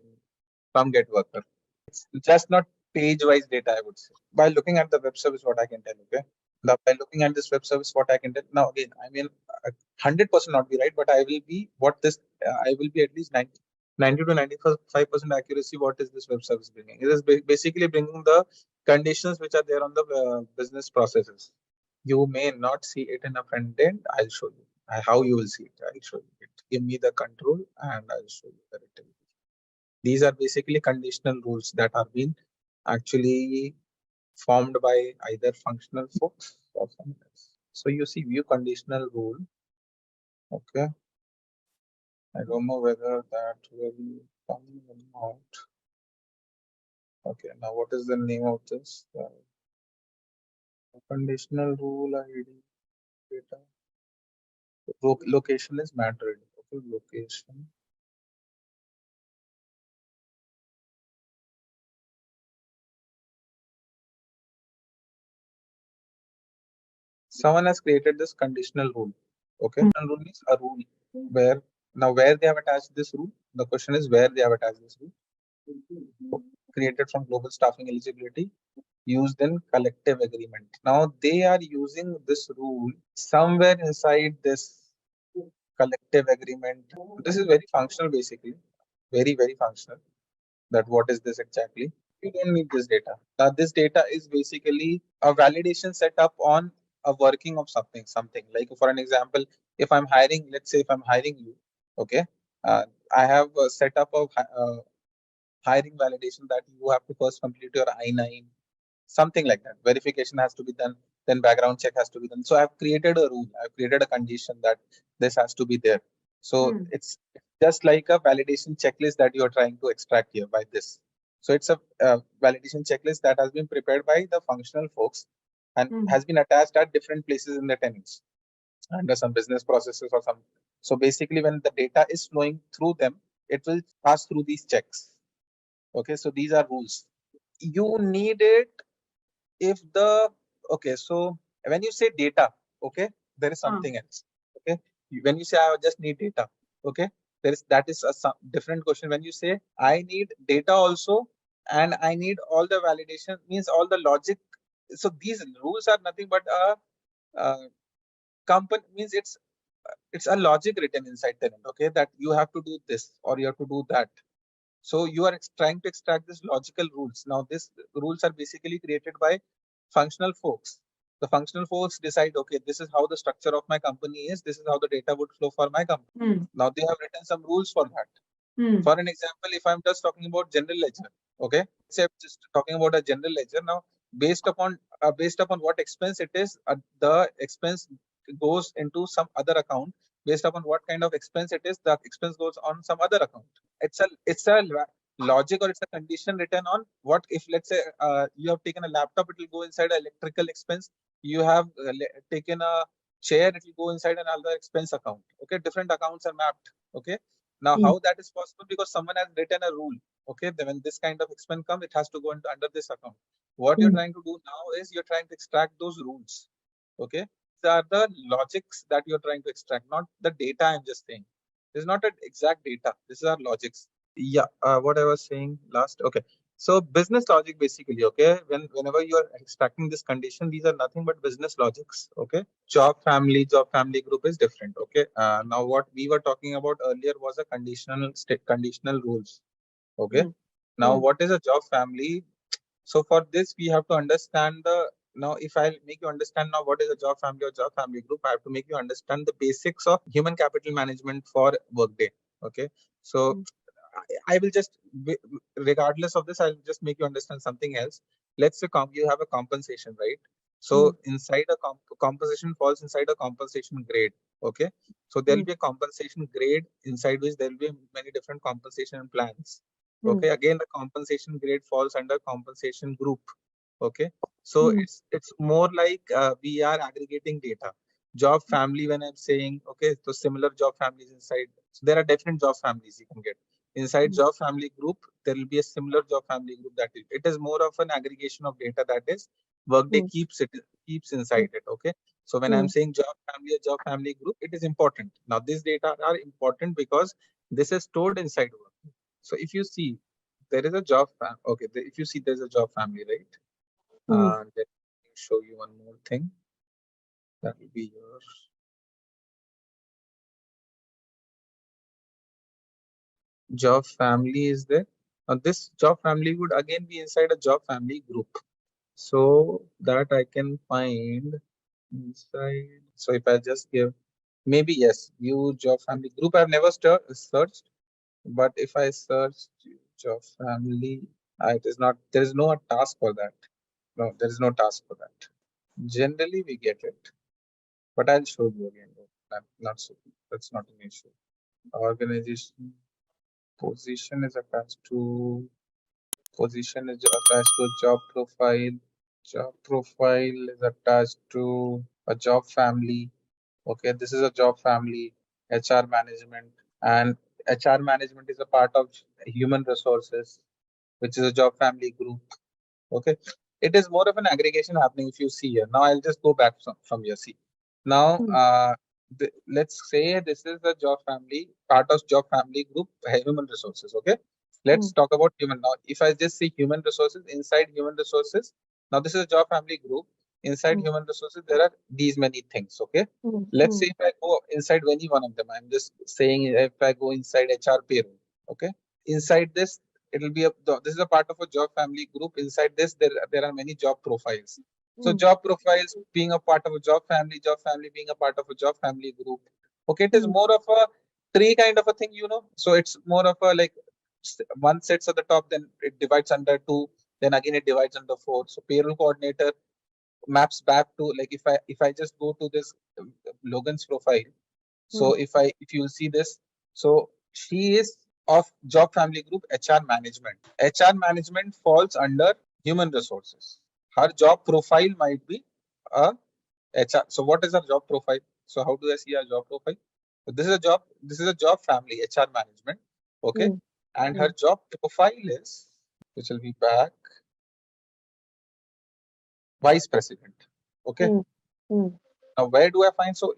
from Get Worker. It's just not page-wise data, I would say. By looking at the web service, what I can tell, okay? Now, by looking at this web service, what I can tell. Now, again, I mean, 100% not be right, but I will be what this. I will be at least 90 to 95% accuracy. What is this web service bringing? It is basically bringing the conditions which are there on the business processes. You may not see it in a front end. I'll show you how you will see it. I'll show you it. Give me the control, and I'll show you the retrieval. These are basically conditional rules that are being actually formed by either functional folks or someone else. So you see view conditional rule. Okay. I don't know whether that will come or not. Okay. Now what is the name of this? Conditional rule ID data. Location is matter. Okay. Location. Someone has created this conditional rule. Okay. And rule is a rule where where they have attached this rule. The question is where they have attached this rule. Created from global staffing eligibility used in collective agreement. Now they are using this rule somewhere inside this collective agreement. This is very functional, basically, very functional. That what is this exactly? You don't need this data. Now this data is basically a validation set up on a working of something. Like for an example, if I'm hiring, let's say if I'm hiring you, okay, I have a setup of hiring validation that you have to first complete your I-9, something like that. Verification has to be done, then background check has to be done. So I've created a rule, I've created a condition that this has to be there. So it's just like a validation checklist that you're trying to extract here by this. So it's a validation checklist that has been prepared by the functional folks and has been attached at different places in the tenants under some business processes or some. So basically when the data is flowing through them, it will pass through these checks. Okay, so these are rules. You need it if the, okay, so when you say data, okay, there is something else. Okay, when you say I just need data, okay, that is a different question. When you say I need data also and I need all the validation, means all the logic. So these rules are nothing but a company, means it's a logic written inside tenant, okay, that you have to do this or you have to do that. So you are trying to extract this logical rules. Now these rules are basically created by functional folks. The functional folks decide, okay, this is how the structure of my company is. This is how the data would flow for my company. Now they have written some rules for that. For an example, if I'm just talking about general ledger, okay, say I'm just talking about a general ledger. Now, based upon what expense it is, the expense goes into some other account. Based upon what kind of expense it is, the expense goes on some other account. It's a logic or it's a condition written on what if, let's say, you have taken a laptop, it will go inside an electrical expense. You have taken a chair, it will go inside another expense account. Okay, different accounts are mapped. Okay, now how that is possible? Because someone has written a rule. Okay, then when this kind of expense comes, it has to go into under this account. What you're trying to do now is you're trying to extract those rules. Okay, these are the logics that you're trying to extract, not the data. I'm just saying this is not an exact data. This is our logics. Yeah, what I was saying last. Okay, so business logic basically. Okay, whenever you are extracting this condition, these are nothing but business logics. Okay, job family group is different. Okay, now what we were talking about earlier was a conditional rules. Okay, now what is a job family? So for this, we have to understand the, now if I make you understand now what is a job family or job family group, I have to make you understand the basics of human capital management for Workday. Okay, so I will just, regardless of this, I'll just make you understand something else. Let's say you have a compensation, right? So inside a compensation falls inside a compensation grade. Okay, so there will be a compensation grade inside which there will be many different compensation plans. Okay, again the compensation grade falls under compensation group. Okay, so it's more like we are aggregating data. Job family, when I'm saying, okay, so similar job families inside. So there are different job families you can get. Inside job family group, there will be a similar job family group that it is more of an aggregation of data that is Workday keeps inside it. Okay. So when I'm saying job family or job family group, it is important. Now these data are important because this is stored inside Workday. So if you see, there is a job okay, if you see there's a job family, right? Let me show you one more thing. That will be your job family is there. Now this job family would again be inside a job family group. So that I can find inside. So if I just give, maybe yes, view job family group. I've never searched, but if I search job family, it is not, there is no task for that. No, there is no task for that. Generally we get it, but I'll show you again. Not so, that's not an issue. Organization position is attached to job profile. Job profile is attached to a job family. Okay, this is a job family. HR management, and HR management is a part of human resources, which is a job family group. Okay, it is more of an aggregation happening if you see here. Now I'll just go back from here. See, now let's say this is the job family, part of job family group, human resources. Okay, let's talk about human. Now if I just see human resources, inside human resources, now this is a job family group. Inside human resources there are these many things. Okay, let's say if I go inside any one of them, I'm just saying if I go inside HR payroll. Okay, inside this it will be this is a part of a job family group. Inside this there are many job profiles. So job profiles being a part of a job family being a part of a job family group. Okay, it is more of a tree kind of a thing, you know. So it's more of a like one sits at the top, then it divides under two, then again it divides under four. So payroll coordinator maps back to, like, if I just go to this Logan's profile. So if you see this, so she is of job family group HR management. HR management falls under human resources. Her job profile might be a HR. So what is her job profile? So how do I see her job profile? So this is a job family, HR management. Okay. And her job profile is, which will be back, vice president. Okay. Now where do I find? So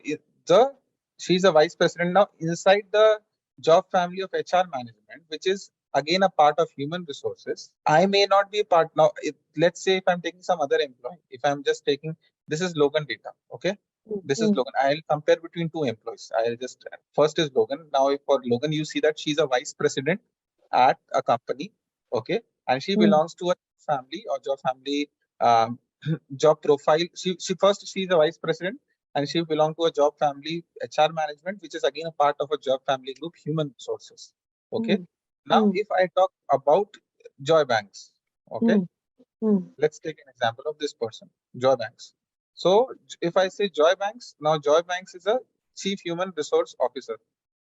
she's a vice president. Now inside the job family of HR management, which is again a part of human resources, I may not be part. Now let's say if I'm taking some other employee, if I'm just taking, this is Logan data. Okay, this is Logan. I'll compare between two employees. I'll just, first is Logan. Now if for Logan you see that she's a vice president at a company. Okay, and she belongs to a family or job family um, job profile. She's a vice president, and she belongs to a job family HR management, which is again a part of a job family group, human resources. Okay. Now, if I talk about Joy Banks, okay, let's take an example of this person, Joy Banks. So if I say Joy Banks, now Joy Banks is a chief human resource officer.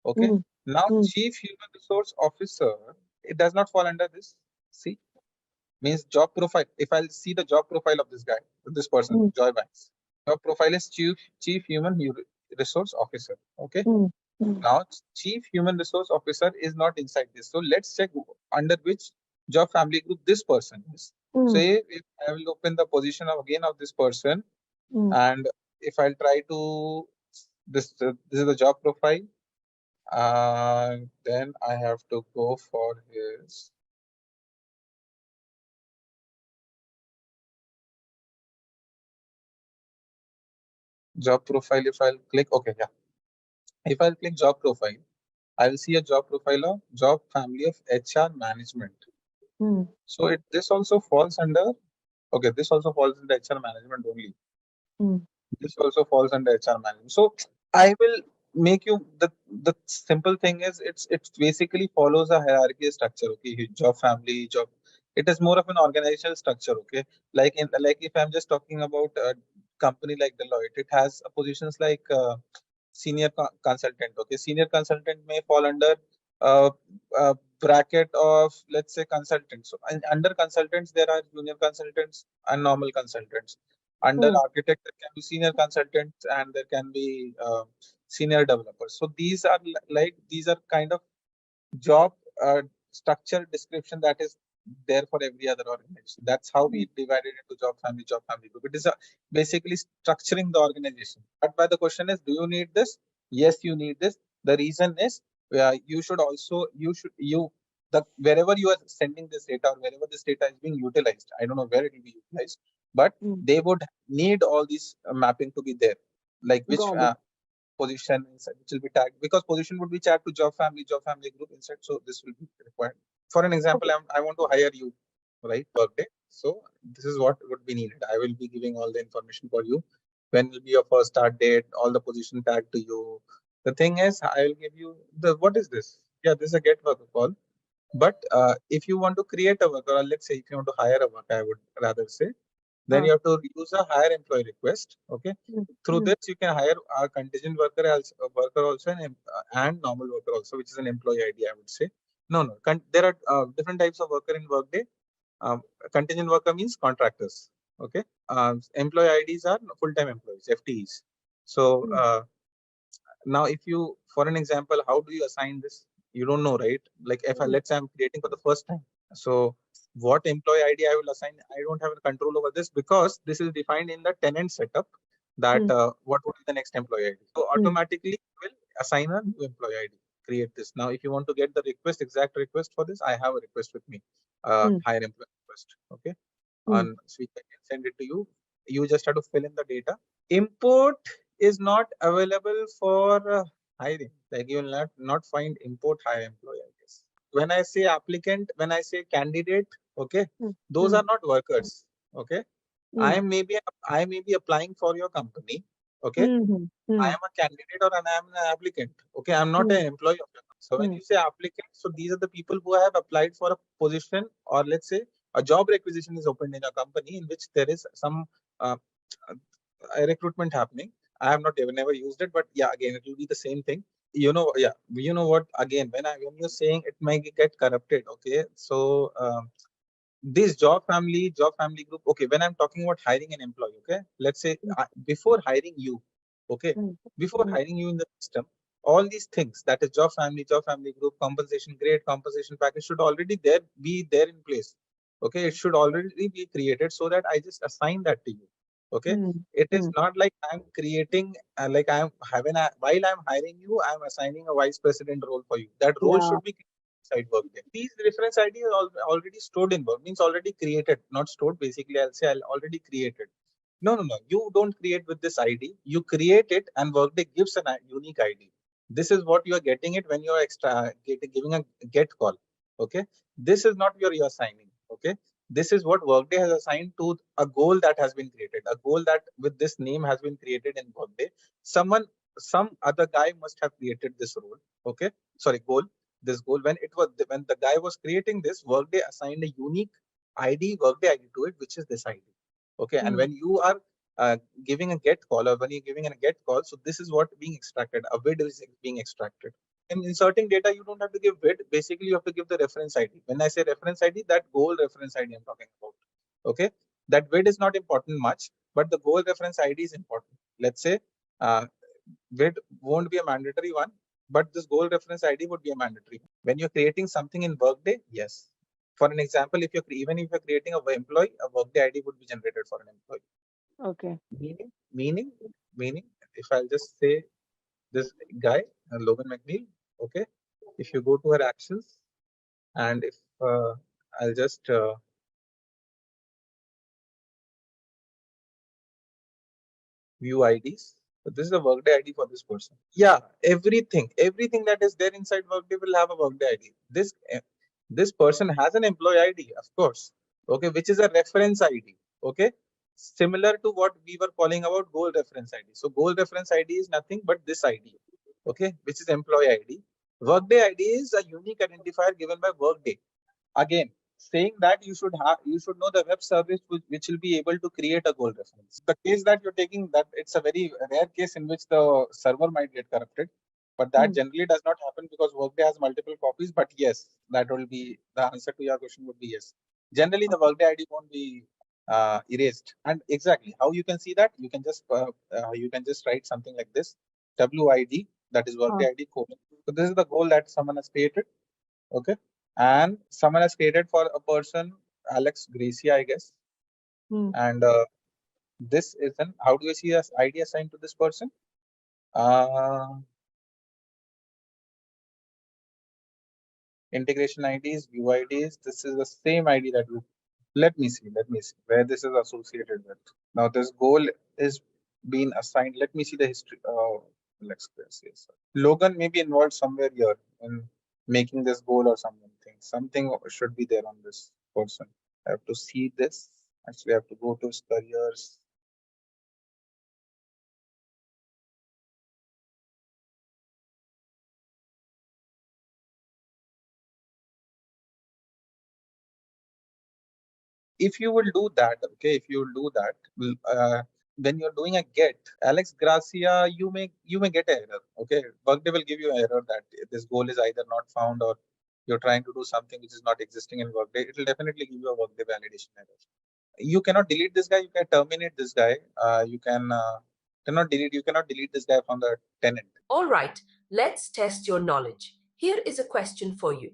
Okay. Now, chief human resource officer, it does not fall under this. See, means job profile. If I'll see the job profile of this guy, this person, Joy Banks, job profile is chief human resource officer. Okay. Now chief human resource officer is not inside this. So let's check under which job family group this person is. So if I will open the position of again of this person, and if I'll try to this is the job profile, then I have to go for his job profile. If I'll click, okay, yeah. If I'll click job profile, I will see a job profile of job family of HR management. So this also falls under, okay, this also falls under HR management only. This also falls under HR management. So I will make you the simple thing is it's basically follows a hierarchy structure. Okay, job family job. It is more of an organizational structure. Okay, like if I'm just talking about a company like Deloitte, it has positions like senior consultant. Okay, senior consultant may fall under uh, bracket of, let's say, consultants. So under consultants, there are junior consultants and normal consultants. Under architect, there can be senior consultants and there can be senior developers. So these are these are kind of job structure description that is there for every other organization. That's how we divided into job family group. It is basically structuring the organization. But by the question is, do you need this? Yes, you need this. The reason is you should also wherever you are sending this data or wherever this data is being utilized. I don't know where it will be utilized, but they would need all these mapping to be there, like which position inside, which will be tagged, because position would be tagged to job family group inside. So this will be required. For an example, I want to hire you, right? Workday. So this is what would be needed. I will be giving all the information for you. When will be your first start date? All the position tagged to you. The thing is, I will give you what is this? Yeah, this is a get worker call. But if you want to create a worker, or let's say if you want to hire a worker, I would rather say, then you have to use a hire employee request. Okay. Through this, you can hire a contingent worker also, and normal worker also, which is an employee ID, I would say. No. There are different types of worker in Workday. Contingent worker means contractors. Okay. Employee IDs are full-time employees, FTEs. So now, if you, for an example, how do you assign this? You don't know, right? Like if let's say I'm creating for the first time. So what employee ID I will assign, I don't have control over this, because this is defined in the tenant setup that what would be the next employee ID. So automatically it will assign a new employee ID, create this. Now, if you want to get the exact request for this, I have a request with me, hire employee request. Okay. On Switch, I can send it to you. You just have to fill in the data. Import is not available for hiring. Like you will not find import hire employee, I guess. When I say applicant, when I say candidate, okay, those are not workers. Okay. I may be applying for your company. Okay. I am a candidate or I am an applicant. Okay. I'm not an employee of your company. So when you say applicant, so these are the people who have applied for a position, or let's say a job requisition is opened in a company in which there is some recruitment happening. I have never used it, but yeah, again, it will be the same thing. You know what? Again, when you're saying it might get corrupted, okay. So this job family group. Okay, when I'm talking about hiring an employee, okay, let's say before hiring you, okay, before hiring you in the system, all these things, that is job family group, compensation grade, compensation package, should already be there in place. Okay, it should already be created, so that I just assign that to you. Okay, it is not like I'm creating like I'm having while I'm hiring you, I'm assigning a vice president role for you. That role should be inside Workday. These reference ID are already stored in Workday, means already created, not stored. Basically, I'll say already created. No. You don't create with this ID. You create it, and Workday gives a unique ID. This is what you are getting it when you are giving a get call. Okay, this is not your assigning. Okay, this is what Workday has assigned to a goal that has been created. A goal that with this name has been created in Workday. Some other guy must have created this role. Okay, sorry, goal. This goal, when the guy was creating this, Workday assigned a unique Workday ID to it, which is this ID. Okay, and when you are giving a get call, or when you're giving a get call, so this is what being extracted. A vid is being extracted. In inserting data, you don't have to give vid. Basically, you have to give the reference ID. When I say reference ID, that goal reference ID I'm talking about. Okay, that vid is not important much, but the goal reference ID is important. Let's say vid won't be a mandatory one, but this goal reference ID would be a mandatory one. When you're creating something in Workday, yes. For an example, if you're creating a employee, a Workday ID would be generated for an employee. Okay. Meaning, if I'll just say this guy, Logan McNeil, okay, if you go to her actions, and if I'll just view IDs. So this is a Workday ID for this person. Yeah, everything that is there inside Workday will have a Workday ID. This person has an employee ID, of course, okay, which is a reference ID. Okay, similar to what we were calling about goal reference ID. So goal reference ID is nothing but this ID, okay, which is employee ID. Workday ID is a unique identifier given by Workday. Again, saying that you should know the web service which will be able to create a goal reference. The case that you're taking, that it's a very rare case in which the server might get corrupted. But that generally does not happen because Workday has multiple copies. But yes, that will be the answer to your question would be yes. Generally, the Workday ID won't be erased. And exactly how you can see that, you can just write something like this: WID, that is Workday ID colon. So this is the goal that someone has created. Okay, and someone has created for a person, Alex Gracia, I guess. And this is an, how do you see as ID assigned to this person? Integration IDs, view IDs. This is the same ID that we. Let me see where this is associated with. Now this goal is being assigned. Let me see the history. Let's see. Logan may be involved somewhere here in making this goal or something. Something should be there on this person. I have to see this. Actually, I have to go to his careers. If you will do that, okay, if you will do that, when you're doing a get, Alex Gracia, you may get an error. Okay, Workday will give you an error that this goal is either not found or you're trying to do something which is not existing in Workday. It will definitely give you a Workday validation error. You cannot delete this guy. You can terminate this guy. You cannot delete this guy from the tenant. All right, let's test your knowledge. Here is a question for you.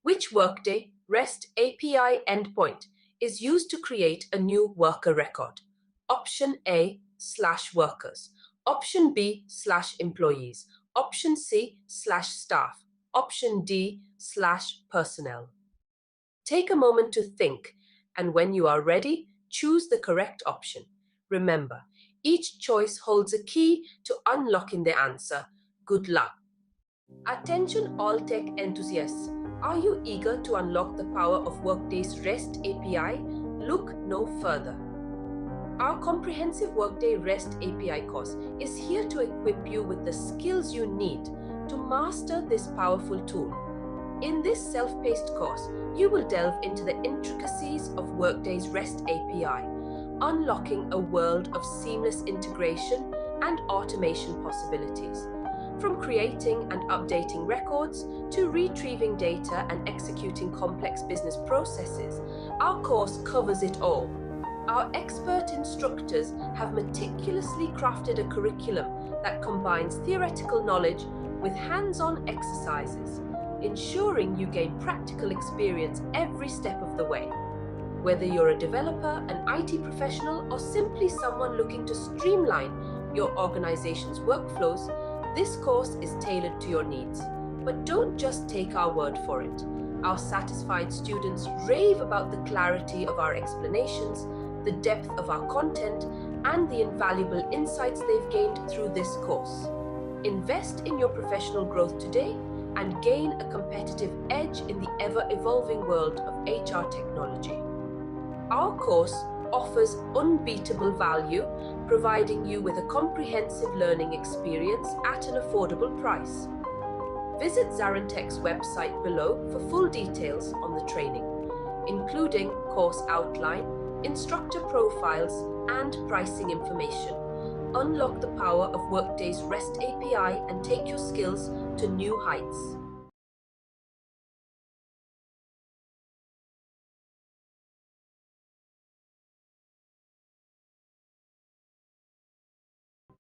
Which Workday REST API endpoint is used to create a new worker record? Option A /workers, option B /employees, option C /staff, option D /personnel. Take a moment to think, and when you are ready, choose the correct option. Remember, each choice holds a key to unlocking the answer. Good luck. Attention all tech enthusiasts. Are you eager to unlock the power of Workday's REST API? Look no further. Our comprehensive Workday REST API course is here to equip you with the skills you need to master this powerful tool. In this self-paced course, you will delve into the intricacies of Workday's REST API, unlocking a world of seamless integration and automation possibilities. From creating and updating records to retrieving data and executing complex business processes, our course covers it all. Our expert instructors have meticulously crafted a curriculum that combines theoretical knowledge with hands-on exercises, ensuring you gain practical experience every step of the way. Whether you're a developer, an IT professional, or simply someone looking to streamline your organization's workflows, this course is tailored to your needs. But don't just take our word for it. Our satisfied students rave about the clarity of our explanations, the depth of our content, and the invaluable insights they've gained through this course. Invest in your professional growth today and gain a competitive edge in the ever-evolving world of HR technology. Our course offers unbeatable value, providing you with a comprehensive learning experience at an affordable price. Visit ZaranTech's website below for full details on the training, including course outline, instructor profiles, and pricing information. Unlock the power of Workday's REST API and take your skills to new heights.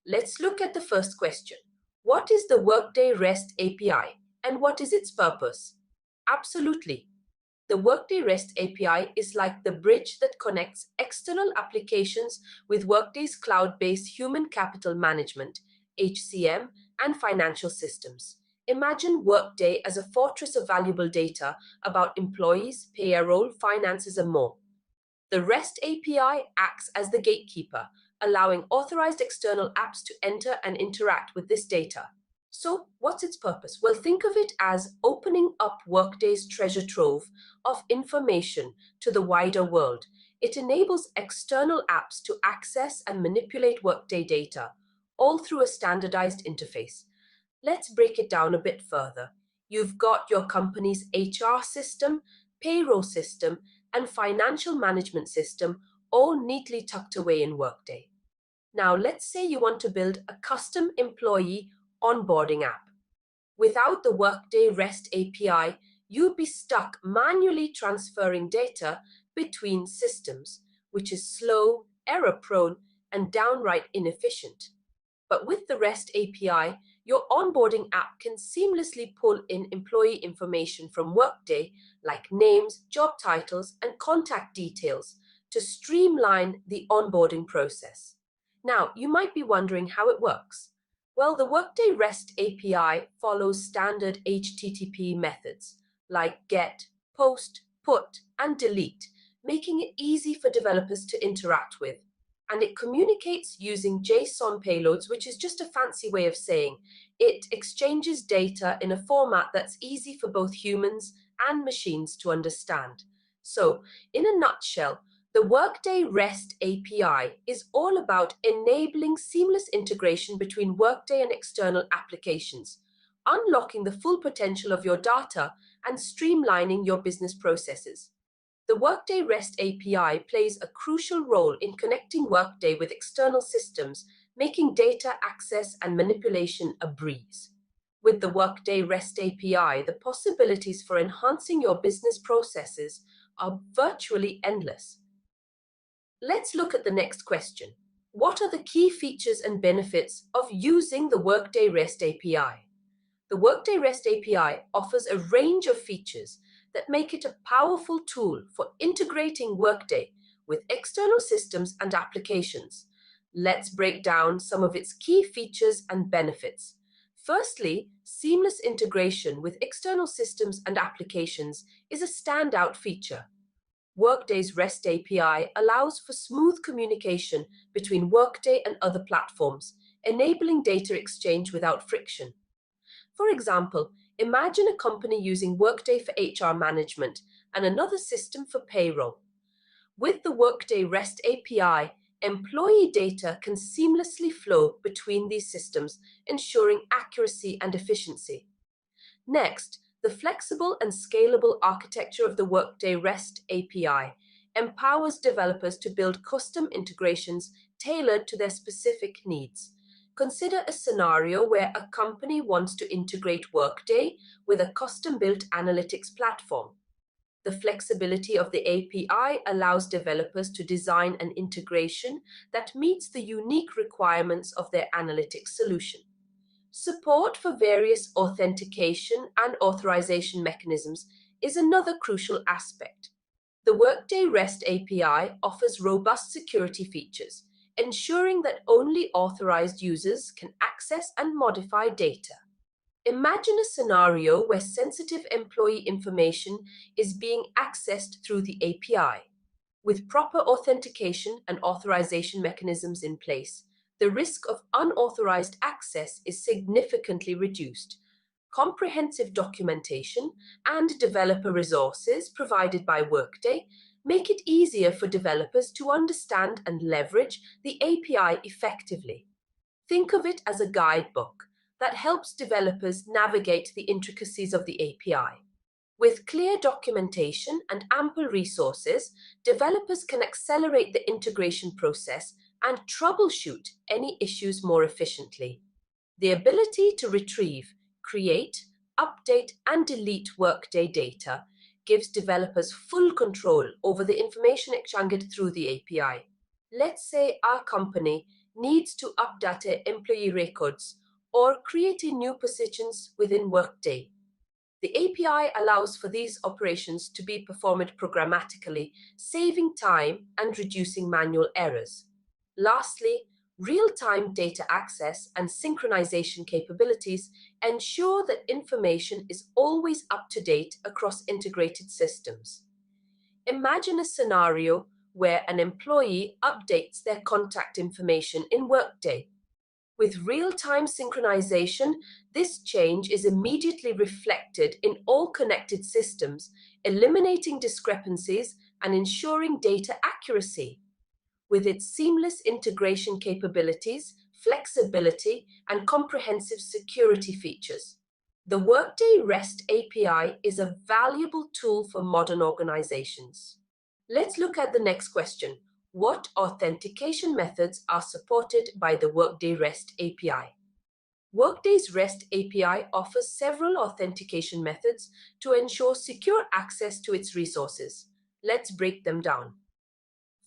Let's look at the first question. What is the Workday REST API and what is its purpose? Absolutely. The Workday REST API is like the bridge that connects external applications with Workday's cloud-based human capital management, HCM, and financial systems. Imagine Workday as a fortress of valuable data about employees, payroll, finances, and more. The REST API acts as the gatekeeper, allowing authorized external apps to enter and interact with this data. So, what's its purpose? Well, think of it as opening up Workday's treasure trove of information to the wider world. It enables external apps to access and manipulate Workday data, all through a standardized interface. Let's break it down a bit further. You've got your company's HR system, payroll system, and financial management system all neatly tucked away in Workday. Now, let's say you want to build a custom employee onboarding app. Without the Workday REST API, you'd be stuck manually transferring data between systems, which is slow, error-prone, and downright inefficient. But with the REST API, your onboarding app can seamlessly pull in employee information from Workday, like names, job titles, and contact details, to streamline the onboarding process. Now, you might be wondering how it works. Well, the Workday REST API follows standard HTTP methods like GET, POST, PUT, and DELETE, making it easy for developers to interact with. And it communicates using JSON payloads, which is just a fancy way of saying it exchanges data in a format that's easy for both humans and machines to understand. So, in a nutshell, the Workday REST API is all about enabling seamless integration between Workday and external applications, unlocking the full potential of your data, and streamlining your business processes. The Workday REST API plays a crucial role in connecting Workday with external systems, making data access and manipulation a breeze. With the Workday REST API, the possibilities for enhancing your business processes are virtually endless. Let's look at the next question. What are the key features and benefits of using the Workday REST API? The Workday REST API offers a range of features that make it a powerful tool for integrating Workday with external systems and applications. Let's break down some of its key features and benefits. Firstly, seamless integration with external systems and applications is a standout feature. Workday's REST API allows for smooth communication between Workday and other platforms, enabling data exchange without friction. For example, imagine a company using Workday for HR management and another system for payroll. With the Workday REST API, employee data can seamlessly flow between these systems, ensuring accuracy and efficiency. Next, the flexible and scalable architecture of the Workday REST API empowers developers to build custom integrations tailored to their specific needs. Consider a scenario where a company wants to integrate Workday with a custom-built analytics platform. The flexibility of the API allows developers to design an integration that meets the unique requirements of their analytics solution. Support for various authentication and authorization mechanisms is another crucial aspect. The Workday REST API offers robust security features, ensuring that only authorized users can access and modify data. Imagine a scenario where sensitive employee information is being accessed through the API. With proper authentication and authorization mechanisms in place, the risk of unauthorized access is significantly reduced. Comprehensive documentation and developer resources provided by Workday make it easier for developers to understand and leverage the API effectively. Think of it as a guidebook that helps developers navigate the intricacies of the API. With clear documentation and ample resources, developers can accelerate the integration process and troubleshoot any issues more efficiently. The ability to retrieve, create, update, and delete Workday data gives developers full control over the information exchanged through the API. Let's say our company needs to update employee records or create new positions within Workday. The API allows for these operations to be performed programmatically, saving time and reducing manual errors. Lastly, real-time data access and synchronization capabilities ensure that information is always up to date across integrated systems. Imagine a scenario where an employee updates their contact information in Workday. With real-time synchronization, this change is immediately reflected in all connected systems, eliminating discrepancies and ensuring data accuracy. With its seamless integration capabilities, flexibility, and comprehensive security features, the Workday REST API is a valuable tool for modern organizations. Let's look at the next question. What authentication methods are supported by the Workday REST API? Workday's REST API offers several authentication methods to ensure secure access to its resources. Let's break them down.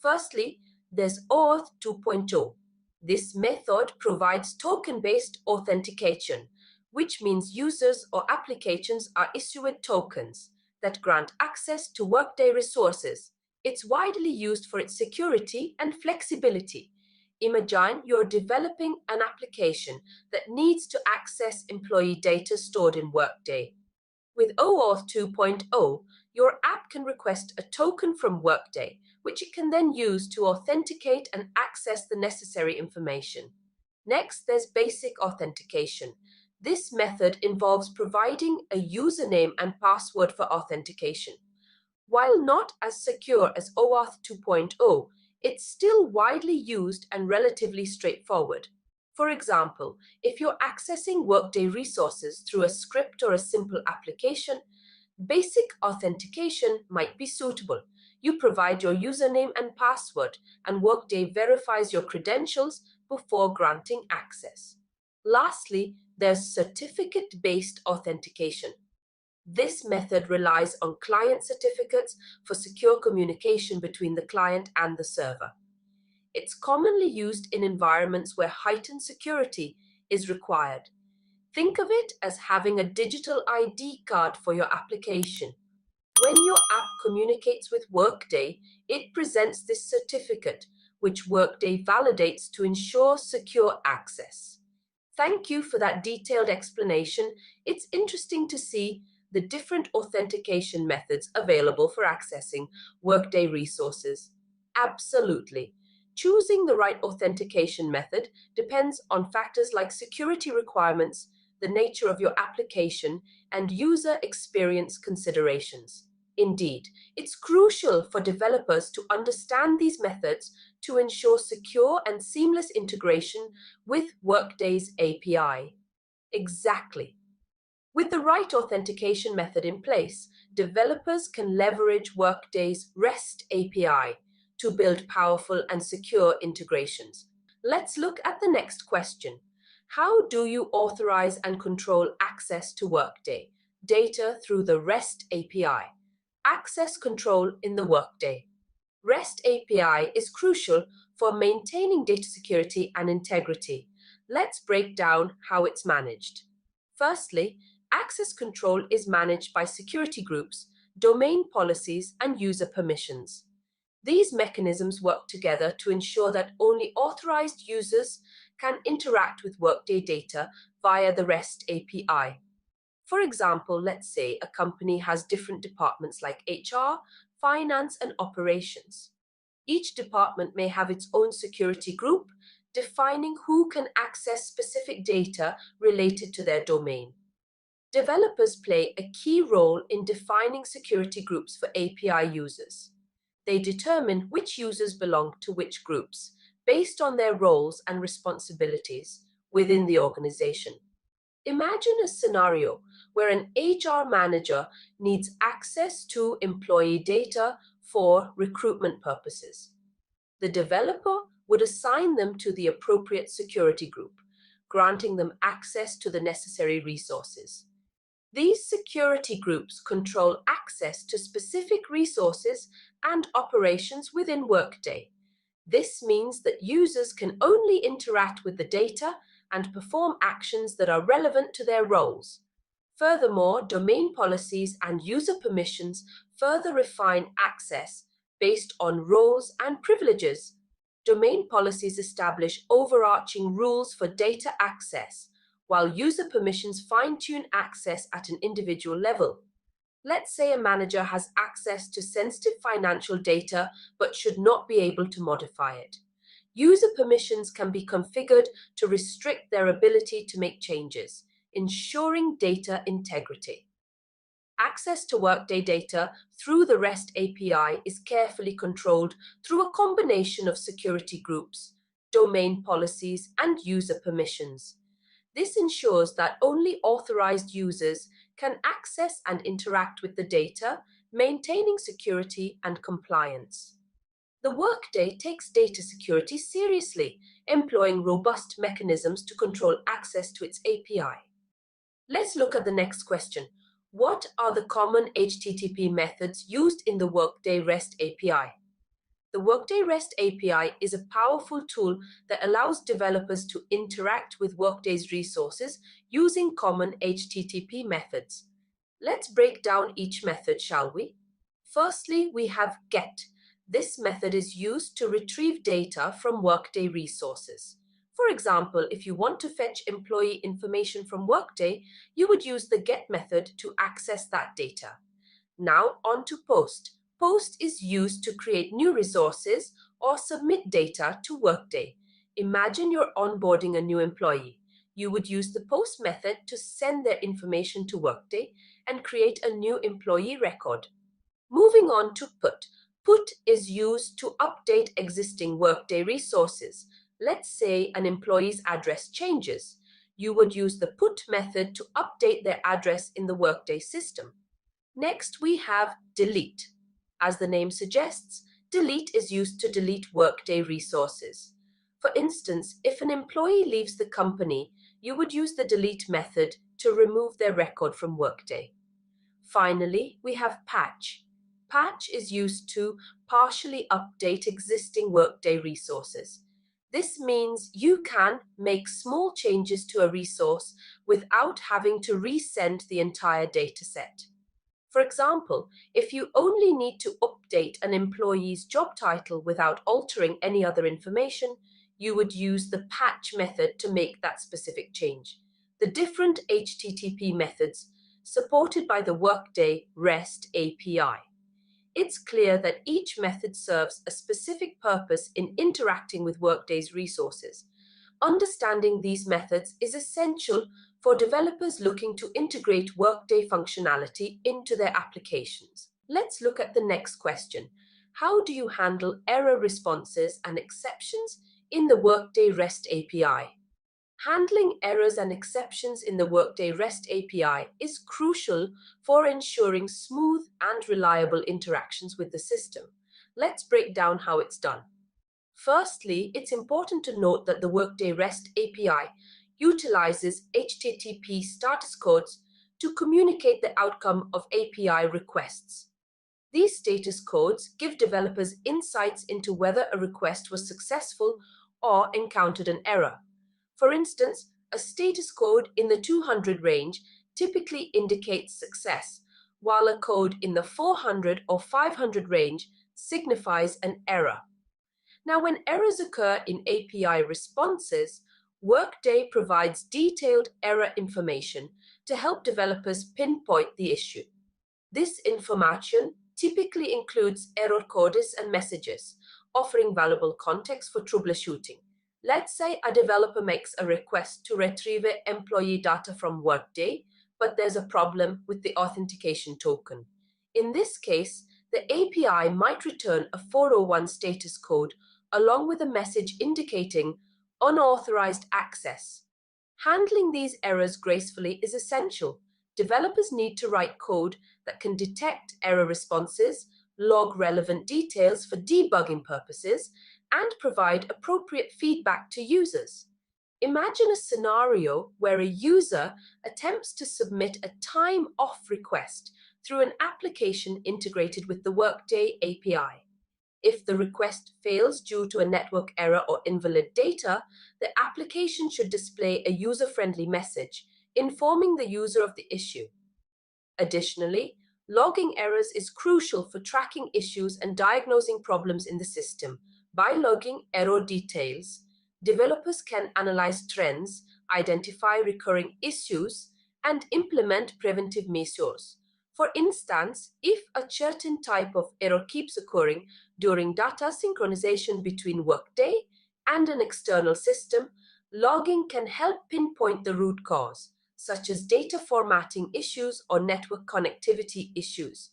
Firstly, there's OAuth 2.0. This method provides token-based authentication, which means users or applications are issued tokens that grant access to Workday resources. It's widely used for its security and flexibility. Imagine you're developing an application that needs to access employee data stored in Workday. With OAuth 2.0, your app can request a token from Workday, which it can then use to authenticate and access the necessary information. Next, there's basic authentication. This method involves providing a username and password for authentication. While not as secure as OAuth 2.0, it's still widely used and relatively straightforward. For example, if you're accessing Workday resources through a script or a simple application, basic authentication might be suitable. You provide your username and password, and Workday verifies your credentials before granting access. Lastly, there's certificate-based authentication. This method relies on client certificates for secure communication between the client and the server. It's commonly used in environments where heightened security is required. Think of it as having a digital ID card for your application. When your app communicates with Workday, it presents this certificate, which Workday validates to ensure secure access. Thank you for that detailed explanation. It's interesting to see the different authentication methods available for accessing Workday resources. Absolutely. Choosing the right authentication method depends on factors like security requirements, the nature of your application, and user experience considerations. Indeed, it's crucial for developers to understand these methods to ensure secure and seamless integration with Workday's API. Exactly. With the right authentication method in place, developers can leverage Workday's REST API to build powerful and secure integrations. Let's look at the next question. How do you authorize and control access to Workday data through the REST API? Access control in the Workday. REST API is crucial for maintaining data security and integrity. Let's break down how it's managed. Firstly, access control is managed by security groups, domain policies, and user permissions. These mechanisms work together to ensure that only authorized users can interact with Workday data via the REST API. For example, let's say a company has different departments like HR, finance, and operations. Each department may have its own security group, defining who can access specific data related to their domain. Developers play a key role in defining security groups for API users. They determine which users belong to which groups based on their roles and responsibilities within the organization. Imagine a scenario where an HR manager needs access to employee data for recruitment purposes. The developer would assign them to the appropriate security group, granting them access to the necessary resources. These security groups control access to specific resources and operations within Workday. This means that users can only interact with the data and perform actions that are relevant to their roles. Furthermore, domain policies and user permissions further refine access based on roles and privileges. Domain policies establish overarching rules for data access, while user permissions fine-tune access at an individual level. Let's say a manager has access to sensitive financial data but should not be able to modify it. User permissions can be configured to restrict their ability to make changes, ensuring data integrity. Access to Workday data through the REST API is carefully controlled through a combination of security groups, domain policies, and user permissions. This ensures that only authorized users can access and interact with the data, maintaining security and compliance. The Workday takes data security seriously, employing robust mechanisms to control access to its API. Let's look at the next question. What are the common HTTP methods used in the Workday REST API? The Workday REST API is a powerful tool that allows developers to interact with Workday's resources using common HTTP methods. Let's break down each method, shall we? Firstly, we have GET. This method is used to retrieve data from Workday resources. For example, if you want to fetch employee information from Workday, you would use the GET method to access that data. Now on to POST. POST is used to create new resources or submit data to Workday. Imagine you're onboarding a new employee. You would use the POST method to send their information to Workday and create a new employee record. Moving on to PUT. PUT is used to update existing Workday resources. Let's say an employee's address changes. You would use the PUT method to update their address in the Workday system. Next, we have delete. As the name suggests, delete is used to delete Workday resources. For instance, if an employee leaves the company, you would use the delete method to remove their record from Workday. Finally, we have patch. Patch is used to partially update existing Workday resources. This means you can make small changes to a resource without having to resend the entire dataset. For example, if you only need to update an employee's job title without altering any other information, you would use the patch method to make that specific change. The different HTTP methods supported by the Workday REST API. It's clear that each method serves a specific purpose in interacting with Workday's resources. Understanding these methods is essential for developers looking to integrate Workday functionality into their applications. Let's look at the next question. How do you handle error responses and exceptions in the Workday REST API? Handling errors and exceptions in the Workday REST API is crucial for ensuring smooth and reliable interactions with the system. Let's break down how it's done. Firstly, it's important to note that the Workday REST API utilizes HTTP status codes to communicate the outcome of API requests. These status codes give developers insights into whether a request was successful or encountered an error. For instance, a status code in the 200 range typically indicates success, while a code in the 400 or 500 range signifies an error. Now, when errors occur in API responses, Workday provides detailed error information to help developers pinpoint the issue. This information typically includes error codes and messages, offering valuable context for troubleshooting. Let's say a developer makes a request to retrieve employee data from Workday, but there's a problem with the authentication token. In this case, the API might return a 401 status code along with a message indicating unauthorized access. Handling these errors gracefully is essential. Developers need to write code that can detect error responses, log relevant details for debugging purposes, and provide appropriate feedback to users. Imagine a scenario where a user attempts to submit a time-off request through an application integrated with the Workday API. If the request fails due to a network error or invalid data, the application should display a user-friendly message informing the user of the issue. Additionally, logging errors is crucial for tracking issues and diagnosing problems in the system. By logging error details, developers can analyze trends, identify recurring issues, and implement preventive measures. For instance, if a certain type of error keeps occurring during data synchronization between Workday and an external system, logging can help pinpoint the root cause, such as data formatting issues or network connectivity issues.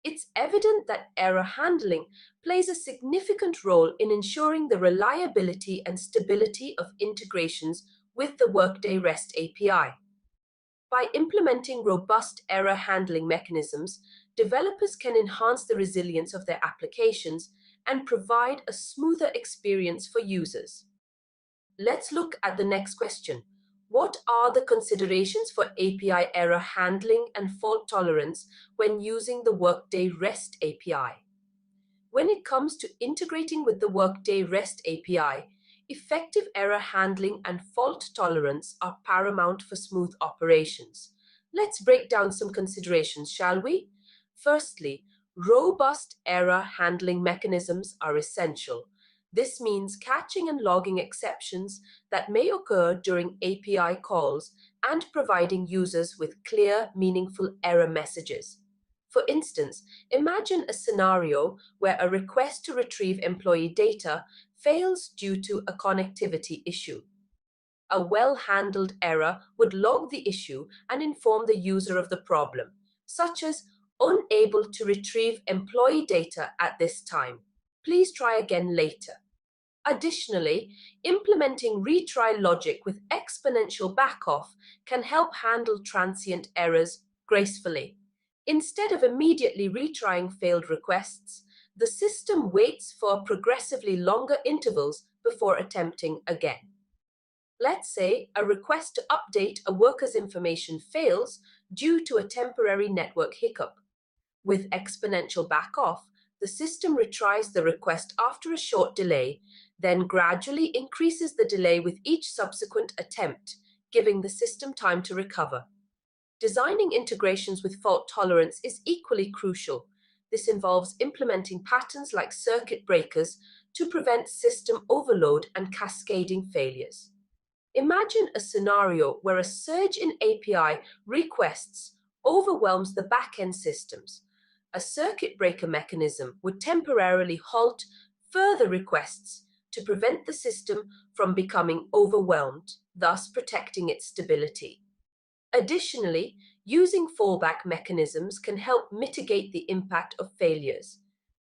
It's evident that error handling plays a significant role in ensuring the reliability and stability of integrations with the Workday REST API. By implementing robust error handling mechanisms, developers can enhance the resilience of their applications and provide a smoother experience for users. Let's look at the next question. What are the considerations for API error handling and fault tolerance when using the Workday REST API? When it comes to integrating with the Workday REST API, effective error handling and fault tolerance are paramount for smooth operations. Let's break down some considerations, shall we? Firstly, robust error handling mechanisms are essential. This means catching and logging exceptions that may occur during API calls and providing users with clear, meaningful error messages. For instance, imagine a scenario where a request to retrieve employee data fails due to a connectivity issue. A well-handled error would log the issue and inform the user of the problem, such as unable to retrieve employee data at this time. Please try again later. Additionally, implementing retry logic with exponential backoff can help handle transient errors gracefully. Instead of immediately retrying failed requests, the system waits for progressively longer intervals before attempting again. Let's say a request to update a worker's information fails due to a temporary network hiccup. With exponential backoff, the system retries the request after a short delay, then gradually increases the delay with each subsequent attempt, giving the system time to recover. Designing integrations with fault tolerance is equally crucial. This involves implementing patterns like circuit breakers to prevent system overload and cascading failures. Imagine a scenario where a surge in API requests overwhelms the back-end systems. A circuit breaker mechanism would temporarily halt further requests to prevent the system from becoming overwhelmed, thus protecting its stability. Additionally, using fallback mechanisms can help mitigate the impact of failures.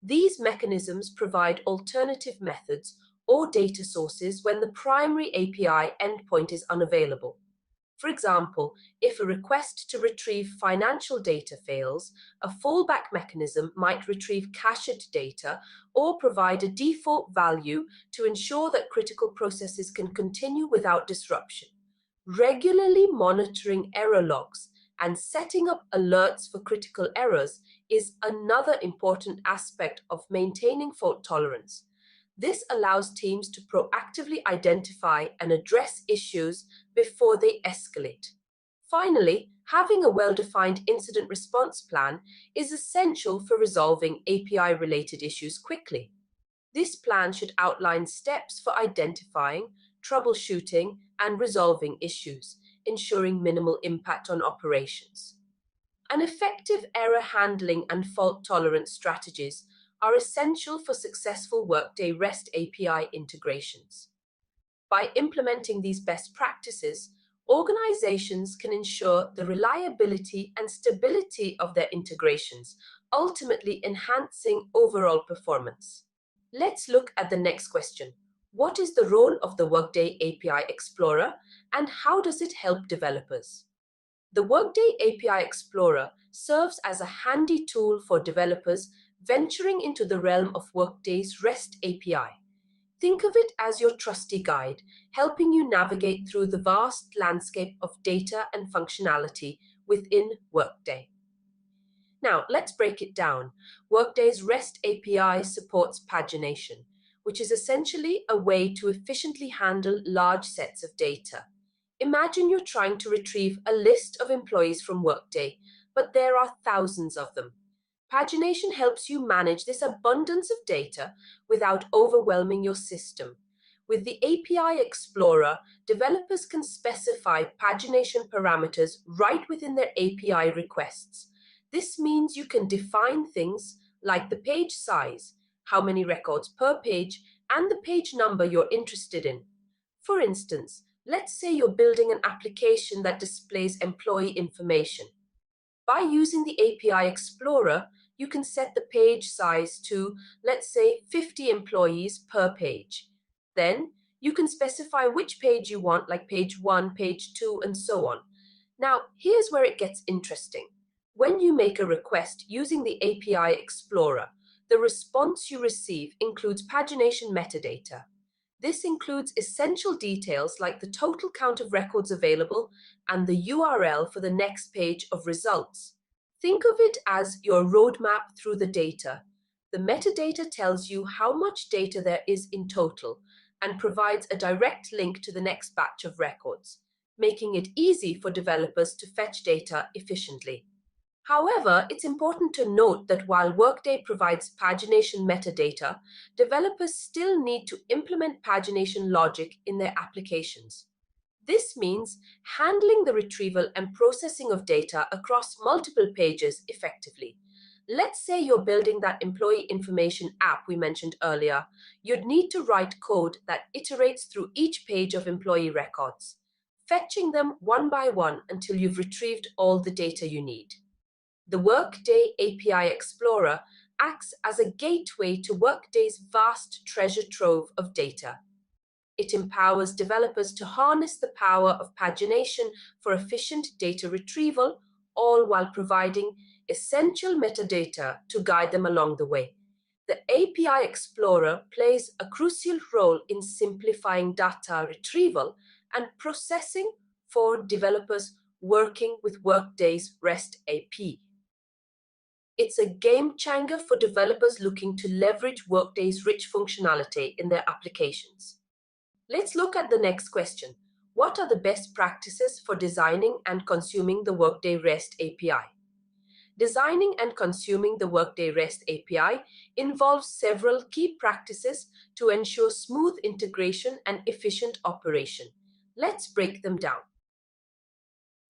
These mechanisms provide alternative methods or data sources when the primary API endpoint is unavailable. For example, if a request to retrieve financial data fails, a fallback mechanism might retrieve cached data or provide a default value to ensure that critical processes can continue without disruption. Regularly monitoring error logs and setting up alerts for critical errors is another important aspect of maintaining fault tolerance. This allows teams to proactively identify and address issues before they escalate. Finally, having a well-defined incident response plan is essential for resolving API-related issues quickly. This plan should outline steps for identifying, troubleshooting, and resolving issues, ensuring minimal impact on operations. An effective error handling and fault tolerance strategies are essential for successful Workday REST API integrations. By implementing these best practices, organizations can ensure the reliability and stability of their integrations, ultimately enhancing overall performance. Let's look at the next question. What is the role of the Workday API Explorer and how does it help developers? The Workday API Explorer serves as a handy tool for developers venturing into the realm of Workday's REST API. Think of it as your trusty guide, helping you navigate through the vast landscape of data and functionality within Workday. Now, let's break it down. Workday's REST API supports pagination, which is essentially a way to efficiently handle large sets of data. Imagine you're trying to retrieve a list of employees from Workday, but there are thousands of them. Pagination helps you manage this abundance of data without overwhelming your system. With the API Explorer, developers can specify pagination parameters right within their API requests. This means you can define things like the page size, how many records per page, and the page number you're interested in. For instance, let's say you're building an application that displays employee information. By using the API Explorer, you can set the page size to, let's say, 50 employees per page. Then, you can specify which page you want, like page 1, page 2, and so on. Now, here's where it gets interesting. When you make a request using the API Explorer, The response you receive includes pagination metadata. This includes essential details like the total count of records available and the URL for the next page of results. Think of it as your roadmap through the data. The metadata tells you how much data there is in total and provides a direct link to the next batch of records, making it easy for developers to fetch data efficiently. However, it's important to note that while Workday provides pagination metadata, developers still need to implement pagination logic in their applications. This means handling the retrieval and processing of data across multiple pages effectively. Let's say you're building that employee information app we mentioned earlier. You'd need to write code that iterates through each page of employee records, fetching them one by one until you've retrieved all the data you need. The Workday API Explorer acts as a gateway to Workday's vast treasure trove of data. It empowers developers to harness the power of pagination for efficient data retrieval, all while providing essential metadata to guide them along the way. The API Explorer plays a crucial role in simplifying data retrieval and processing for developers working with Workday's REST API. It's a game changer for developers looking to leverage Workday's rich functionality in their applications. Let's look at the next question. What are the best practices for designing and consuming the Workday REST API? Designing and consuming the Workday REST API involves several key practices to ensure smooth integration and efficient operation. Let's break them down.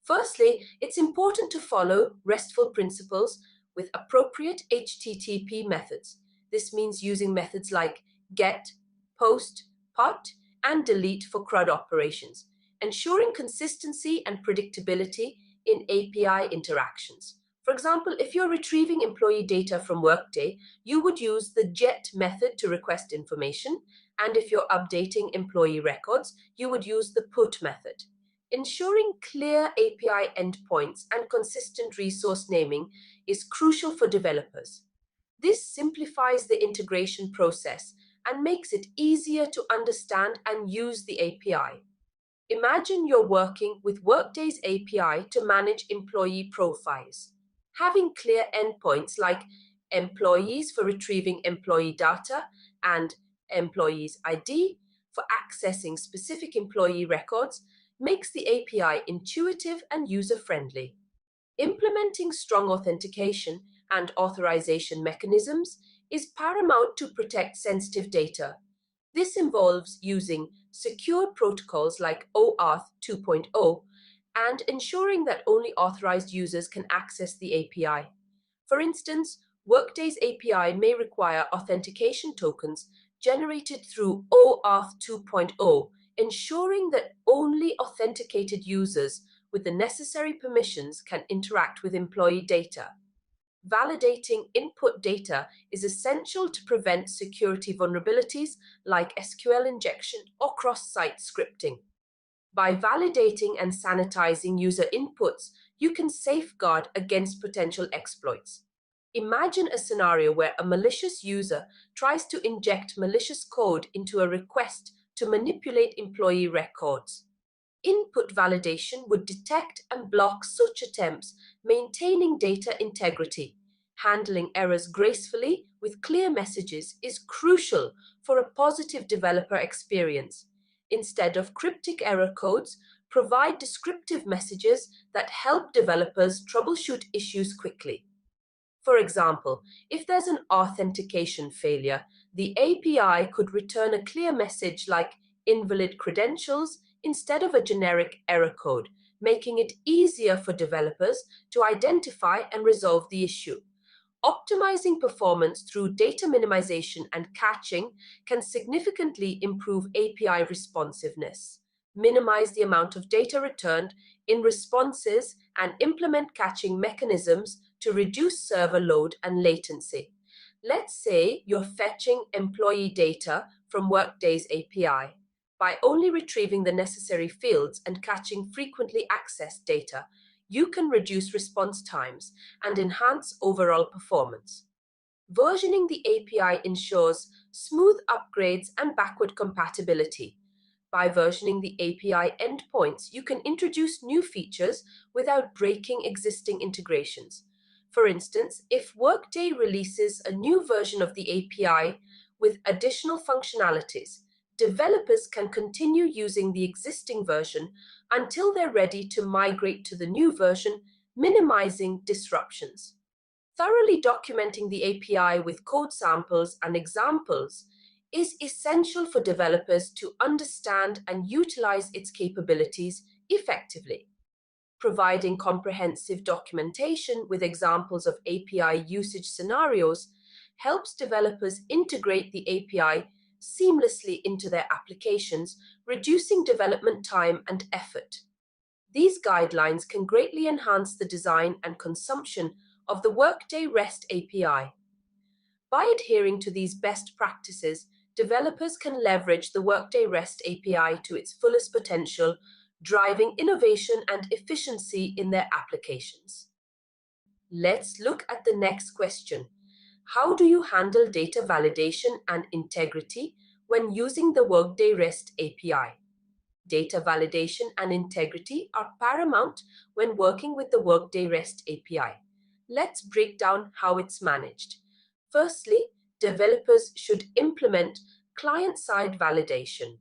Firstly, it's important to follow RESTful principles with appropriate HTTP methods. This means using methods like GET, POST, POT, and DELETE for CRUD operations, ensuring consistency and predictability in API interactions. For example, if you're retrieving employee data from Workday, you would use the GET method to request information, and if you're updating employee records, you would use the PUT method. Ensuring clear API endpoints and consistent resource naming is crucial for developers. This simplifies the integration process and makes it easier to understand and use the API. Imagine you're working with Workday's API to manage employee profiles. Having clear endpoints like employees for retrieving employee data and employees ID for accessing specific employee records makes the API intuitive and user-friendly. Implementing strong authentication and authorization mechanisms is paramount to protect sensitive data. This involves using secure protocols like OAuth 2.0 and ensuring that only authorized users can access the API. For instance, Workday's API may require authentication tokens generated through OAuth 2.0, ensuring that only authenticated users with the necessary permissions can interact with employee data. Validating input data is essential to prevent security vulnerabilities like SQL injection or cross-site scripting. By validating and sanitizing user inputs, you can safeguard against potential exploits. Imagine a scenario where a malicious user tries to inject malicious code into a request to manipulate employee records. Input validation would detect and block such attempts, maintaining data integrity. Handling errors gracefully with clear messages is crucial for a positive developer experience. Instead of cryptic error codes, provide descriptive messages that help developers troubleshoot issues quickly. For example, if there's an authentication failure, the API could return a clear message like invalid credentials instead of a generic error code, making it easier for developers to identify and resolve the issue. Optimizing performance through data minimization and caching can significantly improve API responsiveness, minimize the amount of data returned in responses, and implement caching mechanisms to reduce server load and latency. Let's say you're fetching employee data from Workday's API. By only retrieving the necessary fields and catching frequently accessed data, you can reduce response times and enhance overall performance. Versioning the API ensures smooth upgrades and backward compatibility. By versioning the API endpoints, you can introduce new features without breaking existing integrations. For instance, if Workday releases a new version of the API with additional functionalities, developers can continue using the existing version until they're ready to migrate to the new version, minimizing disruptions. Thoroughly documenting the API with code samples and examples is essential for developers to understand and utilize its capabilities effectively. Providing comprehensive documentation with examples of API usage scenarios helps developers integrate the API seamlessly into their applications, reducing development time and effort. These guidelines can greatly enhance the design and consumption of the Workday REST API. By adhering to these best practices, developers can leverage the Workday REST API to its fullest potential, driving innovation and efficiency in their applications. Let's look at the next question. How do you handle data validation and integrity when using the Workday REST API? Data validation and integrity are paramount when working with the Workday REST API. Let's break down how it's managed. Firstly, developers should implement client-side validation.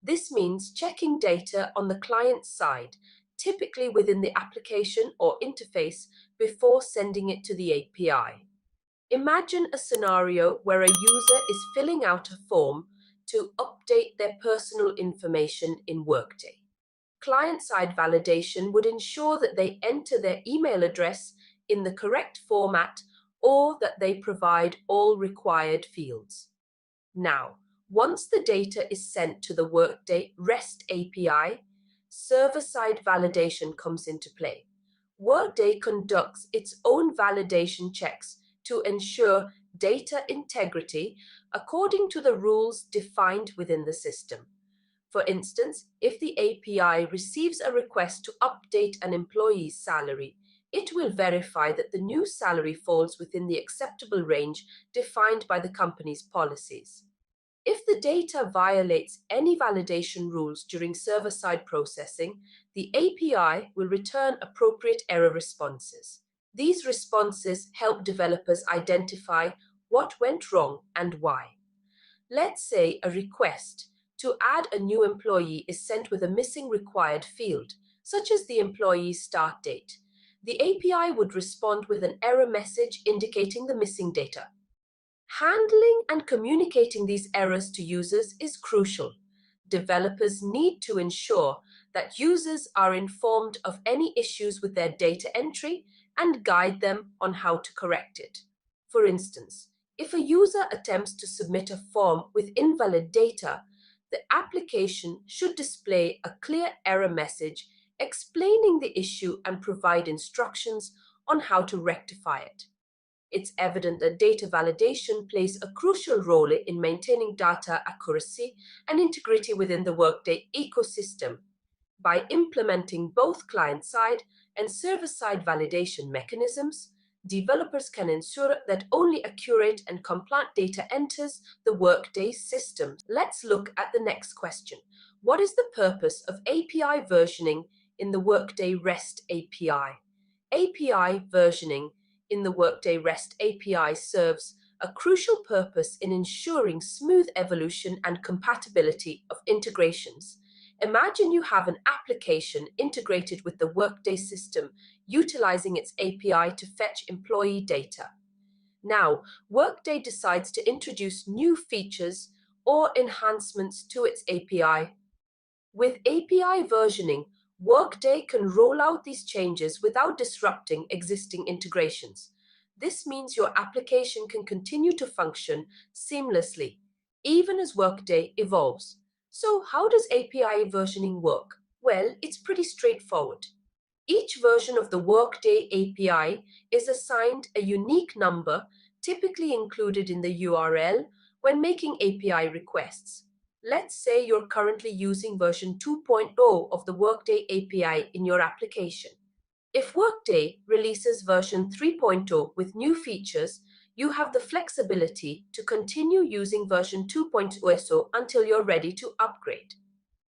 This means checking data on the client side, typically within the application or interface, before sending it to the API. Imagine a scenario where a user is filling out a form to update their personal information in Workday. Client-side validation would ensure that they enter their email address in the correct format or that they provide all required fields. Now, once the data is sent to the Workday REST API, server-side validation comes into play. Workday conducts its own validation checks to ensure data integrity according to the rules defined within the system. For instance, if the API receives a request to update an employee's salary, it will verify that the new salary falls within the acceptable range defined by the company's policies. If the data violates any validation rules during server-side processing, the API will return appropriate error responses. These responses help developers identify what went wrong and why. Let's say a request to add a new employee is sent with a missing required field, such as the employee's start date. The API would respond with an error message indicating the missing data. Handling and communicating these errors to users is crucial. Developers need to ensure that users are informed of any issues with their data entry and guide them on how to correct it. For instance, if a user attempts to submit a form with invalid data, the application should display a clear error message explaining the issue and provide instructions on how to rectify it. It's evident that data validation plays a crucial role in maintaining data accuracy and integrity within the Workday ecosystem. By implementing both client-side and server-side validation mechanisms, developers can ensure that only accurate and compliant data enters the Workday system. Let's look at the next question. What is the purpose of API versioning in the Workday REST API? API versioning in the Workday REST API serves a crucial purpose in ensuring smooth evolution and compatibility of integrations. Imagine you have an application integrated with the Workday system, utilizing its API to fetch employee data. Now, Workday decides to introduce new features or enhancements to its API. With API versioning, Workday can roll out these changes without disrupting existing integrations. This means your application can continue to function seamlessly, even as Workday evolves. So, how does API versioning work? Well, it's pretty straightforward. Each version of the Workday API is assigned a unique number, typically included in the URL, when making API requests. Let's say you're currently using version 2.0 of the Workday API in your application. If Workday releases version 3.0 with new features, you have the flexibility to continue using version 2.0 until you're ready to upgrade.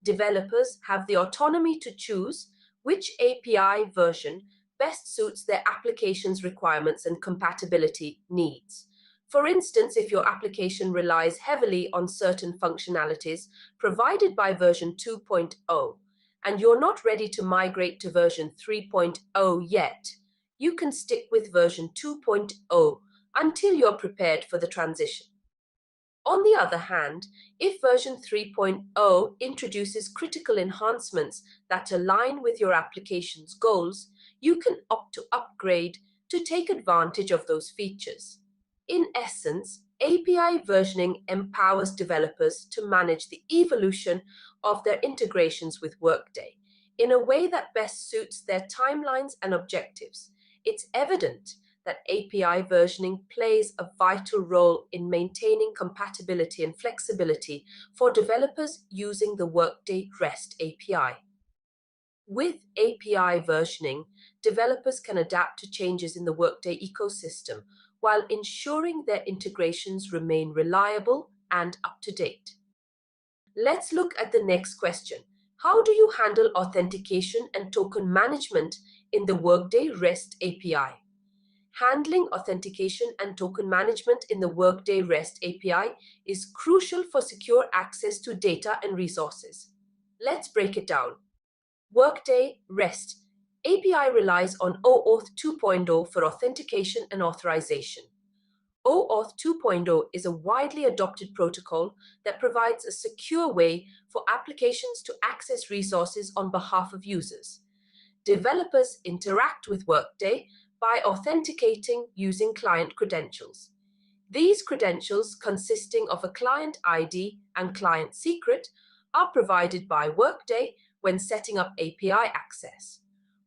Developers have the autonomy to choose which API version best suits their application's requirements and compatibility needs. For instance, if your application relies heavily on certain functionalities provided by version 2.0 and you're not ready to migrate to version 3.0 yet, you can stick with version 2.0 until you're prepared for the transition. On the other hand, if version 3.0 introduces critical enhancements that align with your application's goals, you can opt to upgrade to take advantage of those features. In essence, API versioning empowers developers to manage the evolution of their integrations with Workday in a way that best suits their timelines and objectives. It's evident that API versioning plays a vital role in maintaining compatibility and flexibility for developers using the Workday REST API. With API versioning, developers can adapt to changes in the Workday ecosystem while ensuring their integrations remain reliable and up to date. Let's look at the next question. How do you handle authentication and token management in the Workday REST API? Handling authentication and token management in the Workday REST API is crucial for secure access to data and resources. Let's break it down. Workday REST API relies on OAuth 2.0 for authentication and authorization. OAuth 2.0 is a widely adopted protocol that provides a secure way for applications to access resources on behalf of users. Developers interact with Workday by authenticating using client credentials. These credentials, consisting of a client ID and client secret, are provided by Workday when setting up API access.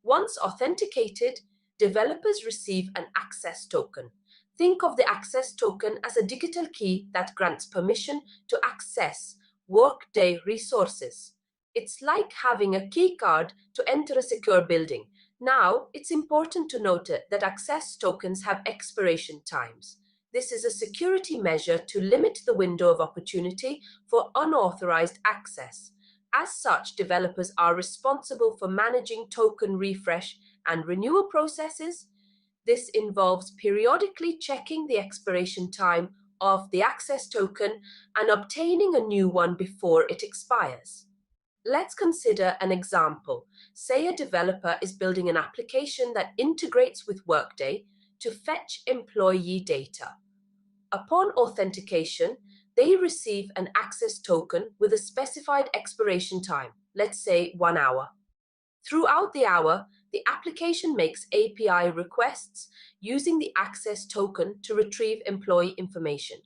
Once authenticated, developers receive an access token. Think of the access token as a digital key that grants permission to access Workday resources. It's like having a key card to enter a secure building. Now, it's important to note that access tokens have expiration times. This is a security measure to limit the window of opportunity for unauthorized access. As such, developers are responsible for managing token refresh and renewal processes. This involves periodically checking the expiration time of the access token and obtaining a new one before it expires. Let's consider an example. Say a developer is building an application that integrates with Workday to fetch employee data. Upon authentication, they receive an access token with a specified expiration time, let's say 1 hour. Throughout the hour, the application makes API requests using the access token to retrieve employee information.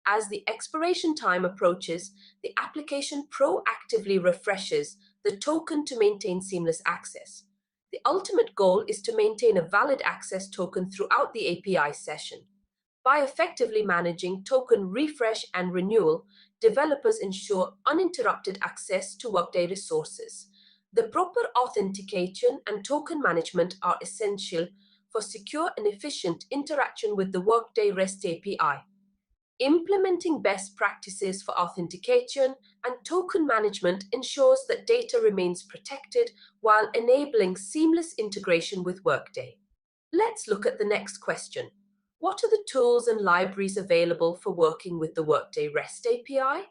As the expiration time approaches, the application proactively refreshes the token to maintain seamless access. The ultimate goal is to maintain a valid access token throughout the API session. By effectively managing token refresh and renewal, developers ensure uninterrupted access to Workday resources. The proper authentication and token management are essential for secure and efficient interaction with the Workday REST API. Implementing best practices for authentication and token management ensures that data remains protected while enabling seamless integration with Workday. Let's look at the next question. What are the tools and libraries available for working with the Workday REST API?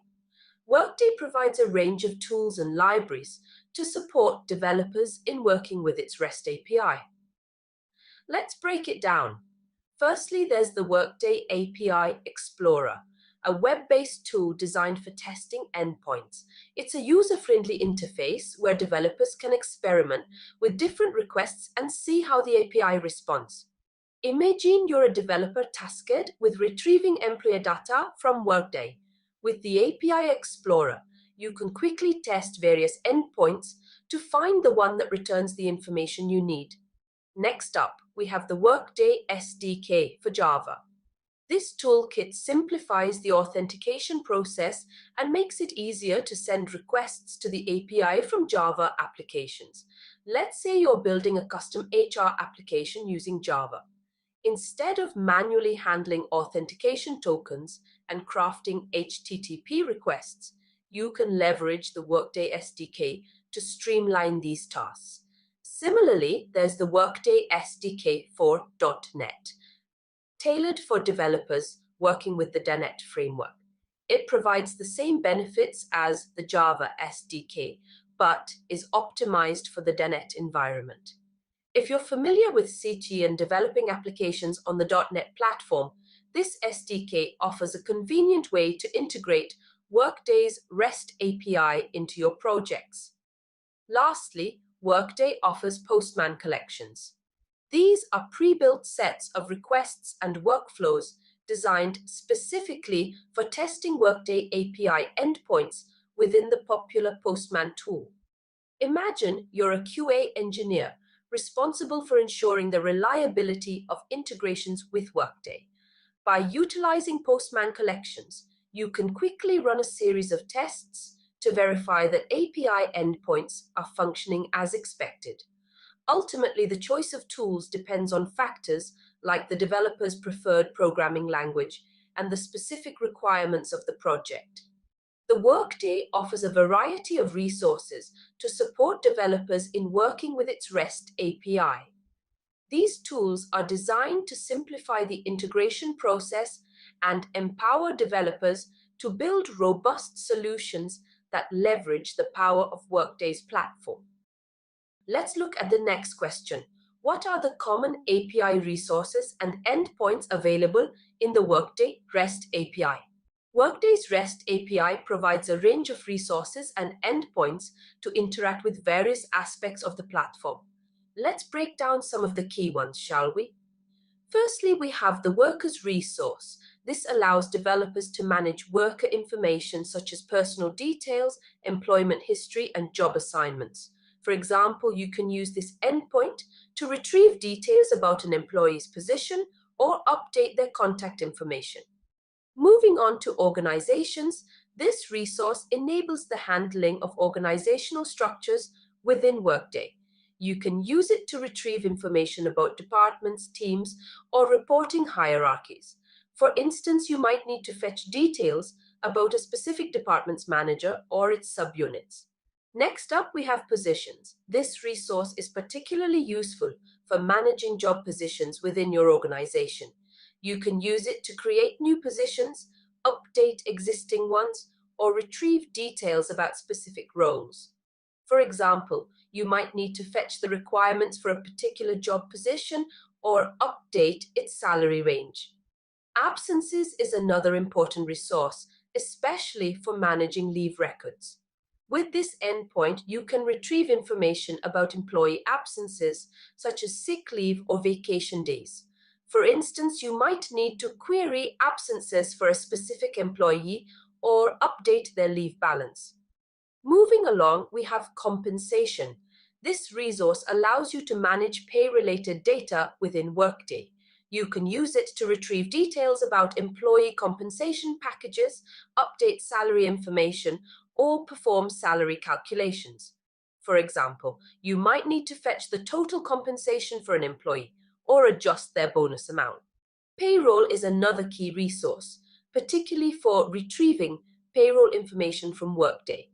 Workday provides a range of tools and libraries to support developers in working with its REST API. Let's break it down. Firstly, there's the Workday API Explorer, a web-based tool designed for testing endpoints. It's a user-friendly interface where developers can experiment with different requests and see how the API responds. Imagine you're a developer tasked with retrieving employee data from Workday. With the API Explorer, you can quickly test various endpoints to find the one that returns the information you need. Next up, we have the Workday SDK for Java. This toolkit simplifies the authentication process and makes it easier to send requests to the API from Java applications. Let's say you're building a custom HR application using Java. Instead of manually handling authentication tokens and crafting HTTP requests, you can leverage the Workday SDK to streamline these tasks. Similarly, there's the Workday SDK for .NET, tailored for developers working with the .NET framework. It provides the same benefits as the Java SDK, but is optimized for the .NET environment. If you're familiar with CT and developing applications on the .NET platform, this SDK offers a convenient way to integrate Workday's REST API into your projects. Lastly, Workday offers Postman collections. These are pre-built sets of requests and workflows designed specifically for testing Workday API endpoints within the popular Postman tool. Imagine you're a QA engineer responsible for ensuring the reliability of integrations with Workday. By utilizing Postman collections, you can quickly run a series of tests to verify that API endpoints are functioning as expected. Ultimately, the choice of tools depends on factors like the developer's preferred programming language and the specific requirements of the project. The Workday offers a variety of resources to support developers in working with its REST API. These tools are designed to simplify the integration process and empower developers to build robust solutions that leverage the power of Workday's platform. Let's look at the next question. What are the common API resources and endpoints available in the Workday REST API? Workday's REST API provides a range of resources and endpoints to interact with various aspects of the platform. Let's break down some of the key ones, shall we? Firstly, we have the workers resource. This allows developers to manage worker information such as personal details, employment history, and job assignments. For example, you can use this endpoint to retrieve details about an employee's position or update their contact information. Moving on to organizations, this resource enables the handling of organizational structures within Workday. You can use it to retrieve information about departments, teams, or reporting hierarchies. For instance, you might need to fetch details about a specific department's manager or its subunits. Next up, we have positions. This resource is particularly useful for managing job positions within your organization. You can use it to create new positions, update existing ones, or retrieve details about specific roles. For example, you might need to fetch the requirements for a particular job position or update its salary range. Absences is another important resource, especially for managing leave records. With this endpoint, you can retrieve information about employee absences, such as sick leave or vacation days. For instance, you might need to query absences for a specific employee or update their leave balance. Moving along, we have compensation. This resource allows you to manage pay-related data within Workday. You can use it to retrieve details about employee compensation packages, update salary information, or perform salary calculations. For example, you might need to fetch the total compensation for an employee or adjust their bonus amount. Payroll is another key resource, particularly for retrieving payroll information from Workday.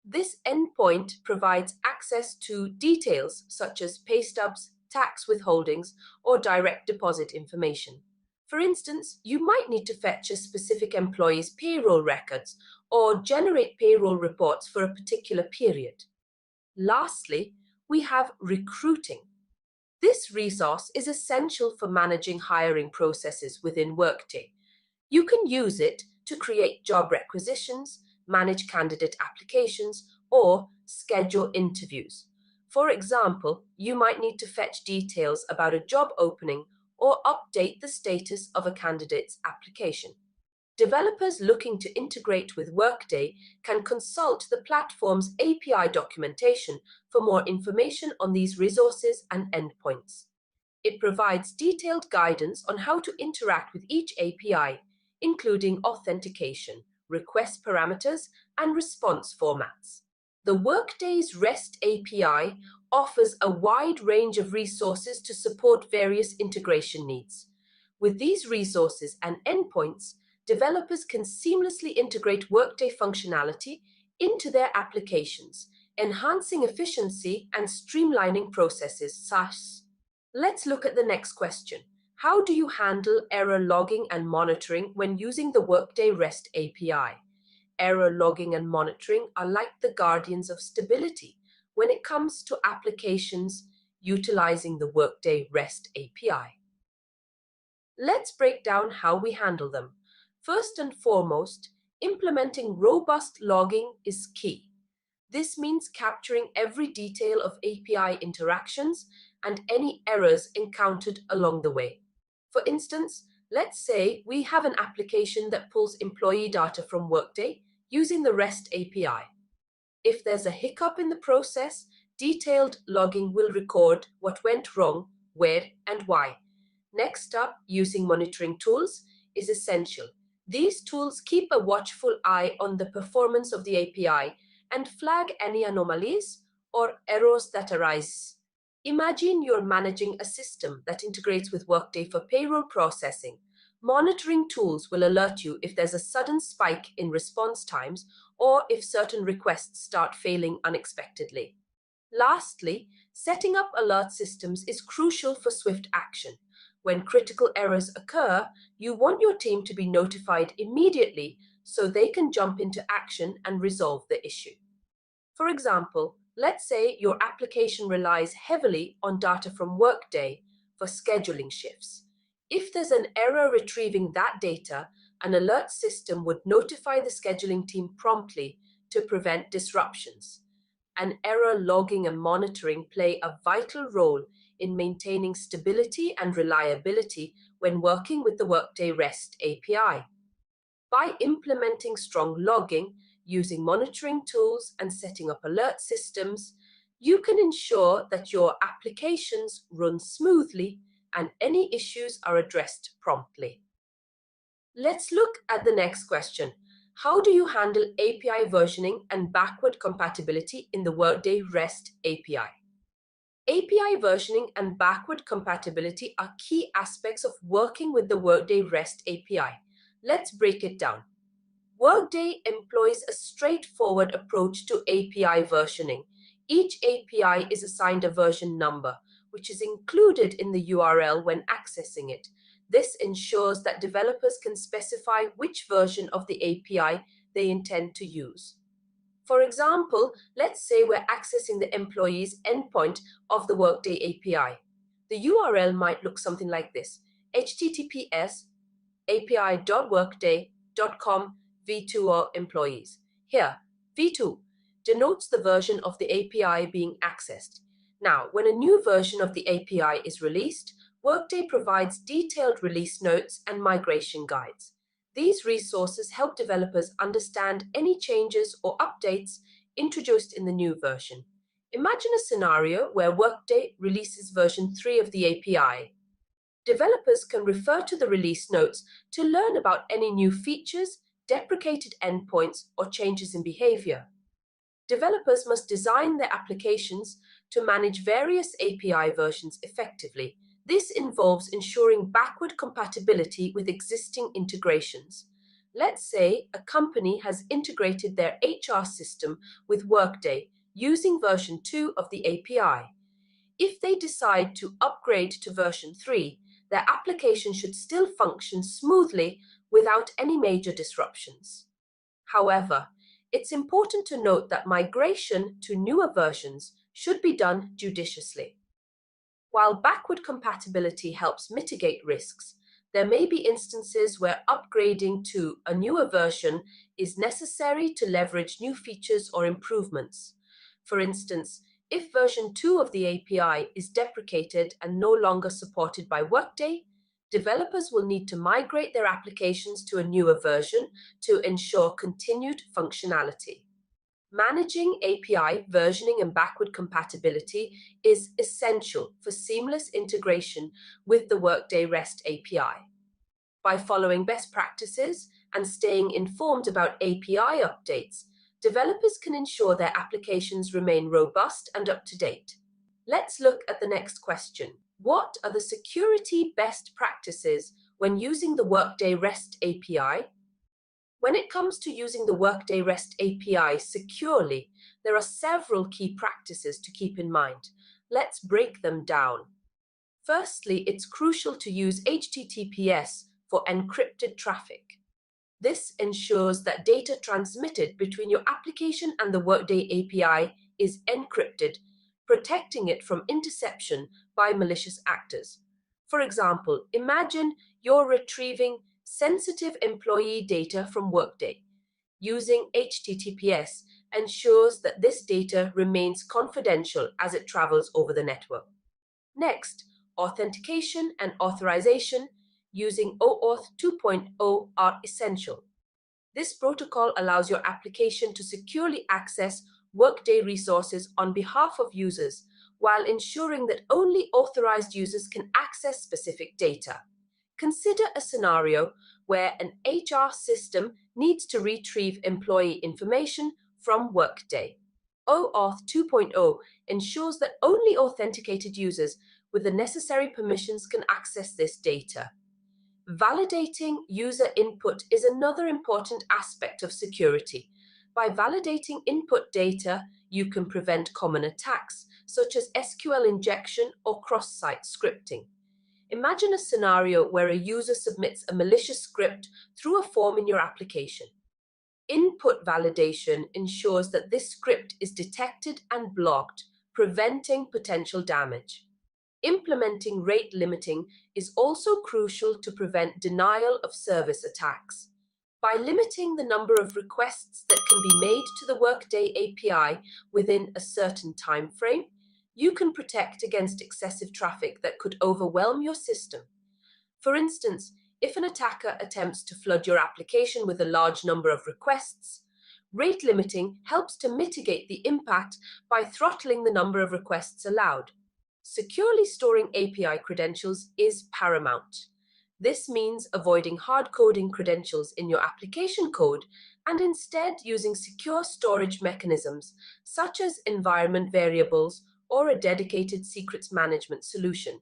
This endpoint provides access to details such as pay stubs, tax withholdings, or direct deposit information. For instance, you might need to fetch a specific employee's payroll records or generate payroll reports for a particular period. Lastly, we have recruiting. This resource is essential for managing hiring processes within Workday. You can use it to create job requisitions, manage candidate applications, or schedule interviews. For example, you might need to fetch details about a job opening or update the status of a candidate's application. Developers looking to integrate with Workday can consult the platform's API documentation for more information on these resources and endpoints. It provides detailed guidance on how to interact with each API, including authentication, request parameters, and response formats. The Workday's REST API offers a wide range of resources to support various integration needs. With these resources and endpoints, developers can seamlessly integrate Workday functionality into their applications, enhancing efficiency and streamlining processes. Let's look at the next question. How do you handle error logging and monitoring when using the Workday REST API? Error logging and monitoring are like the guardians of stability when it comes to applications utilizing the Workday REST API. Let's break down how we handle them. First and foremost, implementing robust logging is key. This means capturing every detail of API interactions and any errors encountered along the way. For instance, let's say we have an application that pulls employee data from Workday using the REST API. If there's a hiccup in the process, detailed logging will record what went wrong, where, and why. Next up, using monitoring tools is essential. These tools keep a watchful eye on the performance of the API and flag any anomalies or errors that arise. Imagine you're managing a system that integrates with Workday for payroll processing. Monitoring tools will alert you if there's a sudden spike in response times or if certain requests start failing unexpectedly. Lastly, setting up alert systems is crucial for swift action. When critical errors occur, you want your team to be notified immediately so they can jump into action and resolve the issue. For example, let's say your application relies heavily on data from Workday for scheduling shifts. If there's an error retrieving that data, an alert system would notify the scheduling team promptly to prevent disruptions. And error logging and monitoring play a vital role in maintaining stability and reliability when working with the Workday REST API. By implementing strong logging, using monitoring tools, and setting up alert systems, you can ensure that your applications run smoothly and any issues are addressed promptly. Let's look at the next question. How do you handle API versioning and backward compatibility in the Workday REST API? API versioning and backward compatibility are key aspects of working with the Workday REST API. Let's break it down. Workday employs a straightforward approach to API versioning. Each API is assigned a version number, which is included in the URL when accessing it. This ensures that developers can specify which version of the API they intend to use. For example, let's say we're accessing the employee's endpoint of the Workday API. The URL might look something like this: https api.workday.com v2 employees. Here, v2 denotes the version of the API being accessed. Now, when a new version of the API is released, Workday provides detailed release notes and migration guides. These resources help developers understand any changes or updates introduced in the new version. Imagine a scenario where Workday releases version 3 of the API. Developers can refer to the release notes to learn about any new features, deprecated endpoints, or changes in behavior. Developers must design their applications to manage various API versions effectively. This involves ensuring backward compatibility with existing integrations. Let's say a company has integrated their HR system with Workday using version 2 of the API. If they decide to upgrade to version 3, their application should still function smoothly without any major disruptions. However, it's important to note that migration to newer versions should be done judiciously. While backward compatibility helps mitigate risks, there may be instances where upgrading to a newer version is necessary to leverage new features or improvements. For instance, if version 2 of the API is deprecated and no longer supported by Workday, developers will need to migrate their applications to a newer version to ensure continued functionality. Managing API versioning and backward compatibility is essential for seamless integration with the Workday REST API. By following best practices and staying informed about API updates, developers can ensure their applications remain robust and up to date. Let's look at the next question. What are the security best practices when using the Workday REST API? When it comes to using the Workday REST API securely, there are several key practices to keep in mind. Let's break them down. Firstly, it's crucial to use HTTPS for encrypted traffic. This ensures that data transmitted between your application and the Workday API is encrypted, protecting it from interception by malicious actors. For example, imagine you're retrieving sensitive employee data from Workday. Using HTTPS ensures that this data remains confidential as it travels over the network. Next, authentication and authorization using OAuth 2.0 are essential. This protocol allows your application to securely access Workday resources on behalf of users while ensuring that only authorized users can access specific data. Consider a scenario where an HR system needs to retrieve employee information from Workday. OAuth 2.0 ensures that only authenticated users with the necessary permissions can access this data. Validating user input is another important aspect of security. By validating input data, you can prevent common attacks, such as SQL injection or cross-site scripting. Imagine a scenario where a user submits a malicious script through a form in your application. Input validation ensures that this script is detected and blocked, preventing potential damage. Implementing rate limiting is also crucial to prevent denial of service attacks. By limiting the number of requests that can be made to the Workday API within a certain time frame, you can protect against excessive traffic that could overwhelm your system. For instance, if an attacker attempts to flood your application with a large number of requests, rate limiting helps to mitigate the impact by throttling the number of requests allowed. Securely storing API credentials is paramount. This means avoiding hard-coding credentials in your application code and instead using secure storage mechanisms such as environment variables or a dedicated secrets management solution.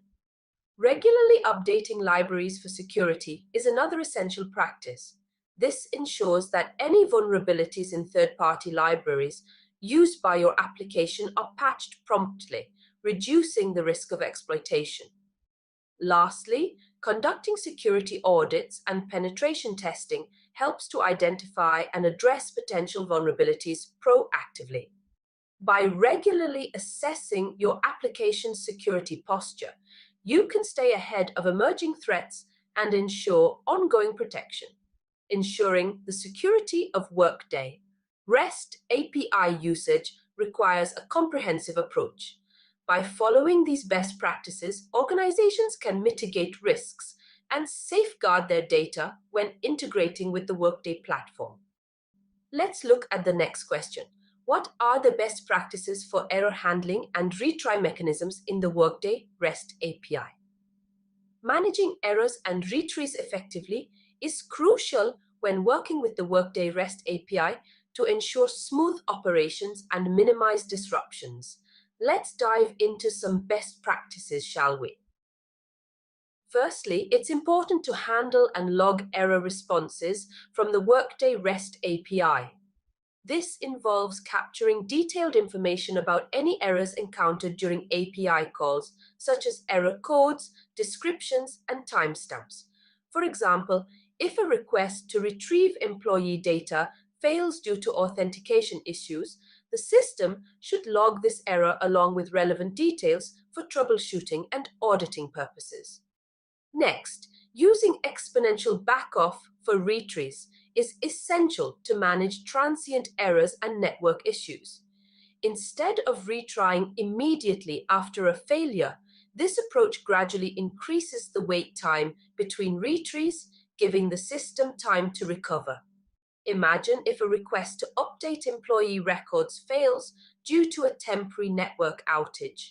Regularly updating libraries for security is another essential practice. This ensures that any vulnerabilities in third-party libraries used by your application are patched promptly, reducing the risk of exploitation. Lastly, conducting security audits and penetration testing helps to identify and address potential vulnerabilities proactively. By regularly assessing your application's security posture, you can stay ahead of emerging threats and ensure ongoing protection. Ensuring the security of Workday REST API usage requires a comprehensive approach. By following these best practices, organizations can mitigate risks and safeguard their data when integrating with the Workday platform. Let's look at the next question. What are the best practices for error handling and retry mechanisms in the Workday REST API? Managing errors and retries effectively is crucial when working with the Workday REST API to ensure smooth operations and minimize disruptions. Let's dive into some best practices, shall we? Firstly, it's important to handle and log error responses from the Workday REST API. This involves capturing detailed information about any errors encountered during API calls, such as error codes, descriptions, and timestamps. For example, if a request to retrieve employee data fails due to authentication issues, the system should log this error along with relevant details for troubleshooting and auditing purposes. Next, using exponential backoff for retries is essential to manage transient errors and network issues. Instead of retrying immediately after a failure, this approach gradually increases the wait time between retries, giving the system time to recover. Imagine if a request to update employee records fails due to a temporary network outage.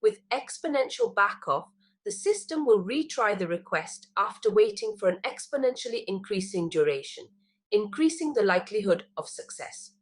With exponential backoff, the system will retry the request after waiting for an exponentially increasing duration, increasing the likelihood of success.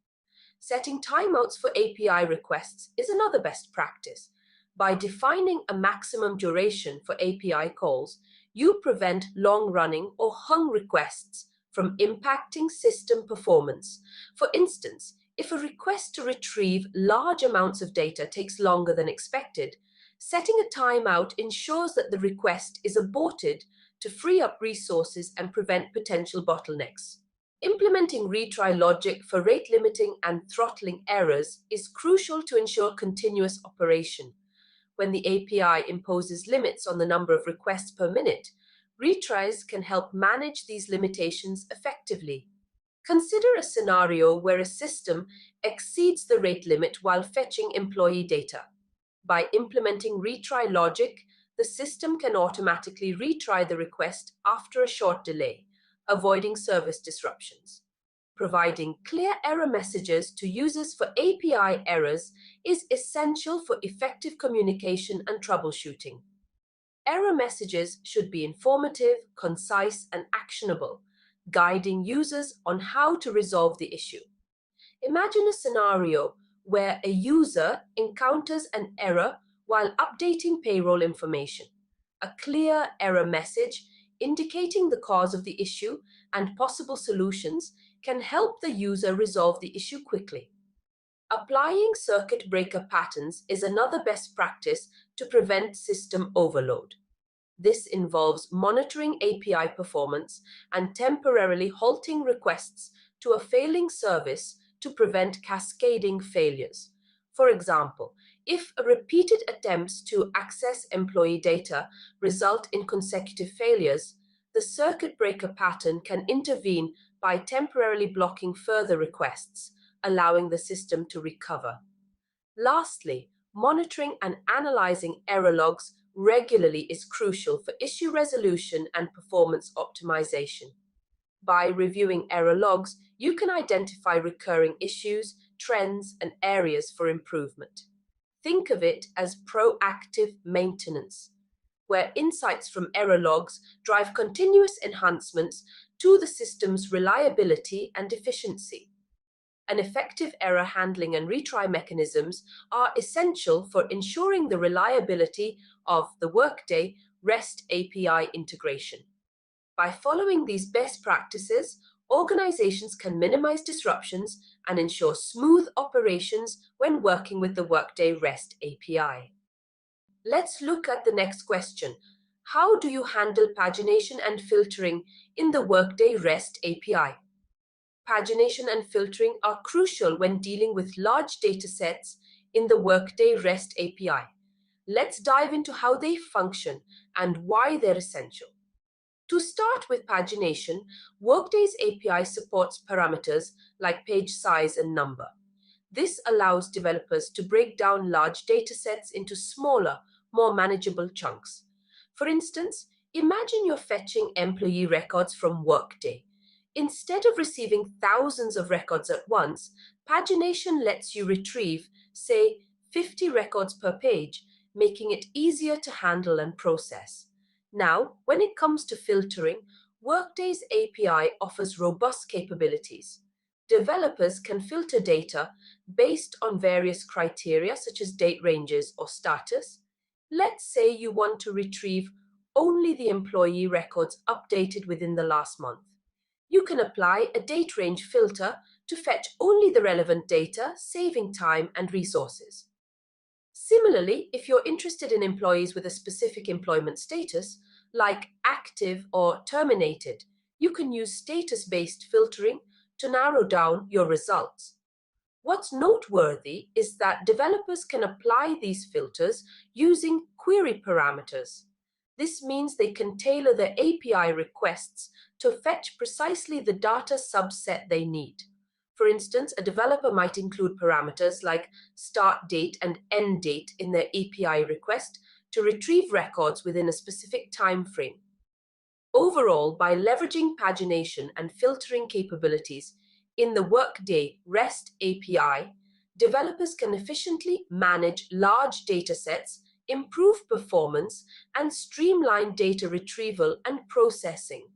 Setting timeouts for API requests is another best practice. By defining a maximum duration for API calls, you prevent long-running or hung requests from impacting system performance. For instance, if a request to retrieve large amounts of data takes longer than expected, setting a timeout ensures that the request is aborted to free up resources and prevent potential bottlenecks. Implementing retry logic for rate limiting and throttling errors is crucial to ensure continuous operation. When the API imposes limits on the number of requests per minute, retries can help manage these limitations effectively. Consider a scenario where a system exceeds the rate limit while fetching employee data. By implementing retry logic, the system can automatically retry the request after a short delay, avoiding service disruptions. Providing clear error messages to users for API errors is essential for effective communication and troubleshooting. Error messages should be informative, concise, and actionable, guiding users on how to resolve the issue. Imagine a scenario where a user encounters an error while updating payroll information. A clear error message indicating the cause of the issue and possible solutions can help the user resolve the issue quickly. Applying circuit breaker patterns is another best practice to prevent system overload. This involves monitoring API performance and temporarily halting requests to a failing service to prevent cascading failures. For example, if repeated attempts to access employee data result in consecutive failures, the circuit breaker pattern can intervene by temporarily blocking further requests, allowing the system to recover. Lastly, monitoring and analyzing error logs regularly is crucial for issue resolution and performance optimization. By reviewing error logs, you can identify recurring issues, trends, and areas for improvement. Think of it as proactive maintenance, where insights from error logs drive continuous enhancements to the system's reliability and efficiency. And effective error handling and retry mechanisms are essential for ensuring the reliability of the Workday REST API integration. By following these best practices, organizations can minimize disruptions and ensure smooth operations when working with the Workday REST API. Let's look at the next question. How do you handle pagination and filtering in the Workday REST API? Pagination and filtering are crucial when dealing with large data sets in the Workday REST API. Let's dive into how they function and why they're essential. To start with pagination, Workday's API supports parameters like page size and number. This allows developers to break down large datasets into smaller, more manageable chunks. For instance, imagine you're fetching employee records from Workday. Instead of receiving thousands of records at once, pagination lets you retrieve, say, 50 records per page, making it easier to handle and process. Now, when it comes to filtering, Workday's API offers robust capabilities. Developers can filter data based on various criteria such as date ranges or status. Let's say you want to retrieve only the employee records updated within the last month. You can apply a date range filter to fetch only the relevant data, saving time and resources. Similarly, if you're interested in employees with a specific employment status, like active or terminated, you can use status-based filtering to narrow down your results. What's noteworthy is that developers can apply these filters using query parameters. This means they can tailor their API requests to fetch precisely the data subset they need. For instance, a developer might include parameters like start date and end date in their API request to retrieve records within a specific time frame. Overall, by leveraging pagination and filtering capabilities in the Workday REST API, developers can efficiently manage large datasets, improve performance, and streamline data retrieval and processing.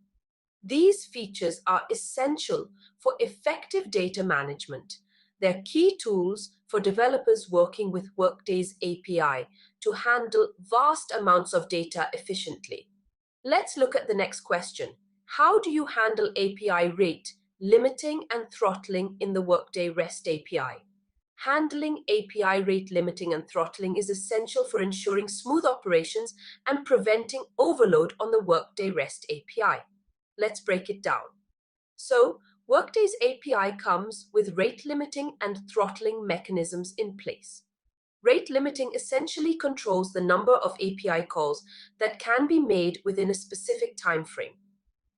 These features are essential for effective data management, They're key tools for developers working with Workday's API to handle vast amounts of data efficiently. Let's look at the next question. How do you handle API rate, limiting, and throttling in the Workday REST API? Handling API rate limiting and throttling is essential for ensuring smooth operations and preventing overload on the Workday REST API. Let's break it down. So, Workday's API comes with rate limiting and throttling mechanisms in place. Rate limiting essentially controls the number of API calls that can be made within a specific time frame.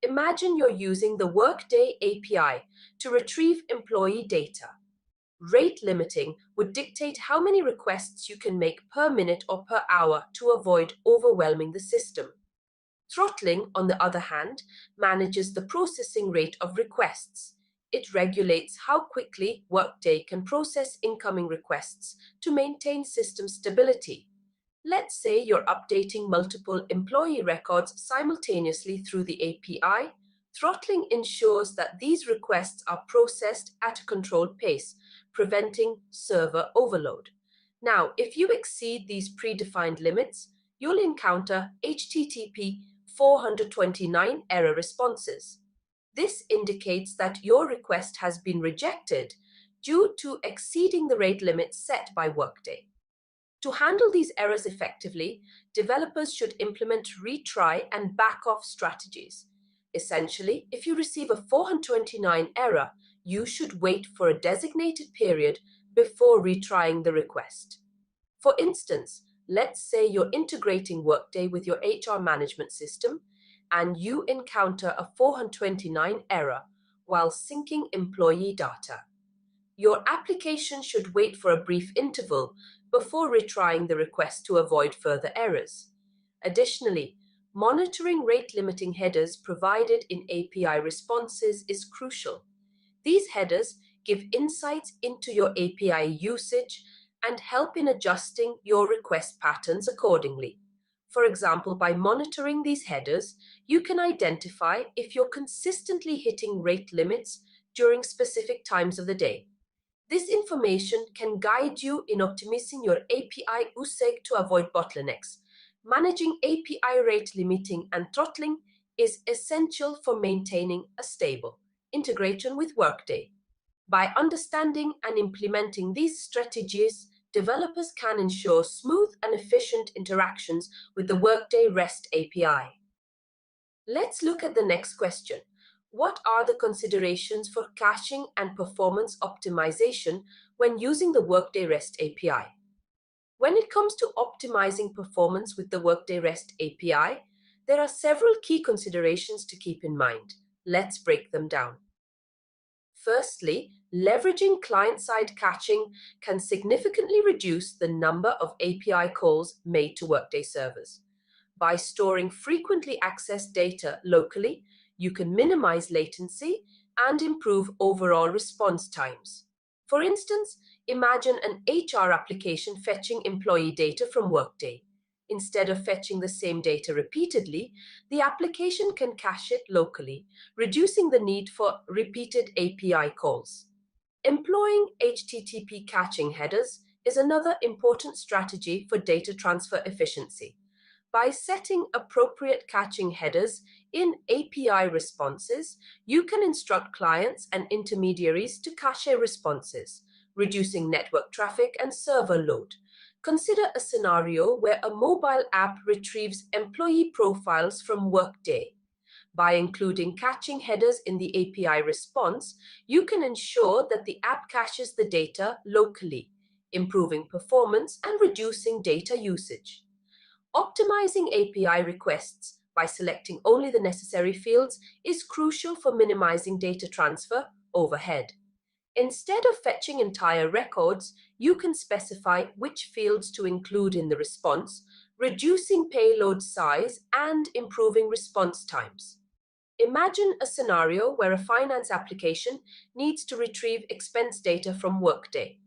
Imagine you're using the Workday API to retrieve employee data. Rate limiting would dictate how many requests you can make per minute or per hour to avoid overwhelming the system. Throttling, on the other hand, manages the processing rate of requests. It regulates how quickly Workday can process incoming requests to maintain system stability. Let's say you're updating multiple employee records simultaneously through the API. Throttling ensures that these requests are processed at a controlled pace, preventing server overload. Now, if you exceed these predefined limits, you'll encounter HTTP 429 error responses. This indicates that your request has been rejected due to exceeding the rate limit set by Workday. To handle these errors effectively, developers should implement retry and back-off strategies. Essentially, if you receive a 429 error, you should wait for a designated period before retrying the request. For instance, let's say you're integrating Workday with your HR management system and you encounter a 429 error while syncing employee data. Your application should wait for a brief interval before retrying the request to avoid further errors. Additionally, monitoring rate limiting headers provided in API responses is crucial. These headers give insights into your API usage and help in adjusting your request patterns accordingly. For example, by monitoring these headers, you can identify if you're consistently hitting rate limits during specific times of the day. This information can guide you in optimizing your API usage to avoid bottlenecks. Managing API rate limiting and throttling is essential for maintaining a stable integration with Workday. By understanding and implementing these strategies, developers can ensure smooth and efficient interactions with the Workday REST API. Let's look at the next question. What are the considerations for caching and performance optimization when using the Workday REST API? When it comes to optimizing performance with the Workday REST API, there are several key considerations to keep in mind. Let's break them down. Firstly, leveraging client-side caching can significantly reduce the number of API calls made to Workday servers. By storing frequently accessed data locally, you can minimize latency and improve overall response times. For instance, imagine an HR application fetching employee data from Workday. Instead of fetching the same data repeatedly, the application can cache it locally, reducing the need for repeated API calls. Employing HTTP caching headers is another important strategy for data transfer efficiency. By setting appropriate caching headers in API responses, you can instruct clients and intermediaries to cache responses, reducing network traffic and server load. Consider a scenario where a mobile app retrieves employee profiles from Workday. By including caching headers in the API response, you can ensure that the app caches the data locally, improving performance and reducing data usage. Optimizing API requests by selecting only the necessary fields is crucial for minimizing data transfer overhead. Instead of fetching entire records, you can specify which fields to include in the response, reducing payload size and improving response times. Imagine a scenario where a finance application needs to retrieve expense data from Workday.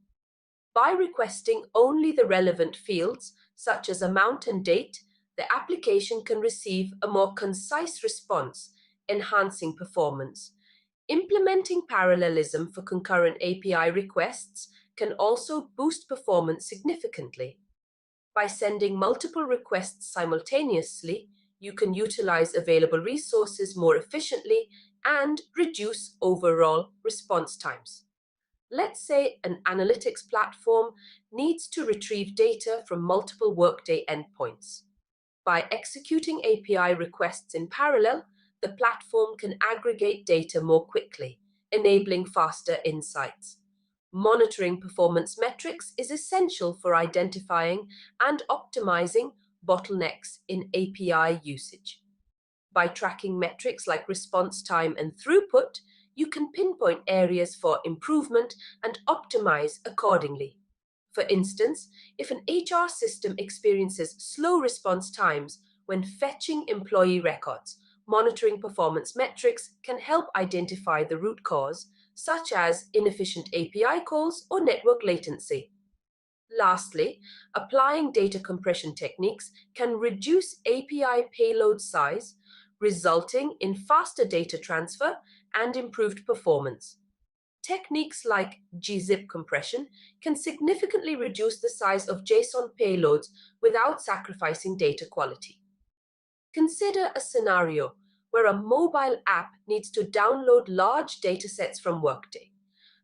By requesting only the relevant fields, such as amount and date, the application can receive a more concise response, enhancing performance. Implementing parallelism for concurrent API requests can also boost performance significantly. By sending multiple requests simultaneously, you can utilize available resources more efficiently and reduce overall response times. Let's say an analytics platform needs to retrieve data from multiple Workday endpoints. By executing API requests in parallel, the platform can aggregate data more quickly, enabling faster insights. Monitoring performance metrics is essential for identifying and optimizing bottlenecks in API usage. By tracking metrics like response time and throughput, you can pinpoint areas for improvement and optimize accordingly. For instance, if an HR system experiences slow response times when fetching employee records, monitoring performance metrics can help identify the root cause, such as inefficient API calls or network latency. Lastly, applying data compression techniques can reduce API payload size, resulting in faster data transfer and improved performance. Techniques like gzip compression can significantly reduce the size of JSON payloads without sacrificing data quality. Consider a scenario where a mobile app needs to download large datasets from Workday.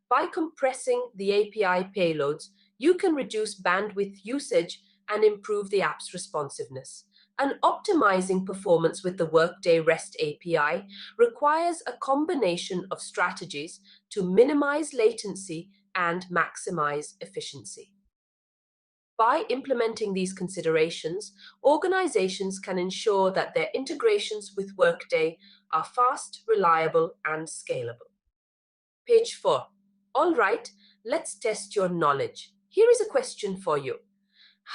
By compressing the API payloads, you can reduce bandwidth usage and improve the app's responsiveness. And optimizing performance with the Workday REST API requires a combination of strategies to minimize latency and maximize efficiency. By implementing these considerations, organizations can ensure that their integrations with Workday are fast, reliable, and scalable. Page 4. All right, let's test your knowledge. Here is a question for you.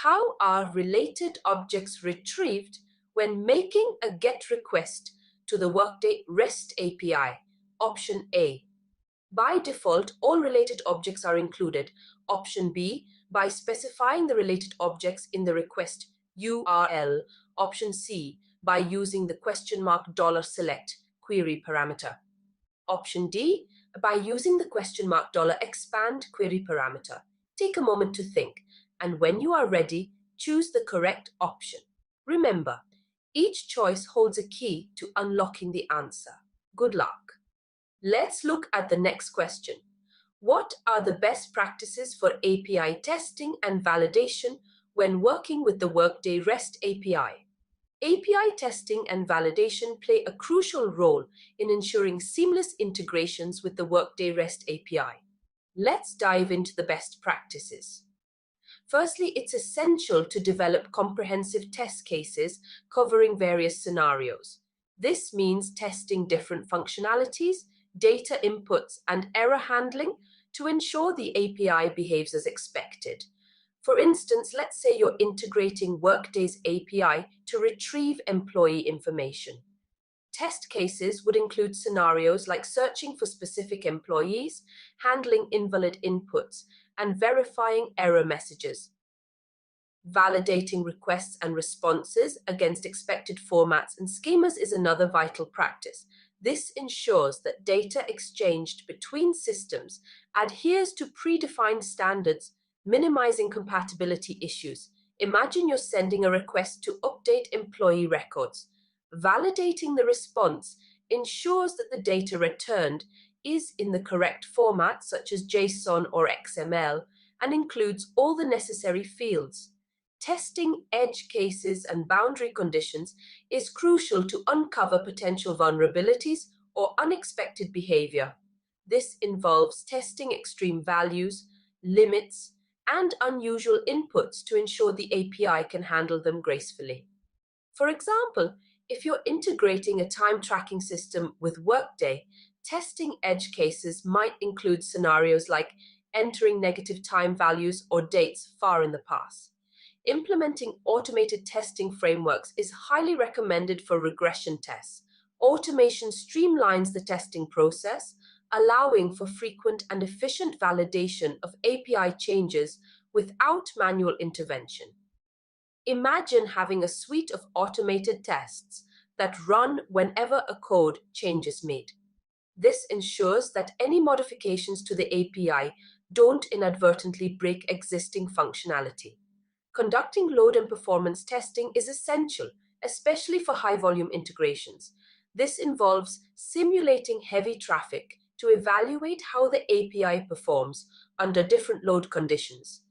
How are related objects retrieved when making a GET request to the Workday REST API? Option A. By default, all related objects are included. Option B. By specifying the related objects in the request URL. Option C. By using the $select query parameter. Option D. By using the $expand query parameter. Take a moment to think, and when you are ready, choose the correct option. Remember, each choice holds a key to unlocking the answer. Good luck. Let's look at the next question. What are the best practices for API testing and validation when working with the Workday REST API? API testing and validation play a crucial role in ensuring seamless integrations with the Workday REST API. Let's dive into the best practices. Firstly, it's essential to develop comprehensive test cases covering various scenarios. This means testing different functionalities, data inputs, and error handling to ensure the API behaves as expected. For instance, let's say you're integrating Workday's API to retrieve employee information. Test cases would include scenarios like searching for specific employees, handling invalid inputs, and verifying error messages. Validating requests and responses against expected formats and schemas is another vital practice. This ensures that data exchanged between systems adheres to predefined standards, minimizing compatibility issues. Imagine you're sending a request to update employee records. Validating the response ensures that the data returned is in the correct format, such as JSON or XML, and includes all the necessary fields. Testing edge cases and boundary conditions is crucial to uncover potential vulnerabilities or unexpected behavior. This involves testing extreme values, limits, and unusual inputs to ensure the API can handle them gracefully. For example, if you're integrating a time tracking system with Workday, testing edge cases might include scenarios like entering negative time values or dates far in the past. Implementing automated testing frameworks is highly recommended for regression tests. Automation streamlines the testing process, allowing for frequent and efficient validation of API changes without manual intervention. Imagine having a suite of automated tests that run whenever a code change is made. This ensures that any modifications to the API don't inadvertently break existing functionality. Conducting load and performance testing is essential, especially for high-volume integrations. This involves simulating heavy traffic to evaluate how the API performs under different load conditions.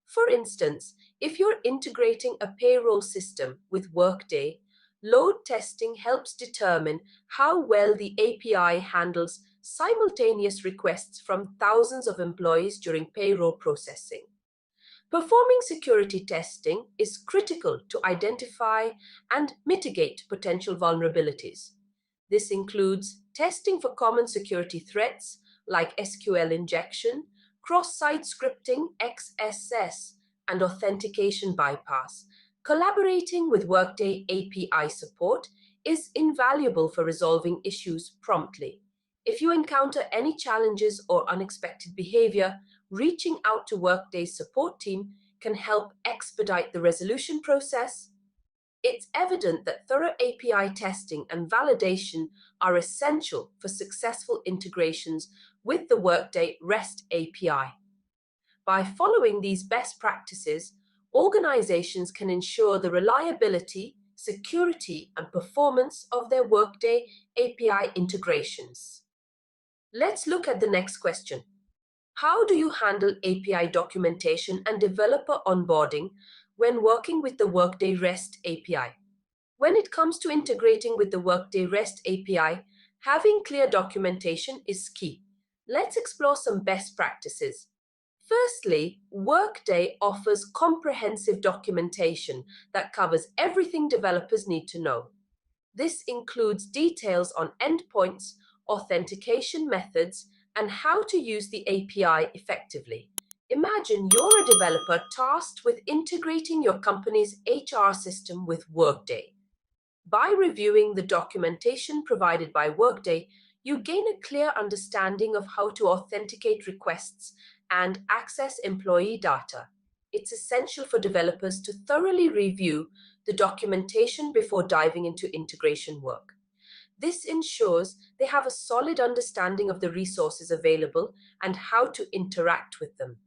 For instance, if you're integrating a payroll system with Workday, load testing helps determine how well the API handles simultaneous requests from thousands of employees during payroll processing. Performing security testing is critical to identify and mitigate potential vulnerabilities. This includes testing for common security threats like SQL injection, cross-site scripting XSS, and authentication bypass. Collaborating with Workday API support is invaluable for resolving issues promptly. If you encounter any challenges or unexpected behavior, reaching out to Workday's support team can help expedite the resolution process. It's evident that thorough API testing and validation are essential for successful integrations with the Workday REST API. By following these best practices, organizations can ensure the reliability, security, and performance of their Workday API integrations. Let's look at the next question. How do you handle API documentation and developer onboarding when working with the Workday REST API? When it comes to integrating with the Workday REST API, having clear documentation is key. Let's explore some best practices. Firstly, Workday offers comprehensive documentation that covers everything developers need to know. This includes details on endpoints, authentication methods, and how to use the API effectively. Imagine you're a developer tasked with integrating your company's HR system with Workday. By reviewing the documentation provided by Workday, you gain a clear understanding of how to authenticate requests and access employee data. It's essential for developers to thoroughly review the documentation before diving into integration work. This ensures they have a solid understanding of the resources available and how to interact with them.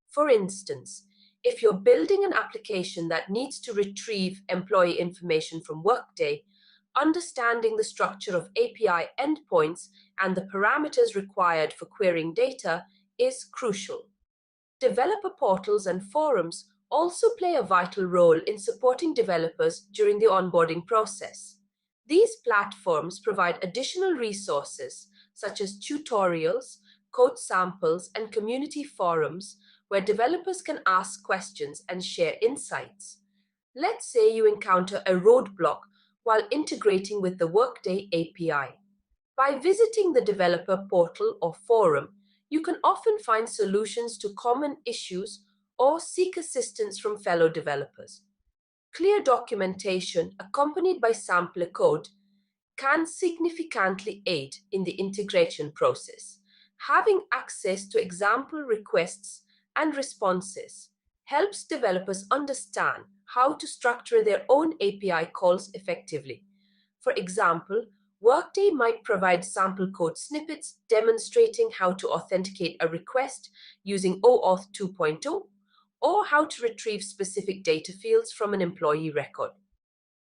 For instance, if you're building an application that needs to retrieve employee information from Workday, understanding the structure of API endpoints and the parameters required for querying data is crucial. Developer portals and forums also play a vital role in supporting developers during the onboarding process. These platforms provide additional resources such as tutorials, code samples, and community forums where developers can ask questions and share insights. Let's say you encounter a roadblock while integrating with the Workday API. By visiting the developer portal or forum, you can often find solutions to common issues or seek assistance from fellow developers. Clear documentation accompanied by sampler code can significantly aid in the integration process. Having access to example requests and responses helps developers understand how to structure their own API calls effectively. For example, Workday might provide sample code snippets demonstrating how to authenticate a request using OAuth 2.0 or how to retrieve specific data fields from an employee record.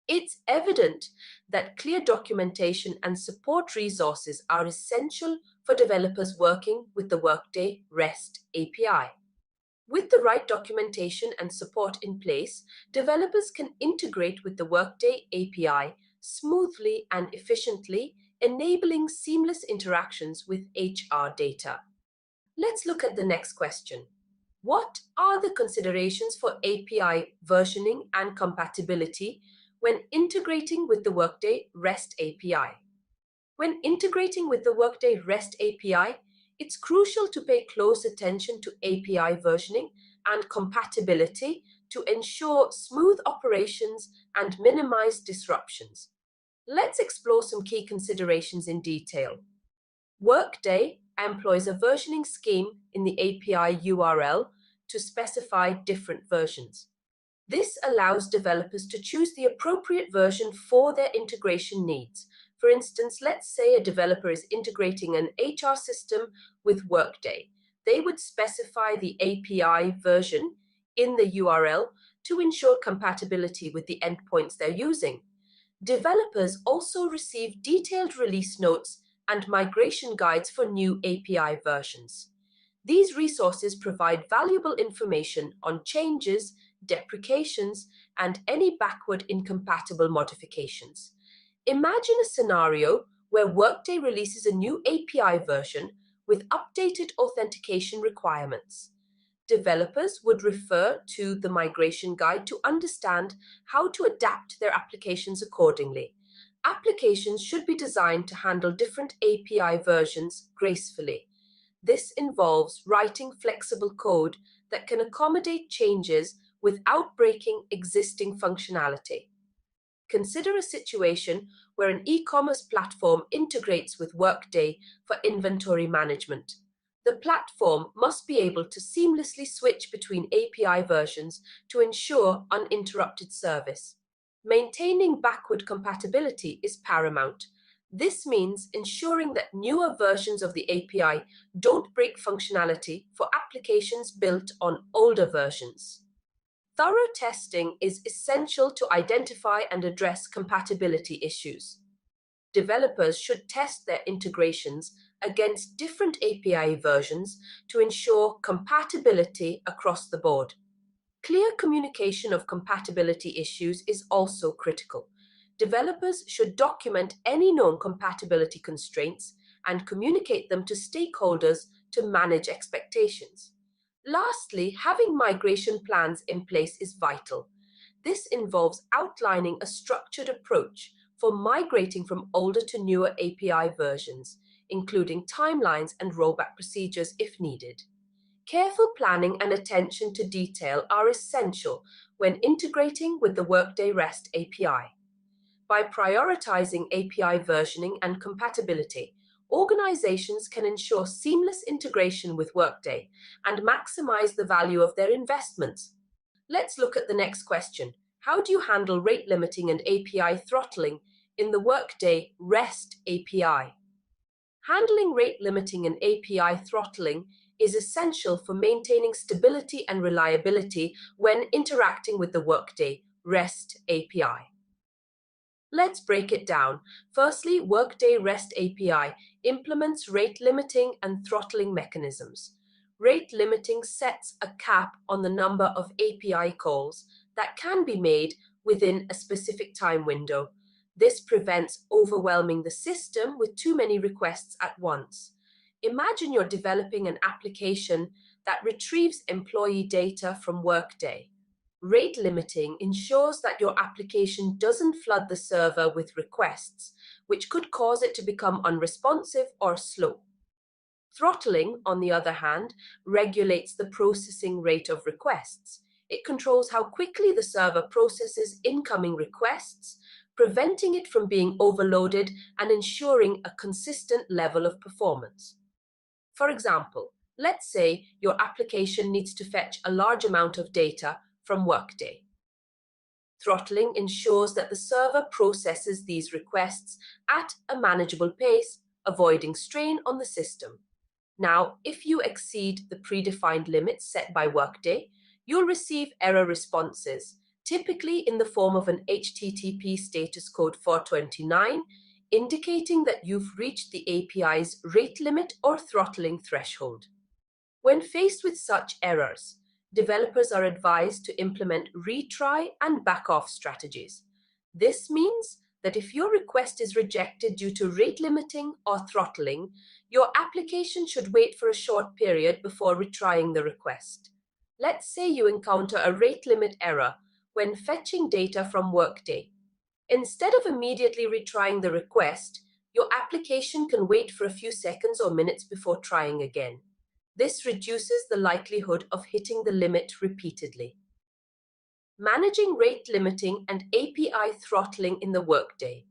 It's evident that clear documentation and support resources are essential for developers working with the Workday REST API. With the right documentation and support in place, developers can integrate with the Workday API smoothly and efficiently, enabling seamless interactions with HR data. Let's look at the next question. What are the considerations for API versioning and compatibility when integrating with the Workday REST API? When integrating with the Workday REST API, it's crucial to pay close attention to API versioning and compatibility to ensure smooth operations and minimize disruptions. Let's explore some key considerations in detail. Workday employs a versioning scheme in the API URL to specify different versions. This allows developers to choose the appropriate version for their integration needs, For instance, let's say a developer is integrating an HR system with Workday. They would specify the API version in the URL to ensure compatibility with the endpoints they're using. Developers also receive detailed release notes and migration guides for new API versions. These resources provide valuable information on changes, deprecations, and any backward incompatible modifications. Imagine a scenario where Workday releases a new API version with updated authentication requirements. Developers would refer to the migration guide to understand how to adapt their applications accordingly. Applications should be designed to handle different API versions gracefully. This involves writing flexible code that can accommodate changes without breaking existing functionality. Consider a situation where an e-commerce platform integrates with Workday for inventory management. The platform must be able to seamlessly switch between API versions to ensure uninterrupted service. Maintaining backward compatibility is paramount. This means ensuring that newer versions of the API don't break functionality for applications built on older versions. Thorough testing is essential to identify and address compatibility issues. Developers should test their integrations against different API versions to ensure compatibility across the board. Clear communication of compatibility issues is also critical. Developers should document any known compatibility constraints and communicate them to stakeholders to manage expectations. Lastly, having migration plans in place is vital. This involves outlining a structured approach for migrating from older to newer API versions, including timelines and rollback procedures if needed. Careful planning and attention to detail are essential when integrating with the Workday REST API. By prioritizing API versioning and compatibility, organizations can ensure seamless integration with Workday and maximize the value of their investments. Let's look at the next question. How do you handle rate limiting and API throttling in the Workday REST API? Handling rate limiting and API throttling is essential for maintaining stability and reliability when interacting with the Workday REST API. Let's break it down. Firstly, Workday REST API implements rate limiting and throttling mechanisms. Rate limiting sets a cap on the number of API calls that can be made within a specific time window. This prevents overwhelming the system with too many requests at once. Imagine you're developing an application that retrieves employee data from Workday. Rate limiting ensures that your application doesn't flood the server with requests, which could cause it to become unresponsive or slow. Throttling, on the other hand, regulates the processing rate of requests. It controls how quickly the server processes incoming requests, preventing it from being overloaded and ensuring a consistent level of performance. For example, let's say your application needs to fetch a large amount of data from Workday. Throttling ensures that the server processes these requests at a manageable pace, avoiding strain on the system. Now, if you exceed the predefined limits set by Workday, you'll receive error responses, typically in the form of an HTTP status code 429, indicating that you've reached the API's rate limit or throttling threshold. When faced with such errors, developers are advised to implement retry and back-off strategies. This means that if your request is rejected due to rate limiting or throttling, your application should wait for a short period before retrying the request. Let's say you encounter a rate limit error when fetching data from Workday. Instead of immediately retrying the request, your application can wait for a few seconds or minutes before trying again. This reduces the likelihood of hitting the limit repeatedly. Managing rate limiting and API throttling in the Workday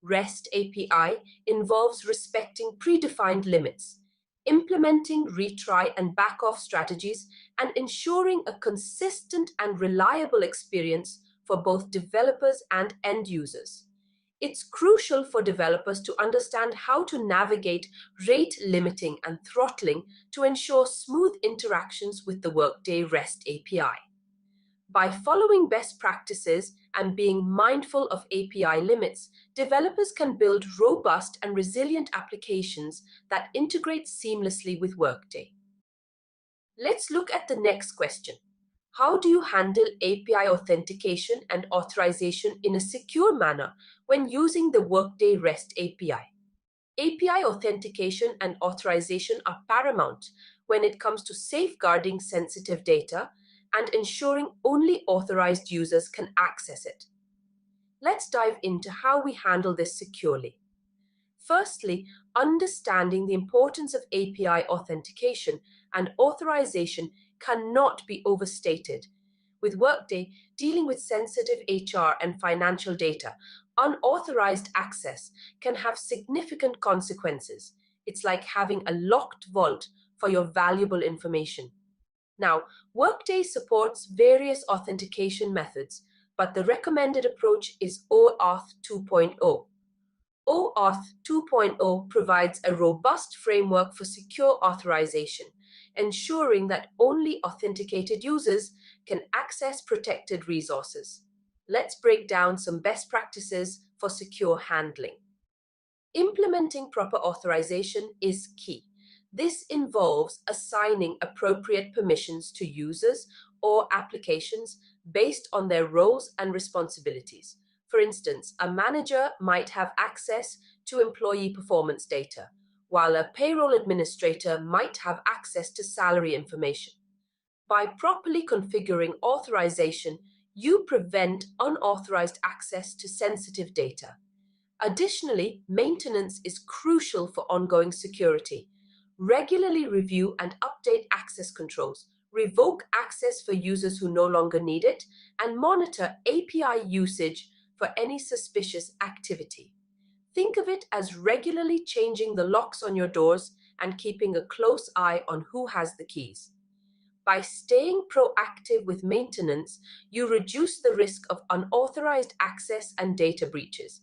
REST API involves respecting predefined limits, implementing retry and back-off strategies, and ensuring a consistent and reliable experience for both developers and end users. It's crucial for developers to understand how to navigate rate limiting and throttling to ensure smooth interactions with the Workday REST API. By following best practices and being mindful of API limits, developers can build robust and resilient applications that integrate seamlessly with Workday. Let's look at the next question. How do you handle API authentication and authorization in a secure manner when using the Workday REST API? API authentication and authorization are paramount when it comes to safeguarding sensitive data and ensuring only authorized users can access it. Let's dive into how we handle this securely. Firstly, understanding the importance of API authentication and authorization cannot be overstated. With Workday dealing with sensitive HR and financial data, unauthorized access can have significant consequences. It's like having a locked vault for your valuable information. Now, Workday supports various authentication methods, but the recommended approach is OAuth 2.0. OAuth 2.0 provides a robust framework for secure authorization, ensuring that only authenticated users can access protected resources. Let's break down some best practices for secure handling. Implementing proper authorization is key. This involves assigning appropriate permissions to users or applications based on their roles and responsibilities. For instance, a manager might have access to employee performance data, while a payroll administrator might have access to salary information. By properly configuring authorization, you prevent unauthorized access to sensitive data. Additionally, maintenance is crucial for ongoing security. Regularly review and update access controls, revoke access for users who no longer need it, and monitor API usage for any suspicious activity. Think of it as regularly changing the locks on your doors and keeping a close eye on who has the keys. By staying proactive with maintenance, you reduce the risk of unauthorized access and data breaches.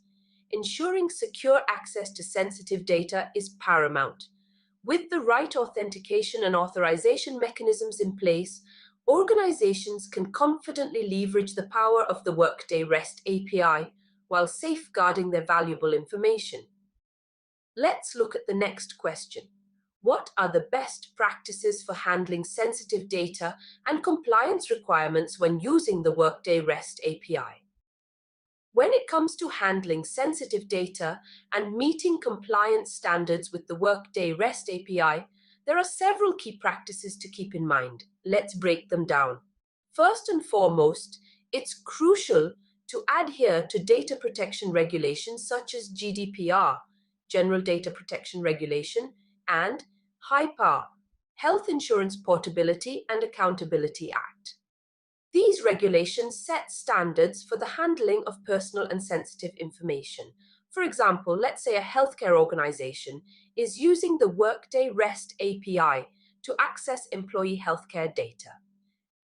Ensuring secure access to sensitive data is paramount. With the right authentication and authorization mechanisms in place, organizations can confidently leverage the power of the Workday REST API while safeguarding their valuable information. Let's look at the next question. What are the best practices for handling sensitive data and compliance requirements when using the Workday REST API? When it comes to handling sensitive data and meeting compliance standards with the Workday REST API, there are several key practices to keep in mind. Let's break them down. First and foremost, it's crucial to adhere to data protection regulations such as GDPR, General Data Protection Regulation, and HIPAA, Health Insurance Portability and Accountability Act. These regulations set standards for the handling of personal and sensitive information. For example, let's say a healthcare organization is using the Workday REST API to access employee healthcare data.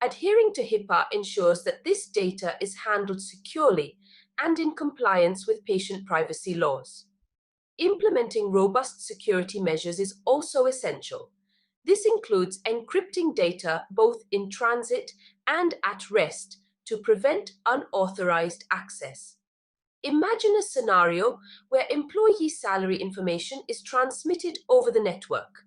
Adhering to HIPAA ensures that this data is handled securely and in compliance with patient privacy laws. Implementing robust security measures is also essential. This includes encrypting data both in transit and at rest to prevent unauthorized access. Imagine a scenario where employee salary information is transmitted over the network.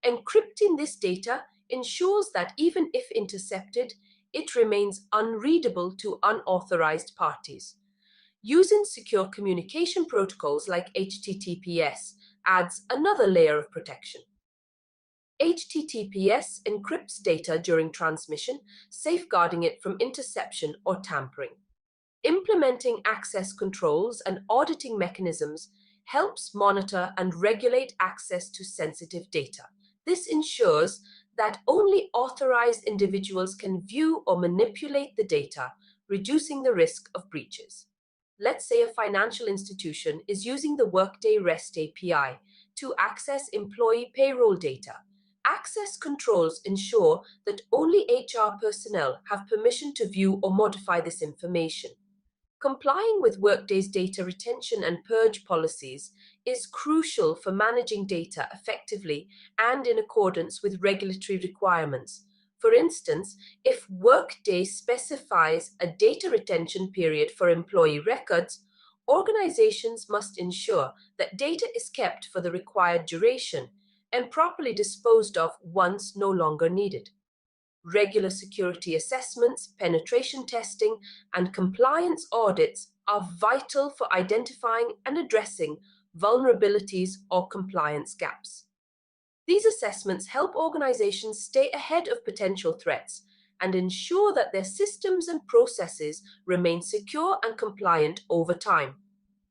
Encrypting this data ensures that even if intercepted, it remains unreadable to unauthorized parties. Using secure communication protocols like HTTPS adds another layer of protection. HTTPS encrypts data during transmission, safeguarding it from interception or tampering. Implementing access controls and auditing mechanisms helps monitor and regulate access to sensitive data. This ensures that only authorized individuals can view or manipulate the data, reducing the risk of breaches. Let's say a financial institution is using the Workday REST API to access employee payroll data. Access controls ensure that only HR personnel have permission to view or modify this information. Complying with Workday's data retention and purge policies is crucial for managing data effectively and in accordance with regulatory requirements. For instance, if Workday specifies a data retention period for employee records, organizations must ensure that data is kept for the required duration and properly disposed of once no longer needed. Regular security assessments, penetration testing, and compliance audits are vital for identifying and addressing vulnerabilities or compliance gaps. These assessments help organizations stay ahead of potential threats and ensure that their systems and processes remain secure and compliant over time.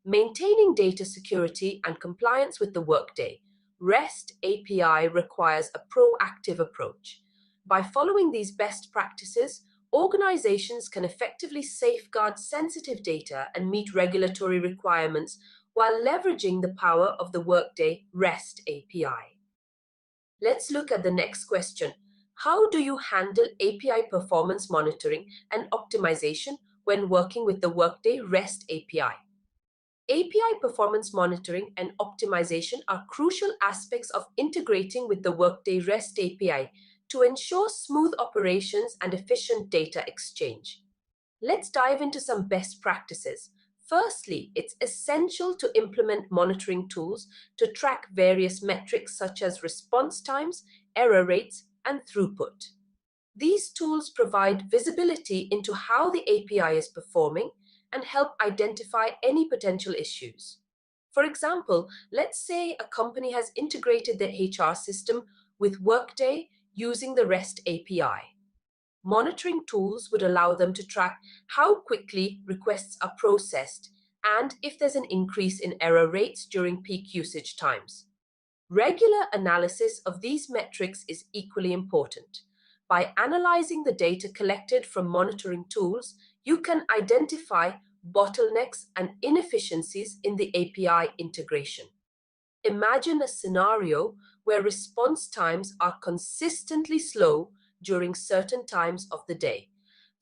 Maintaining data security and compliance with the Workday REST API requires a proactive approach. By following these best practices, organizations can effectively safeguard sensitive data and meet regulatory requirements while leveraging the power of the Workday REST API. Let's look at the next question. How do you handle API performance monitoring and optimization when working with the Workday REST API? API performance monitoring and optimization are crucial aspects of integrating with the Workday REST API to ensure smooth operations and efficient data exchange. Let's dive into some best practices. Firstly, it's essential to implement monitoring tools to track various metrics such as response times, error rates, and throughput. These tools provide visibility into how the API is performing and help identify any potential issues. For example, let's say a company has integrated their HR system with Workday using the REST API. Monitoring tools would allow them to track how quickly requests are processed and if there's an increase in error rates during peak usage times. Regular analysis of these metrics is equally important. By analyzing the data collected from monitoring tools, you can identify bottlenecks and inefficiencies in the API integration. Imagine a scenario where response times are consistently slow during certain times of the day.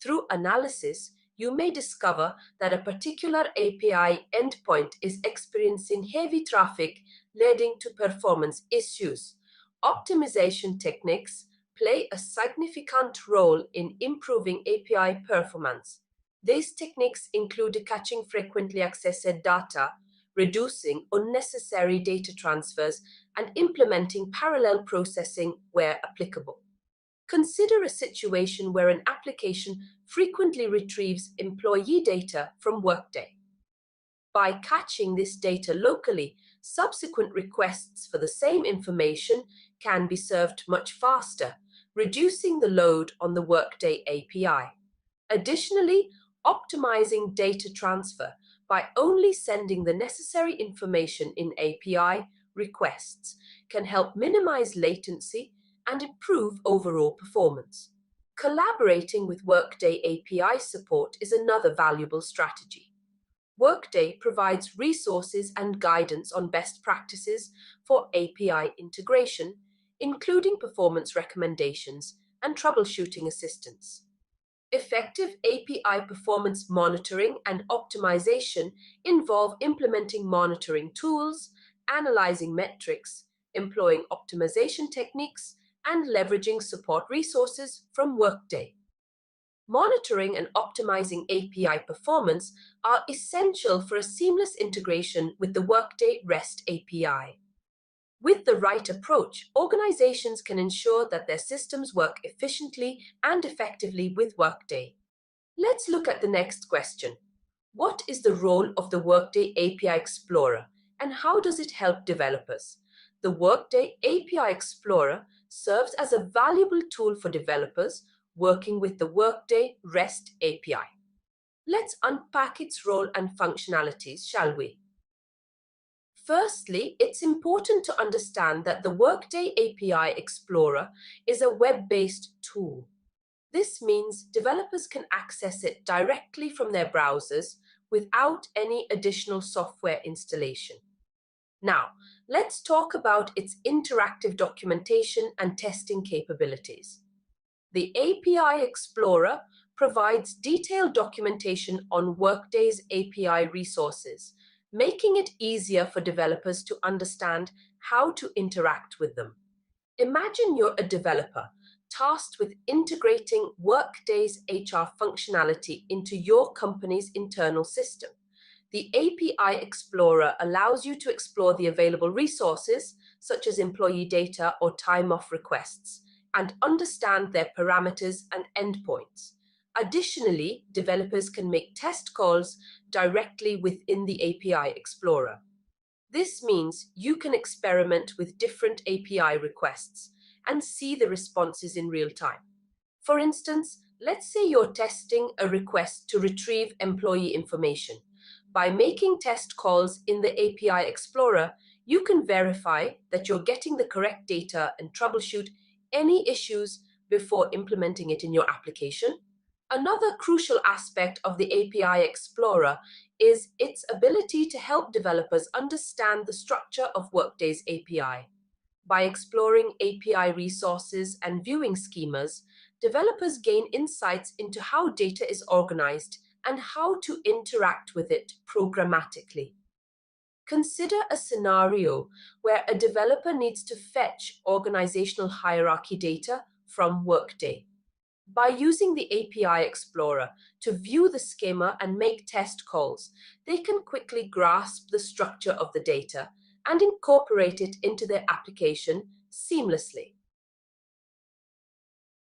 Through analysis, you may discover that a particular API endpoint is experiencing heavy traffic, leading to performance issues. Optimization techniques play a significant role in improving API performance. These techniques include catching frequently accessed data, reducing unnecessary data transfers, and implementing parallel processing where applicable. Consider a situation where an application frequently retrieves employee data from Workday. By catching this data locally, subsequent requests for the same information can be served much faster, reducing the load on the Workday API. Additionally, optimizing data transfer by only sending the necessary information in API requests can help minimize latency and improve overall performance. Collaborating with Workday API support is another valuable strategy. Workday provides resources and guidance on best practices for API integration, including performance recommendations and troubleshooting assistance. Effective API performance monitoring and optimization involve implementing monitoring tools, analyzing metrics, employing optimization techniques, and leveraging support resources from Workday. Monitoring and optimizing API performance are essential for a seamless integration with the Workday REST API. With the right approach, organizations can ensure that their systems work efficiently and effectively with Workday. Let's look at the next question. What is the role of the Workday API Explorer and how does it help developers? The Workday API Explorer serves as a valuable tool for developers working with the Workday REST API. Let's unpack its role and functionalities, shall we? Firstly, it's important to understand that the Workday API Explorer is a web-based tool. This means developers can access it directly from their browsers without any additional software installation. Now, let's talk about its interactive documentation and testing capabilities. The API Explorer provides detailed documentation on Workday's API resources, making it easier for developers to understand how to interact with them. Imagine you're a developer tasked with integrating Workday's HR functionality into your company's internal system. The API Explorer allows you to explore the available resources, such as employee data or time-off requests, and understand their parameters and endpoints. Additionally, developers can make test calls directly within the API Explorer. This means you can experiment with different API requests and see the responses in real time. For instance, let's say you're testing a request to retrieve employee information. By making test calls in the API Explorer, you can verify that you're getting the correct data and troubleshoot any issues before implementing it in your application. Another crucial aspect of the API Explorer is its ability to help developers understand the structure of Workday's API. By exploring API resources and viewing schemas, developers gain insights into how data is organized and how to interact with it programmatically. Consider a scenario where a developer needs to fetch organizational hierarchy data from Workday. By using the API Explorer to view the schema and make test calls, they can quickly grasp the structure of the data and incorporate it into their application seamlessly.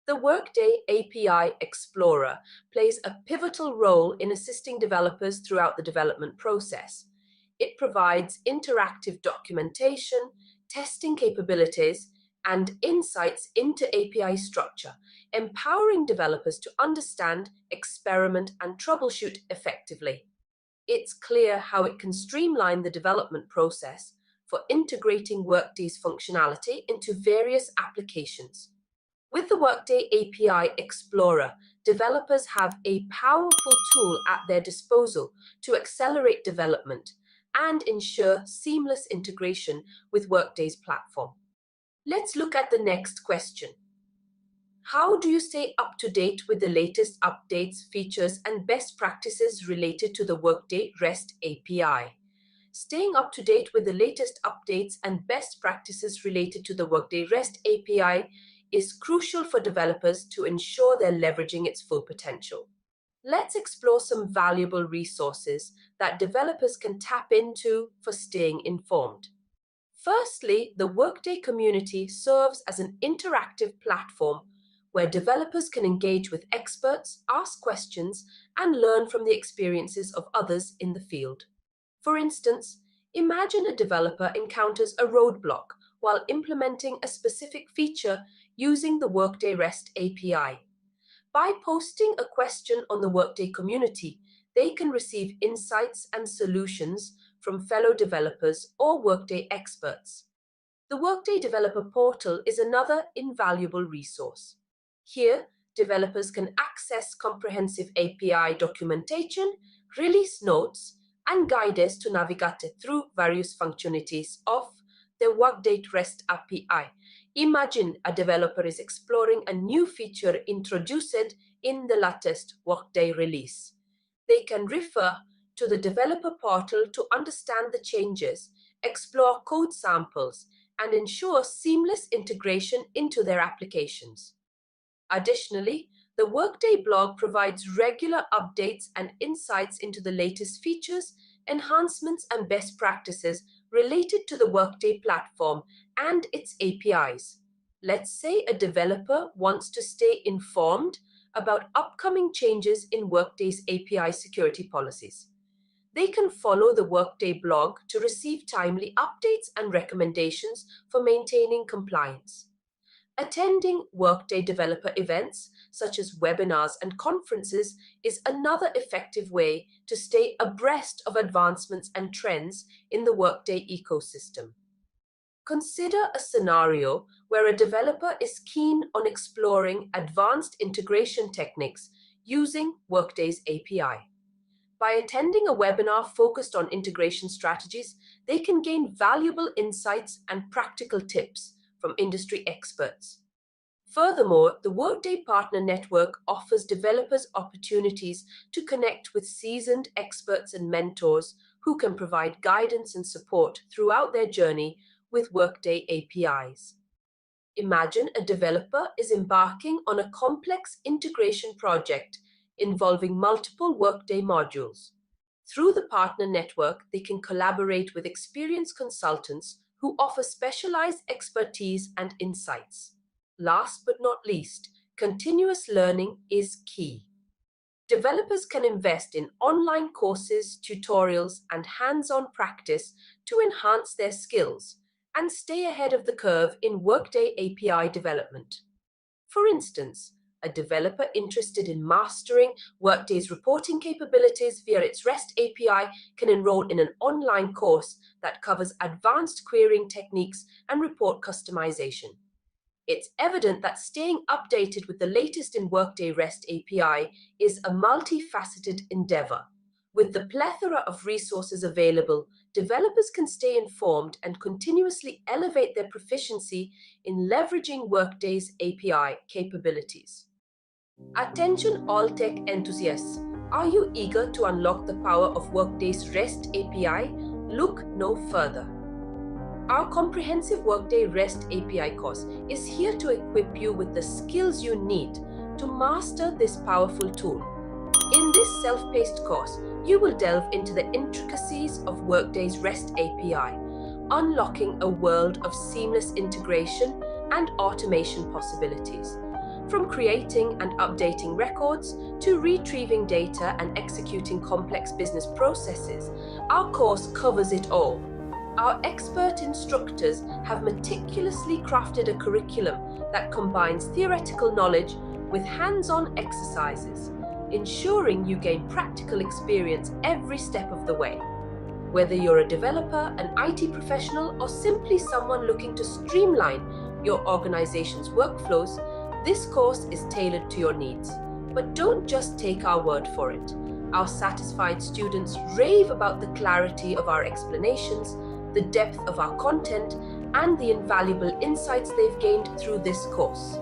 The Workday API Explorer plays a pivotal role in assisting developers throughout the development process. It provides interactive documentation, testing capabilities, and insights into API structure, empowering developers to understand, experiment, and troubleshoot effectively. It's clear how it can streamline the development process for integrating Workday's functionality into various applications. With the Workday API Explorer, developers have a powerful tool at their disposal to accelerate development and ensure seamless integration with Workday's platform. Let's look at the next question. How do you stay up to date with the latest updates, features, and best practices related to the Workday REST API? Staying up to date with the latest updates and best practices related to the Workday REST API is crucial for developers to ensure they're leveraging its full potential. Let's explore some valuable resources that developers can tap into for staying informed. Firstly, the Workday community serves as an interactive platform where developers can engage with experts, ask questions, and learn from the experiences of others in the field. For instance, imagine a developer encounters a roadblock while implementing a specific feature using the Workday REST API. By posting a question on the Workday community, they can receive insights and solutions from fellow developers or Workday experts. The Workday Developer Portal is another invaluable resource. Here, developers can access comprehensive API documentation, release notes, and guides to navigate through various functionalities of the Workday REST API. Imagine a developer is exploring a new feature introduced in the latest Workday release. They can refer to the developer portal to understand the changes, explore code samples, and ensure seamless integration into their applications. Additionally, the Workday blog provides regular updates and insights into the latest features, enhancements, and best practices related to the Workday platform and its APIs. Let's say a developer wants to stay informed about upcoming changes in Workday's API security policies. They can follow the Workday blog to receive timely updates and recommendations for maintaining compliance. Attending Workday developer events, such as webinars and conferences, is another effective way to stay abreast of advancements and trends in the Workday ecosystem. Consider a scenario where a developer is keen on exploring advanced integration techniques using Workday's API. By attending a webinar focused on integration strategies, they can gain valuable insights and practical tips from industry experts. Furthermore, the Workday Partner Network offers developers opportunities to connect with seasoned experts and mentors who can provide guidance and support throughout their journey with Workday APIs. Imagine a developer is embarking on a complex integration project involving multiple Workday modules. Through the partner network, they can collaborate with experienced consultants who offer specialized expertise and insights. Last but not least, continuous learning is key. Developers can invest in online courses, tutorials, and hands-on practice to enhance their skills and stay ahead of the curve in Workday API development. For instance, a developer interested in mastering Workday's reporting capabilities via its REST API can enroll in an online course that covers advanced querying techniques and report customization. It's evident that staying updated with the latest in Workday REST API is a multifaceted endeavor. With the plethora of resources available, developers can stay informed and continuously elevate their proficiency in leveraging Workday's API capabilities. Attention all tech enthusiasts! Are you eager to unlock the power of Workday's REST API? Look no further. Our comprehensive Workday REST API course is here to equip you with the skills you need to master this powerful tool. In this self-paced course, you will delve into the intricacies of Workday's REST API, unlocking a world of seamless integration and automation possibilities. From creating and updating records to retrieving data and executing complex business processes, our course covers it all. Our expert instructors have meticulously crafted a curriculum that combines theoretical knowledge with hands-on exercises, ensuring you gain practical experience every step of the way. Whether you're a developer, an IT professional, or simply someone looking to streamline your organization's workflows, this course is tailored to your needs. But don't just take our word for it. Our satisfied students rave about the clarity of our explanations, the depth of our content, and the invaluable insights they've gained through this course.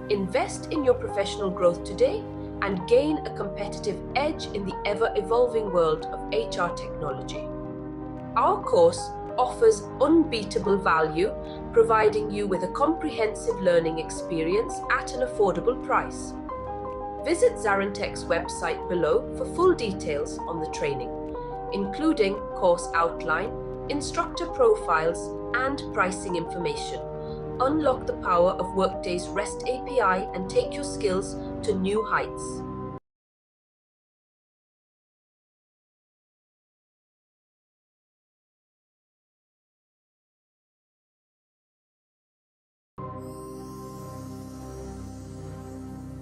Invest in your professional growth today and gain a competitive edge in the ever-evolving world of HR technology. Our course offers unbeatable value, providing you with a comprehensive learning experience at an affordable price. Visit ZaranTech's website below for full details on the training, including course outline, instructor profiles, and pricing information. Unlock the power of Workday's REST API and take your skills to new heights.